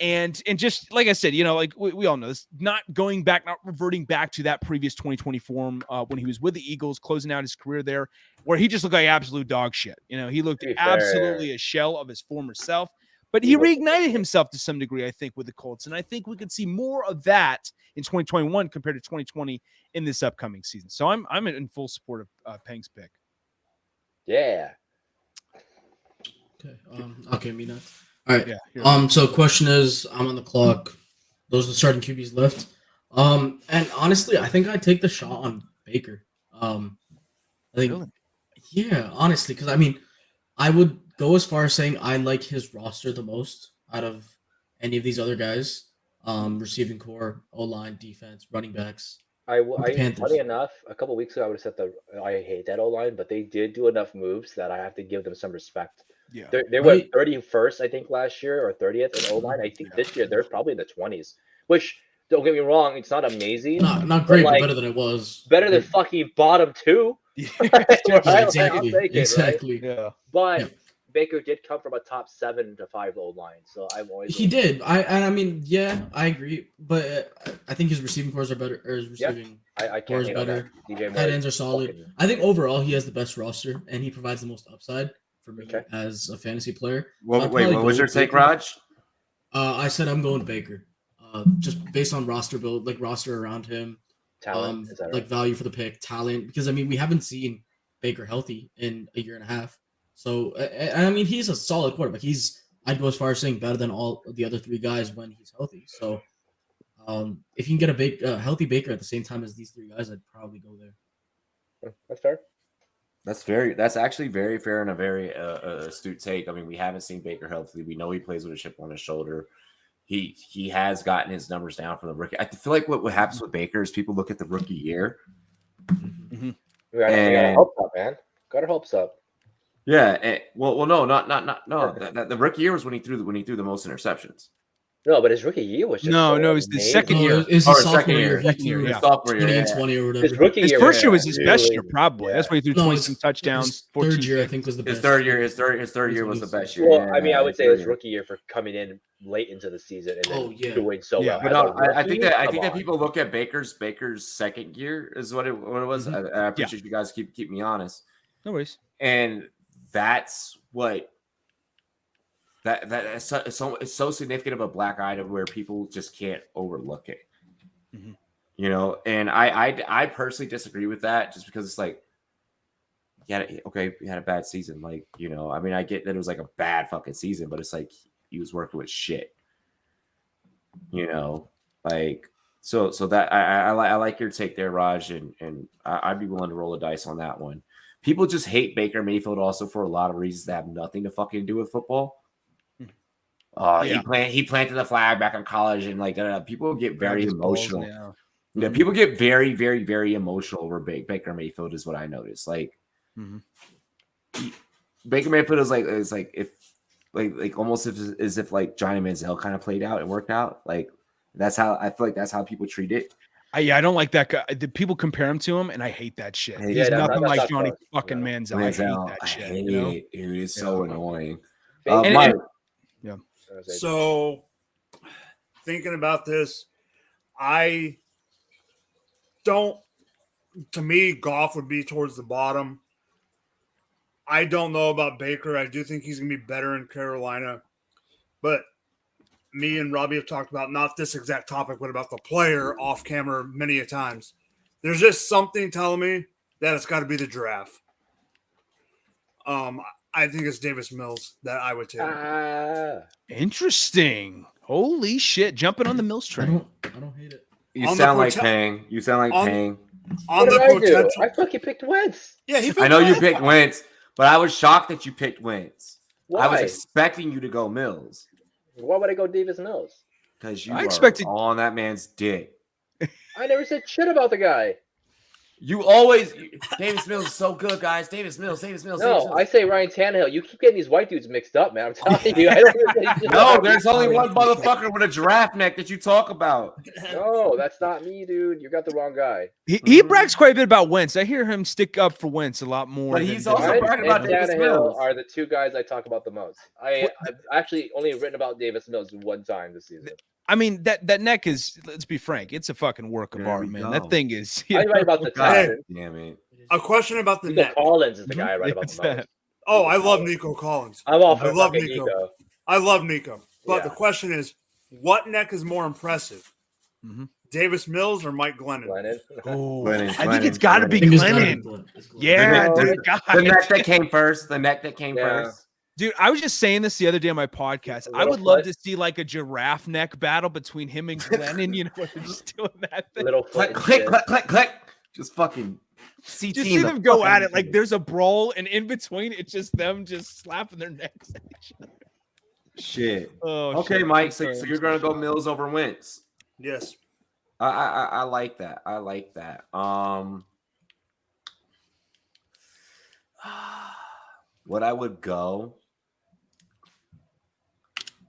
And just like I said, like we all know this, not reverting back to that previous 2020 form when he was with the Eagles, closing out his career there, where he just looked like absolute dog shit. He looked absolutely a shell of his former self, but he reignited himself to some degree, I think, with the Colts. And I think we could see more of that in 2021 compared to 2020 in this upcoming season. So I'm in full support of Peng's pick. Yeah. Okay, me next. All right. Yeah, so question is, I'm on the clock. Those are the starting QBs left. And honestly, I think I'd take the shot on Baker. I think, really? Yeah, honestly, because I would go as far as saying I like his roster the most out of any of these other guys. Receiving core, O-line, defense, running backs. Funny enough, a couple weeks ago, I would have said I hate that O-line, but they did do enough moves that I have to give them some respect. Yeah, they were 31st, I think, last year, or 30th in O-line. I think this year they're probably in the 20s. Which, don't get me wrong, it's not amazing. Not great, but better than it was. Better than fucking bottom 2. Exactly. Right? Yeah. But Baker did come from a top 7 to 5 O-line, so I'm always. He did. I agree, but I think his receiving cores are better. Or his receiving cores better. Tight ends are solid. I think overall he has the best roster, and he provides the most upside for me as a fantasy player. What was your take, Raj? I said I'm going Baker, just based on roster build, like roster around him, talent, like value for the pick, talent. Because we haven't seen Baker healthy in a year and a half. So he's a solid quarterback. I'd go as far as saying better than all the other 3 guys when he's healthy. So if you can get a healthy Baker at the same time as these 3 guys, I'd probably go there. That's fair. That's actually very fair and a very astute take. We haven't seen Baker healthy. We know he plays with a chip on his shoulder. He has gotten his numbers down from the rookie. I feel like what happens with Baker is people look at the rookie year. Mm-hmm. We gotta hope up, man. Got our hopes up. Yeah. No. The rookie year was when he threw the most interceptions. No, but his rookie year was just no. It's the second year. It's his sophomore year. Second year. Yeah. Sophomore year. 20 and 20 or whatever. His first year was his best year, probably. That's when he threw 20 touchdowns. 14 third year, I think, was the best. His third year was the best year. Well, I would say his rookie year for coming in late into the season and then doing so well. But I think that people look at Baker's second year is what it was. Mm-hmm. I appreciate you guys keep me honest. No worries. And that's what. It's so significant of a black item where people just can't overlook it. Mm-hmm. And I personally disagree with that just because it's like, we had a bad season. Like, I get that it was like a bad fucking season, but it's like he was working with shit. Like so that I like your take there, Raj, and I'd be willing to roll a dice on that one. People just hate Baker Mayfield also for a lot of reasons that have nothing to fucking do with football. He planted the flag back in college, and people get very emotional. Yeah, people get very, very, very emotional over Baker Mayfield is what I noticed. Like, Baker Mayfield is like if almost as if like Johnny Manziel kind of played out and worked out. Like that's how I feel like that's how people treat it. I don't like that guy. The people compare him to him, and I hate that shit. He's nothing like Johnny fucking Manziel. I hate that shit. I hate it. It is so annoying. Yeah. So, thinking about this, to me, Goff would be towards the bottom. I don't know about Baker. I do think he's going to be better in Carolina. But me and Robbie have talked about not this exact topic, but about the player off camera many a times. There's just something telling me that it's got to be the giraffe. I think it's Davis Mills that I would take. Interesting. Holy shit. Jumping on the Mills train. I don't hate it. You sound like Pang. You sound like Pang. On the potential. I fucking picked Wentz. Yeah, I know you picked Wentz, but I was shocked that you picked Wentz. Why? I was expecting you to go Mills. Why would I go Davis Mills? Because you are all on that man's dick. I never said shit about the guy. Davis Mills is so good, guys. Davis Mills. No, I say Ryan Tannehill. You keep getting these white dudes mixed up, man. I'm telling you. No, there's only one motherfucker with a giraffe neck that you talk about. No, that's not me, dude. You got the wrong guy. He brags quite a bit about Wentz. I hear him stick up for Wentz a lot more. But he's also bragging about Davis Mills. Are the two guys I talk about the most. I've actually only written about Davis Mills one time this season. I mean, that neck is, let's be frank, it's a fucking work of art, man. That thing is. I write about the Texans. A question about the Nico neck. Collins is the guy I write about the most. Oh, I love Nico Collins. I'm all for I love fucking Nico. I love Nico. But the question is, what neck is more impressive? Davis Mills or Mike Glennon? I think it's got to be Glennon. Yeah, dude. The neck that came first. First. Dude, I was just saying this the other day on my podcast. I would love to see like a giraffe neck battle between him and Glennon. You know, they're just doing that thing. Little click. Just fucking CT. Just see them go at it. Like there's a brawl, and in between, it's just them just slapping their necks at each other. Shit. Oh, okay, shit. Mike. So you're gonna go Mills over Wentz? Yes. I like that. What I would go.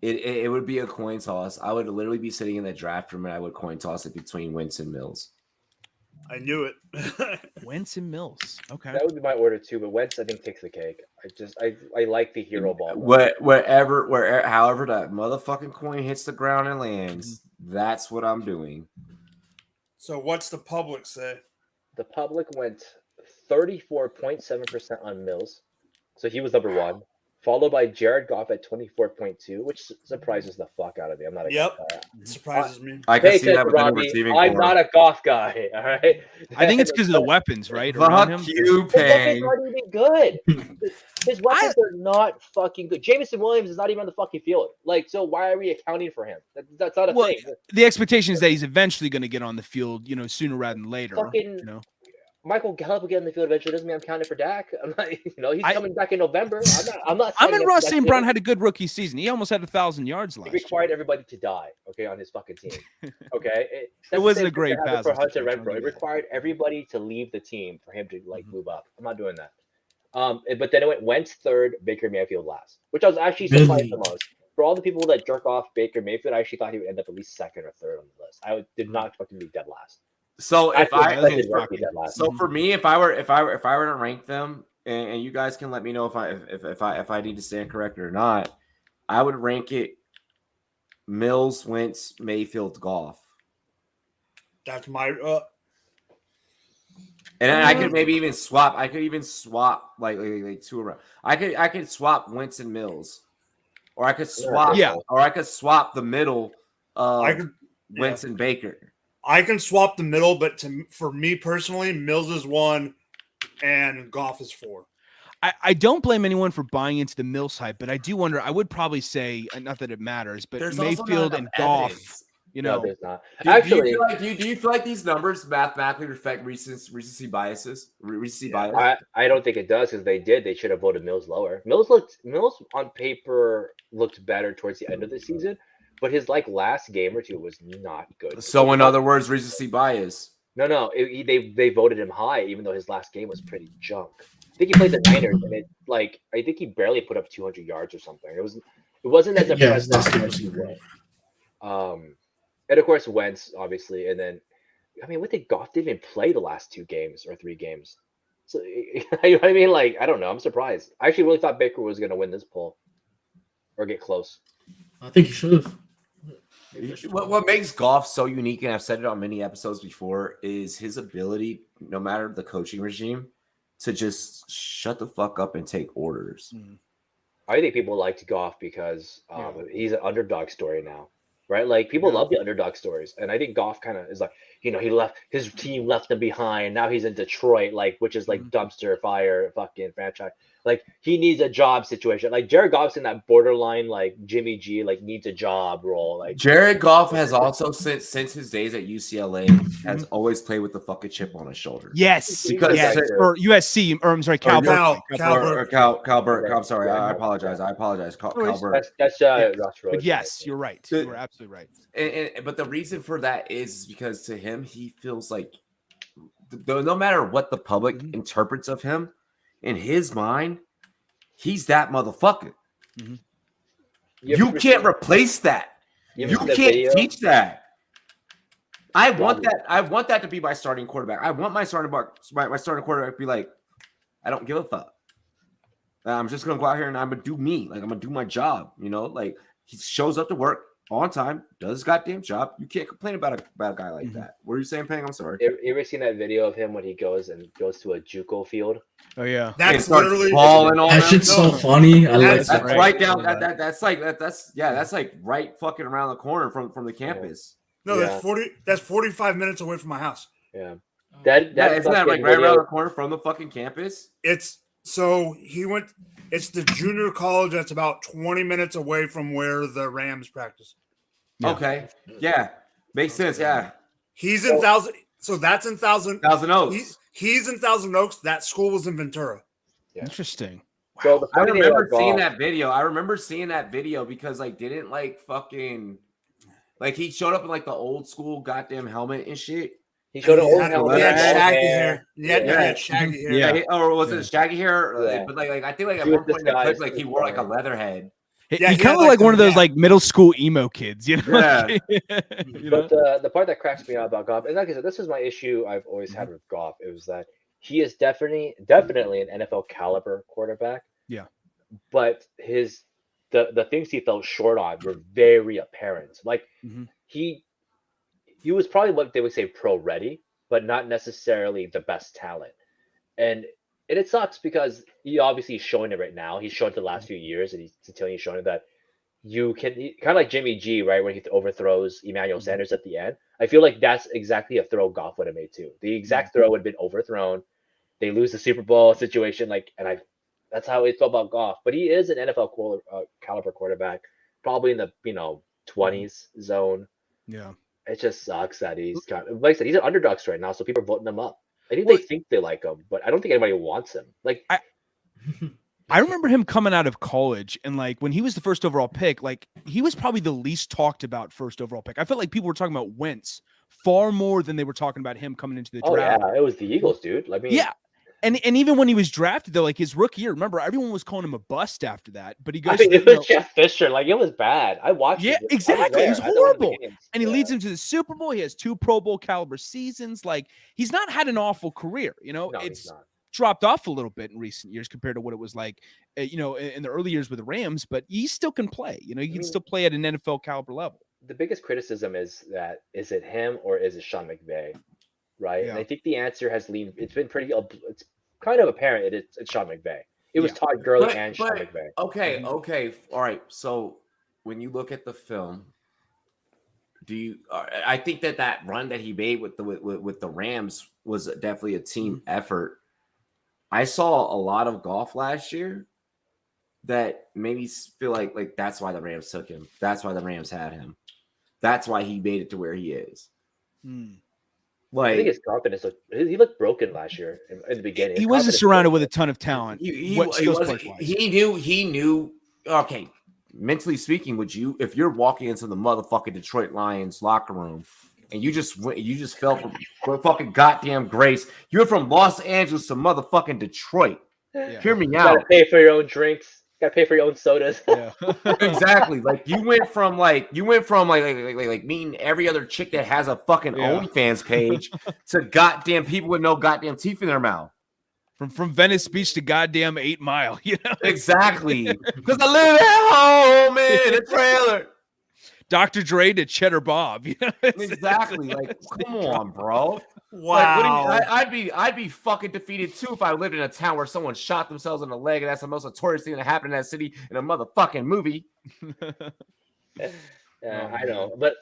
It would be a coin toss. I would literally be sitting in the draft room and I would coin toss it between Wentz and Mills. I knew it. Wentz and Mills. Okay. That would be my order too, but Wentz I think takes the cake. I like the hero ball. However that motherfucking coin hits the ground and lands, that's what I'm doing. So what's the public say? The public went 34.7% on Mills. So he was number one. Followed by Jared Goff at 24.2, which surprises the fuck out of me. I'm not a Goff guy. It surprises me. I can see that with the receiving I'm not a Goff guy. All right. I think it's because of the weapons, right? Fuck you, Payne. His weapons aren't even good. His weapons are not fucking good. Jameson Williams is not even on the fucking field. Like, so why are we accounting for him? That's not a thing. The expectation is that he's eventually going to get on the field, you know, sooner rather than later. Fucking, you know. Michael Gallup will get on the field eventually. Doesn't mean I'm counting for Dak. I'm not, he's coming back in November. I'm not. Ross St. Brown had a good rookie season. He almost had 1,000 yards last year. He required everybody to die, okay, on his fucking team. Okay, it wasn't a great pass for Hunter Renfrow. It required everybody to leave the team for him to move up. I'm not doing that. But then it went Wentz third, Baker Mayfield last, which I was actually surprised the most. For all the people that jerk off Baker Mayfield, I actually thought he would end up at least second or third on the list. I did not expect him to be dead last. So for me, if I were to rank them, and you guys can let me know if I need to stand corrected or not, I would rank it Mills, Wentz, Mayfield, Goff. That's my. And I could maybe even swap. I could even swap like two around. I could swap Wentz and Mills, or I could swap. Or I could swap the middle of Wentz and Baker. I can swap the middle, but for me personally, Mills is 1 and Goff is 4. I don't blame anyone for buying into the Mills hype, but I do wonder. I would probably say, not that it matters, but there's Mayfield and Goff. You know, no, there's not. Actually, do you feel like these numbers mathematically reflect recency bias? I don't think it does because they should have voted Mills lower. Mills on paper looked better towards the end of the season. But his last game or two was not good. So in other words, recency bias. No, they voted him high, even though his last game was pretty junk. I think he played the Niners, and I think he barely put up 200 yards or something. It wasn't as impressive as he was. And of course Wentz, obviously, and then what did Goff didn't even play the last 2 games or 3 games? So you know what I mean? I don't know. I'm surprised. I actually really thought Baker was going to win this poll or get close. I think he should have. What makes Goff so unique, and I've said it on many episodes before, is his ability, no matter the coaching regime, to just shut the fuck up and take orders. I think people liked Goff because he's an underdog story now, right? People love the underdog stories, and I think Goff kind of is his team left him behind. Now he's in Detroit, which is dumpster fire fucking franchise. He needs a job situation. Jared Goff's in that borderline, Jimmy G, needs a job role. Jared Goff has also since his days at UCLA has always played with the fucking chip on his shoulder. Yes, or USC, or I'm sorry, Cal Burke. I'm sorry, I apologize. Cal Burke. That's Ross Rose. But yes, you're right. You're absolutely right. But the reason for that is because to him, he feels like no matter what the public interprets of him, in his mind, he's that motherfucker. You can't replace that. You can't teach that. I want that. I want that to be my starting quarterback. I want my starting quarterback to be like, I don't give a fuck. I'm just gonna go out here and I'm gonna do me. Like I'm gonna do my job. You know, like he shows up to work on time, does his goddamn job. You can't complain about a guy like that. What are you saying, Pang? I'm sorry. You ever seen that video of him when he goes to a JUCO field? Oh yeah, that's literally balling on. That shit's so funny. I like that's that. right down. That's like right fucking around the corner from the campus. No, that's 45 minutes away from my house. Yeah. Isn't that like right around the corner from the fucking campus? It's the junior college that's about 20 minutes away from where the Rams practice. Yeah. Okay. Yeah. Makes sense. Yeah. He's in that's in Thousand Oaks. He's in Thousand Oaks. That school was in Ventura. Yeah. Interesting. Wow. So I remember seeing that video. I remember seeing that video because didn't fucking he showed up in the old school goddamn helmet and shit. He showed an old helmet. He had shaggy hair. Yeah, shaggy hair. Yeah. Or was it shaggy hair? Yeah. But I think at one point in the clip, he wore a leather head. He kind of like one of those middle school emo kids, you know? Yeah. But the part that cracks me out about Goff, and like I said, this is my issue I've always had with Goff. It was that he is definitely an NFL caliber quarterback. Yeah. But the things he fell short on were very apparent. He was probably what they would say pro ready, but not necessarily the best talent. And it sucks because he obviously is showing it right now. He's shown it the last few years, and he's continuing showing it that you can kind of like Jimmy G, right? When he overthrows Emmanuel Sanders at the end. I feel like that's exactly a throw Goff would have made too. The exact throw would have been overthrown. They lose the Super Bowl situation, that's how it felt about Goff. But he is an NFL caliber quarterback, probably in the 20s zone. Yeah. It just sucks that he's got, like I said, he's an underdog right now, so people are voting him up. I think they think they like him, but I don't think anybody wants him. I remember him coming out of college, and when he was the first overall pick, he was probably the least talked about first overall pick. I felt like people were talking about Wentz far more than they were talking about him coming into the draft. Oh yeah, it was the Eagles, dude. Yeah. And even when he was drafted, though, his rookie year, remember, everyone was calling him a bust after that. But he goes, it was Jeff Fisher. It was bad. I watched it. Yeah, exactly. It was horrible. And he leads him to the Super Bowl. He has 2 Pro Bowl caliber seasons. He's not had an awful career. No, it's dropped off a little bit in recent years compared to what it was like, in the early years with the Rams. But he still can play. He can still play at an NFL caliber level. The biggest criticism is that, is it him or is it Sean McVay? Right. Yeah. And I think the answer has leaned. It's been it's kind of apparent it's Sean McVay. It was Todd Gurley and Sean McVay. Okay. All right. So when you look at the film, I think that run that he made with the Rams was definitely a team effort. I saw a lot of Goff last year that made me feel like that's why the Rams took him. That's why the Rams had him. That's why he made it to where he is. I think his confidence he looked broken last year in the beginning. He wasn't surrounded with a ton of talent. He knew. Okay, mentally speaking, if you're walking into the motherfucking Detroit Lions locker room and you just fell from fucking goddamn grace, you're from Los Angeles to motherfucking Detroit. Yeah. Hear me you out. Gotta pay for your own drinks. Gotta pay for your own sodas. Yeah. Exactly. You went from meeting every other chick that has a fucking OnlyFans page to goddamn people with no goddamn teeth in their mouth. From Venice Beach to goddamn 8 Mile, Exactly. Because I live at home in a trailer. Dr. Dre to Cheddar Bob. Exactly. Come on, bro. Wow. I'd be fucking defeated too if I lived in a town where someone shot themselves in the leg, and that's the most notorious thing that happened in that city in a motherfucking movie. I know, but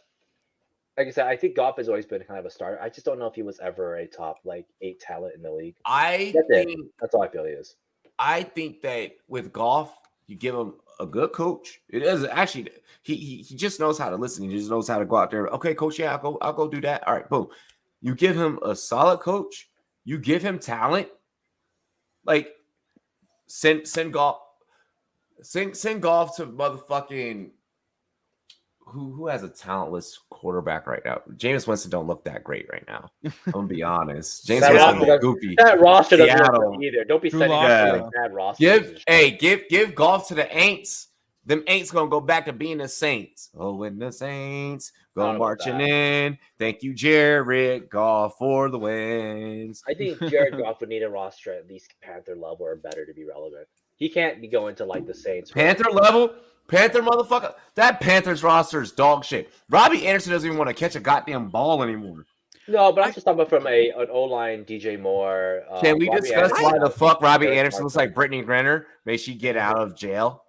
like I said, I think Goff has always been kind of a starter. I just don't know if he was ever a top 8 talent in the league. That's all I feel he is. I think that with Goff, you give him a good coach. It is actually he just knows how to listen. He just knows how to go out there. Okay, coach, yeah, I'll go do that. All right, boom. You give him a solid coach. You give him talent. Send Goff to motherfucking who has a talentless quarterback right now? Jameis Winston don't look that great right now. I'm gonna be honest. James Winston look goofy. That roster doesn't Seattle. look good either. Don't be Drew sending Lock, out yeah. like bad rosters. Give golf to the Aints. Them Aints gonna go back to being the Saints. Oh, when the Saints I go don't know about marching that. in. Thank you, Jared Goff, for the wins. I think Jared Goff would need a roster at least Panther level or better to be relevant. He can't be going to like the Saints. Panther level, Panther motherfucker. That Panthers roster is dog shit. Robbie Anderson doesn't even want to catch a goddamn ball anymore. No, but I'm just talking about from an O-line, DJ Moore. Can we Robbie discuss Anderson, why the fuck Robbie Eric Anderson looks like Brittany Griner? May she get out of jail?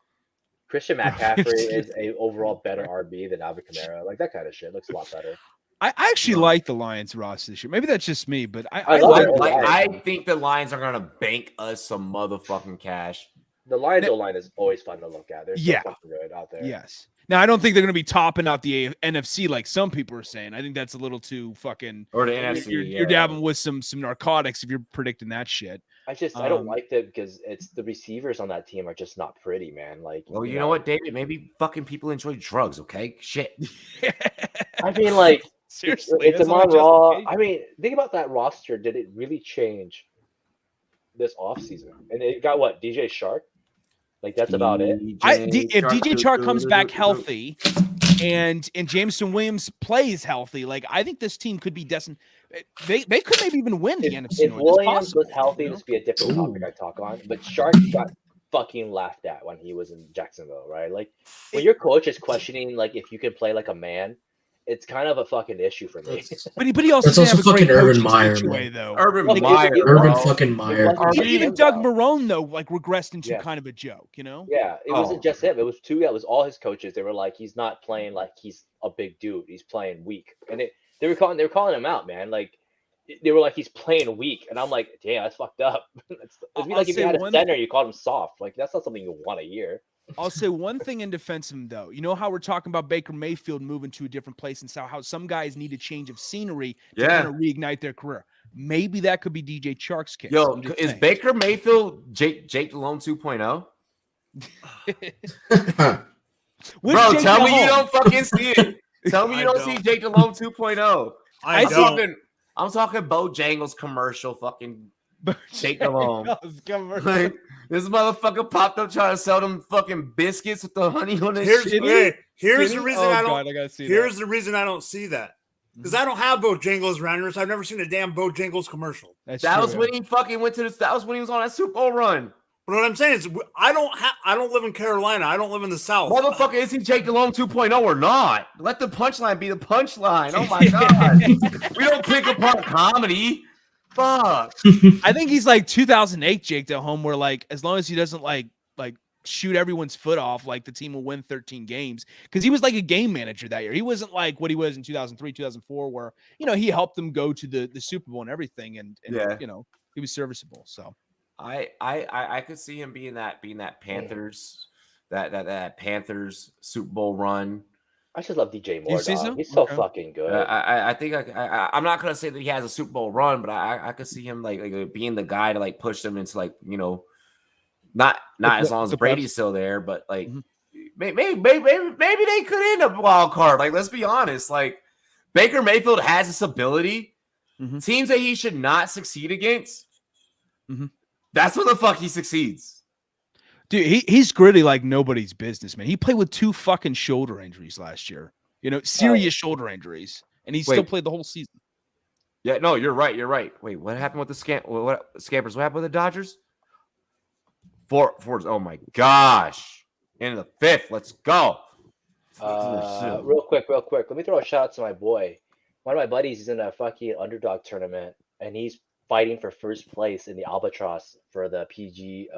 Christian McCaffrey is a overall better RB than Alvin Kamara. Like that kind of shit looks a lot better. I actually like the Lions roster this year. Maybe that's just me, but I love like it. Like, I think the Lions are gonna bank us some motherfucking cash. The Lions O-line is always fun to look at. They're so fucking good out there. Yes. Now I don't think they're going to be topping out the NFC like some people are saying. I think that's a little too fucking. Or the NFC. You're dabbing with some narcotics if you're predicting that shit. I don't like that because it's the receivers on that team are just not pretty, man. Like, Well, you know what, David? Maybe fucking people enjoy drugs. Okay, shit. I mean, like, Seriously, it's that's Amon not Ra. justification. I mean, think about that roster. Did it really change this offseason? And it got what? DJ Shark? Like, that's about it. If DJ Chark comes back healthy and Jameson Williams plays healthy, like I think this team could be destined. They could maybe even win the NFC If North. It's Williams possible, was healthy, you know? this would be a different topic I talk on. But Shark got fucking laughed at when he was in Jacksonville, right? Like, when your coach is questioning, like, if you can play like a man, it's kind of a fucking issue for me. But he also That's didn't also have a great fucking Urban coaching Meyer, situation, man. though. Urban Like, Meyer. Urban bro. fucking Meyer. Even Doug Marrone though, like regressed into kind of a joke, you know? Yeah, it wasn't just him. It was it was all his coaches. They were like, he's not playing like he's a big dude. He's playing weak, and they were calling him out, man. Like they were like, he's playing weak, and I'm like, damn, that's fucked up. It'd be like if you had a center, you called him soft. Like that's not something you want to hear. I'll say one thing in defense of him, though. You know how we're talking about Baker Mayfield moving to a different place and how some guys need a change of scenery to kind of reignite their career. Maybe that could be DJ Chark's case. Yo, is Baker Mayfield Jake Delhomme 2.0? Bro, tell me you don't fucking see it. Tell me you don't see Jake Delhomme 2.0. I'm talking Bojangles commercial fucking Jake Delhomme. Like, this motherfucker popped up trying to sell them fucking biscuits with the honey on it. Here's the reason I don't. gotta see Here's the reason I don't see that because I don't have Bojangles around here. So I've never seen a damn Bojangles commercial. That was when he fucking went to this. That was when he was on that Super Bowl run. But what I'm saying is, I don't live in Carolina. I don't live in the South. Motherfucker, is he Jake Delhomme 2.0 or not? Let the punchline be the punchline. Oh my god, we don't pick apart comedy. Fuck. I think he's like 2008 Jake Delhomme, where like as long as he doesn't like shoot everyone's foot off, like the team will win 13 games because he was like a game manager that year. He wasn't like what he was in 2003, 2004, where he helped them go to the Super Bowl and everything, and he was serviceable. So I could see him being that Panthers that Panthers Super Bowl run. I just love DJ Moore. So? He's so fucking good. I think I'm not gonna say that he has a Super Bowl run, but I could see him like being the guy to like push them into like not as long as Brady's still there, but like maybe they could end up wild card. Like let's be honest, like Baker Mayfield has this ability. Teams that he should not succeed against. That's when the fuck he succeeds. Dude, he's gritty like nobody's business, man. He played with 2 fucking shoulder injuries last year. Serious shoulder injuries, and he still played the whole season. Yeah, no, you're right. You're right. Wait, what happened with the Scampers? What happened with the Dodgers? Four. Oh my gosh! In the 5th, let's go. Real quick. Let me throw a shout out to my boy. One of my buddies is in a fucking underdog tournament, and he's fighting for first place in the Albatross for the PG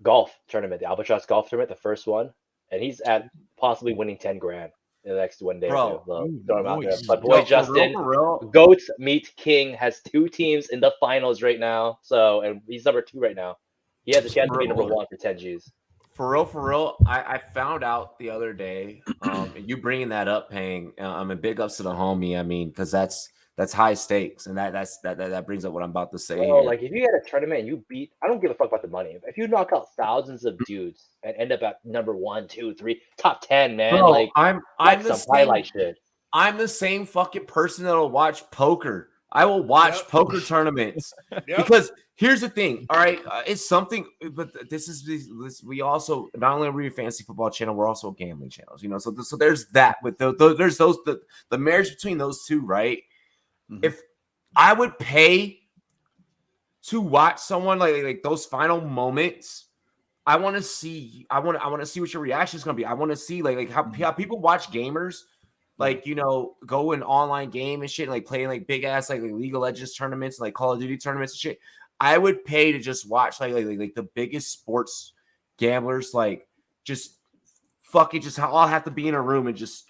golf tournament, the Albatross golf tournament, the first one, and he's at possibly winning 10 grand in the next one day. Bro, throw him out there. But boy, Justin, Goats Meet King has 2 teams in the finals right now. So, and he's number 2 right now. He has a chance to be number 1 for 10 G's. For real, I found out the other day. You bringing that up, Pang. I'm a big ups to the homie. I mean, because that's That's high stakes, and that brings up what I'm about to say. Bro, here. like if you had a tournament and you beat, I don't give a fuck about the money. If you knock out thousands of dudes and end up at number 1, 2, 3, top 10, man, Bro, like I'm that's the some highlight shit. I'm the same fucking person that'll watch poker. I will watch poker tournaments because here's the thing. All right, it's something, but this we also not only are we a fantasy football channel, we're also gambling channels. You know, so there's that with there's those the marriage between those two, right? If I would pay to watch someone like those final moments, I want to see. I want to see what your reaction is going to be. I want to see like how people watch gamers, like, you know, go in online game and shit, and, like playing like big ass like League of Legends tournaments, like Call of Duty tournaments and shit. I would pay to just watch like the biggest sports gamblers, like just fucking just all have to be in a room and just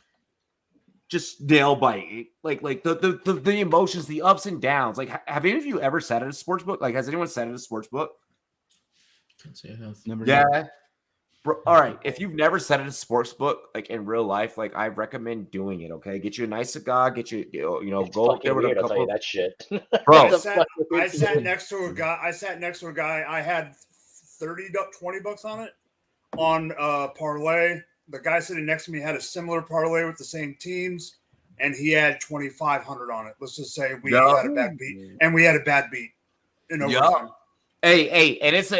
nail bite, like the emotions, the ups and downs. Like, have any of you ever sat at a sports book? Like, has anyone sat at a sports book? Can't say I have. Never. Yeah. Bro, all right. If you've never sat at a sports book, like in real life, like I recommend doing it. Okay, get you a nice cigar, get you, you know, It's go fucking there with weird, a I'll tell couple. you that shit. Bro, I sat next to a guy. I had 20 bucks on it on parlay. The guy sitting next to me had a similar parlay with the same teams, and he had 2,500 on it. Let's just say we had a bad beat, and we had a bad beat in overtime. Hey, and it's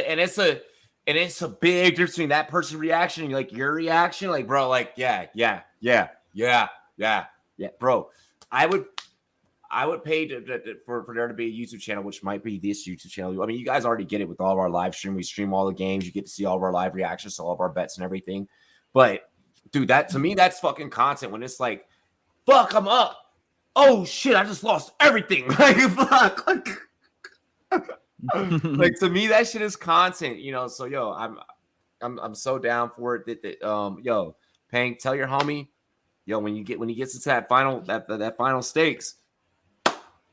a big difference between that person's reaction and like your reaction. Like, bro, like, yeah, bro. I would pay for there to be a YouTube channel, which might be this YouTube channel. I mean, you guys already get it with all of our live stream. We stream all the games. You get to see all of our live reactions to all of our bets and everything. But dude, that to me, that's fucking content. When it's like, fuck, I'm up. Oh shit, I just lost everything. Like, fuck. Like, to me, that shit is content, you know. So yo, I'm so down for it. Yo, Pang, tell your homie, yo, when he gets into that final stakes,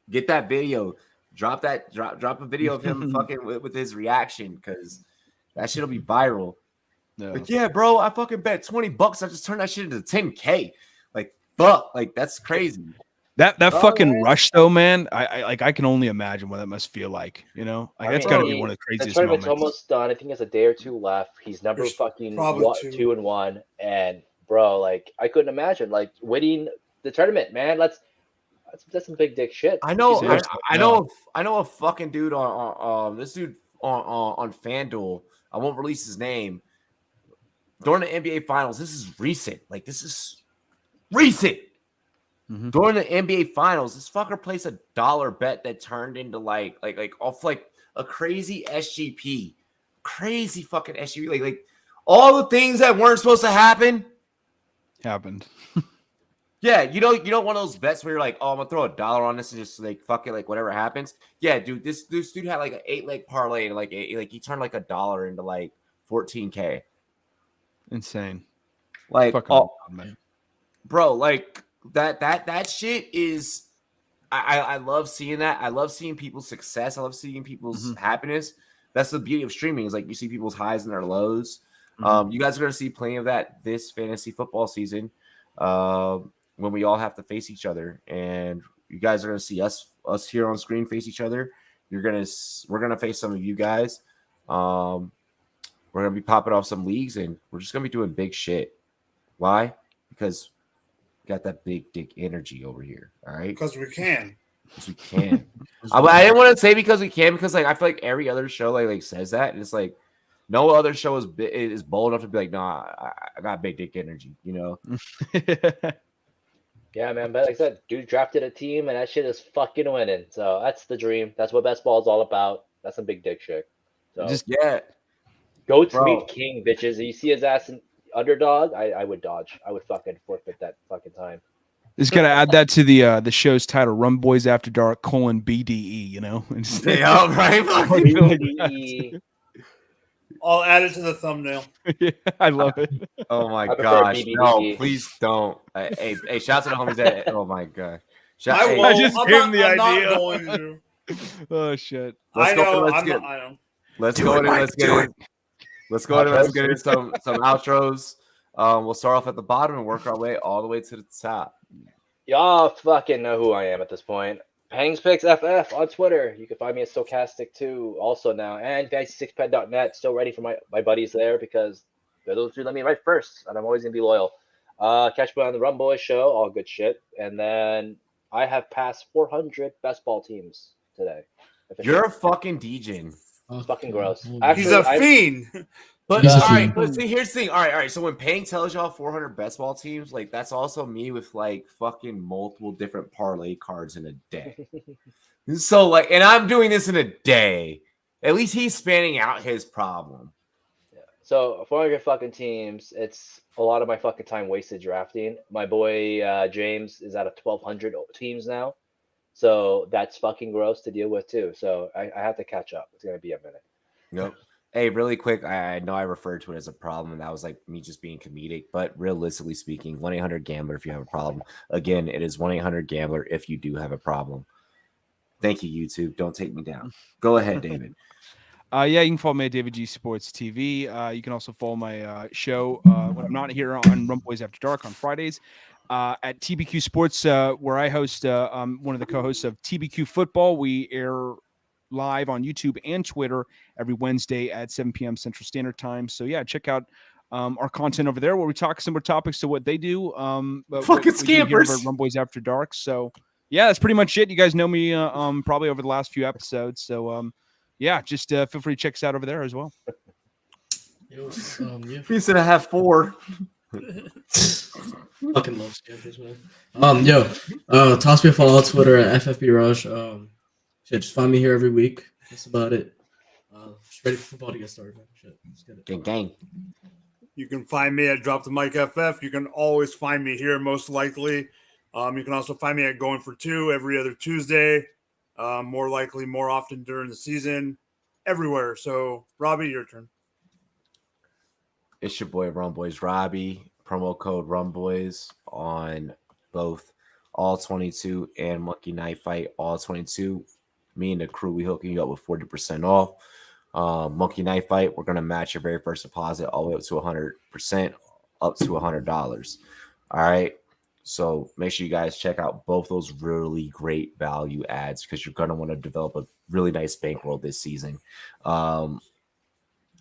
get that video, drop a video of him fucking with his reaction, because that shit'll be viral. Like, yeah, bro, I fucking bet $20. I just turned that shit into 10K. Like, fuck, like that's crazy. That fucking rush though, man. I can only imagine what that must feel like. You know, like that's got to be one of the craziest moments. The tournament's almost done. I think he has a day or two left. He's number fucking 2-1, and bro, like I couldn't imagine like winning the tournament, man. That's some big dick shit. I know a fucking dude on this dude on FanDuel. I won't release his name. During the NBA Finals, this is recent. Like, this is recent. During the NBA Finals, this fucker placed a $1 bet that turned into like off like a crazy SGP, crazy fucking SGP. Like all the things that weren't supposed to happen happened. Yeah, you know one of those bets where you're like, oh, I'm gonna throw $1 on this and just like fuck it, like whatever happens. Yeah, dude, this dude had like an 8-leg parlay and like he turned like $1 into like 14K. Insane. Like, man. Bro, like that shit is. I love seeing that. I love seeing people's success. I love seeing people's happiness. That's the beauty of streaming, is like you see people's highs and their lows. You guys are gonna see plenty of that this fantasy football season. When we all have to face each other, and you guys are gonna see us here on screen face each other. We're gonna face some of you guys. We're gonna be popping off some leagues, and we're just gonna be doing big shit. Why? Because we got that big dick energy over here. All right, because we can. Because we can. I didn't want to say because we can, because like I feel like every other show like says that, and it's like no other show is bold enough to be like, nah, I got big dick energy, you know. Yeah, man. But like I said, dude drafted a team, and that shit is fucking winning. So that's the dream. That's what best ball is all about. That's some big dick shit. So go tweet King, bitches. You see his ass in underdog, I would dodge. I would fucking forfeit that fucking time. Just gotta add that to the show's title: Rumboyz After Dark : BDE. You know. Yeah, right. BDE. I'll add it to the thumbnail. Yeah, I love it. Oh my gosh! No, please don't. Hey, shout out to the homies. Oh my god! I just gave him the I'm idea. not going to. Oh shit! I know. Let's go in. Let's get into some outros. We'll start off at the bottom and work our way all the way to the top. Y'all fucking know who I am at this point. Pangs Picks FF on Twitter. You can find me at Stochastic2 also now. And fantasy6pet.net. Still ready for my buddies there because they're those who let me write first. And I'm always going to be loyal. Catch me on the Rumboyz show. All good shit. And then I have passed 400 best ball teams today. You're a fucking DJ. It's fucking gross. He's a fiend. But all right, but see, here's the thing. All right. So when Pang tells y'all 400 best ball teams, like that's also me with like fucking multiple different parlay cards in a day. So like, and I'm doing this in a day. At least he's spanning out his problem. Yeah. So 400 fucking teams. It's a lot of my fucking time wasted drafting. My boy James is at 1,200 teams now. So that's fucking gross to deal with too. So I have to catch up. It's gonna be a minute. Nope. Hey, really quick, I know I referred to it as a problem, and that was like me just being comedic. But realistically speaking, 1-800-GAMBLER if you have a problem. Again, it is 1-800-GAMBLER if you do have a problem. Thank you, YouTube. Don't take me down. Go ahead, David. Yeah, you can follow me at David G Sports TV. You can also follow my show when I'm not here on Rumboyz After Dark on Fridays. At TBQ Sports, where I host, I'm one of the co-hosts of TBQ Football. We air live on YouTube and Twitter every Wednesday at 7 p.m. Central Standard Time. So yeah, check out our content over there where we talk similar topics to what they do. Fucking scampers. Rumboyz After Dark. So yeah, that's pretty much it. You guys know me probably over the last few episodes. So yeah, just feel free to check us out over there as well. He's gonna have 4. Fucking love scampers, man. Toss me a follow on Twitter at FFB Rush. Just find me here every week. That's about it. Just ready for football to get started, man. Shit, let's get it. Gang. You can find me at Drop the Mic FF. You can always find me here, most likely. You can also find me at Going for Two every other Tuesday. More likely, more often during the season, everywhere. So, Robbie, your turn. It's your boy Rumboyz Robbie. Promo code Rumboyz on both All 22 and Monkey Knife Fight All 22. Me and the crew, we hooking you up with 40% off. Monkey Knife Fight, we're gonna match your very first deposit all the way up to 100%, up to $100. All right. So make sure you guys check out both those really great value ads because you're gonna want to develop a really nice bankroll this season.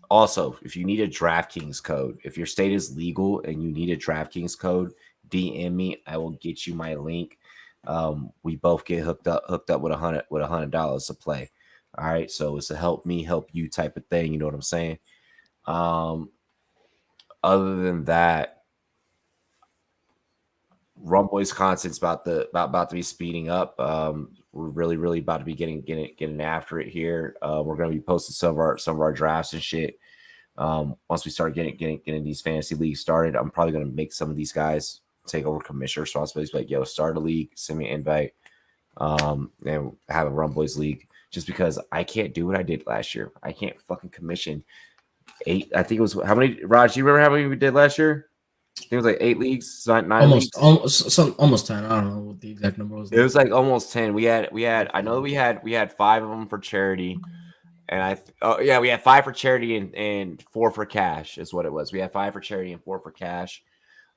Also, if you need a DraftKings code, if your state is legal and you need a DraftKings code, DM me. I will get you my link. We both get hooked up with $100 to play. All right, so it's a help me help you type of thing. You know what I'm saying? Other than that, Rumboyz content's about to be speeding up. We're really about to be getting after it here. We're gonna be posting some of our drafts and shit. Once we start getting these fantasy leagues started, I'm probably gonna make some of these guys take over commissioner responsibilities. Like, yo, start a league, send me an invite, and have a Rumboyz league. Just because I can't do what I did last year. I can't fucking commission 8. I think it was how many? Raj, do you remember how many we did last year? I think it was like 8 leagues, 9 leagues. Almost 10. I don't know what the exact number was. It was like almost 10. We had. I know we had 5 of them for charity, and we had 5 for charity and 4 for cash is what it was. We had 5 for charity and 4 for cash.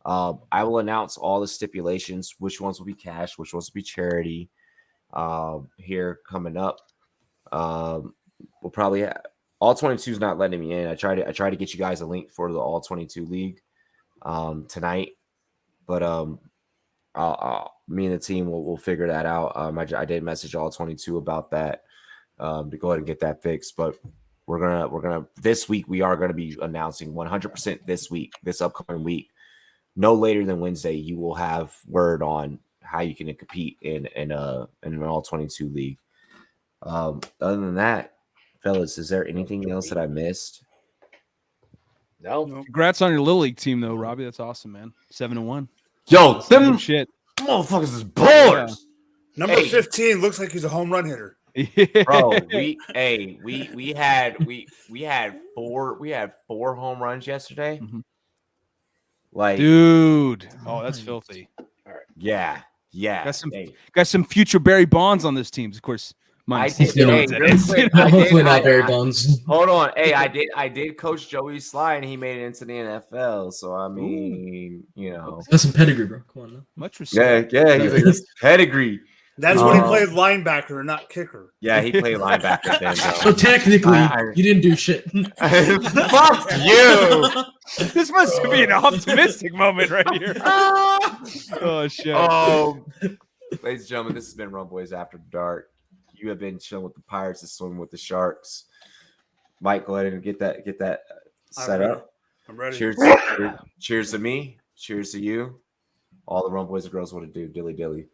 I will announce all the stipulations, which ones will be cash, which ones will be charity, here coming up. We'll probably have, all 22 is not letting me in. I try to get you guys a link for the all 22 league tonight, but me and the team will figure that out. I did message all 22 about that to go ahead and get that fixed, but we're gonna this week we are gonna be announcing 100% this upcoming week, no later than Wednesday. You will have word on how you can compete in an all 22 league. Other than that, fellas, is there anything else that I missed? No. Congrats on your Little League team, though, Robbie. That's awesome, man. 7-1. Yo, them shit. Motherfuckers is ballers. Number 15 looks like he's a home run hitter. Bro, we had 4 home runs yesterday. Mm-hmm. Like, dude, oh, that's filthy. Yeah. Got some future Barry Bonds on this team. Of course, minus did. the Hey, coincidence. real quick, Hopefully not Barry Bonds. Hold on. Hey, I did coach Joey Sly, and he made it into the NFL. So I mean, you know, He's got some pedigree, bro. Come on now. Much respect. yeah. He's like pedigree. That's when he played linebacker, not kicker. Yeah, he played linebacker then. So technically, you didn't do shit. Fuck you. This must be an optimistic moment right here. Oh shit. Ladies and gentlemen, this has been Rumboyz After Dark. You have been chilling with the Pirates and swimming with the Sharks. Mike, go ahead and get that set up. I'm ready. Cheers to me. Cheers to you. All the Rumboyz and girls want to do. Dilly dilly.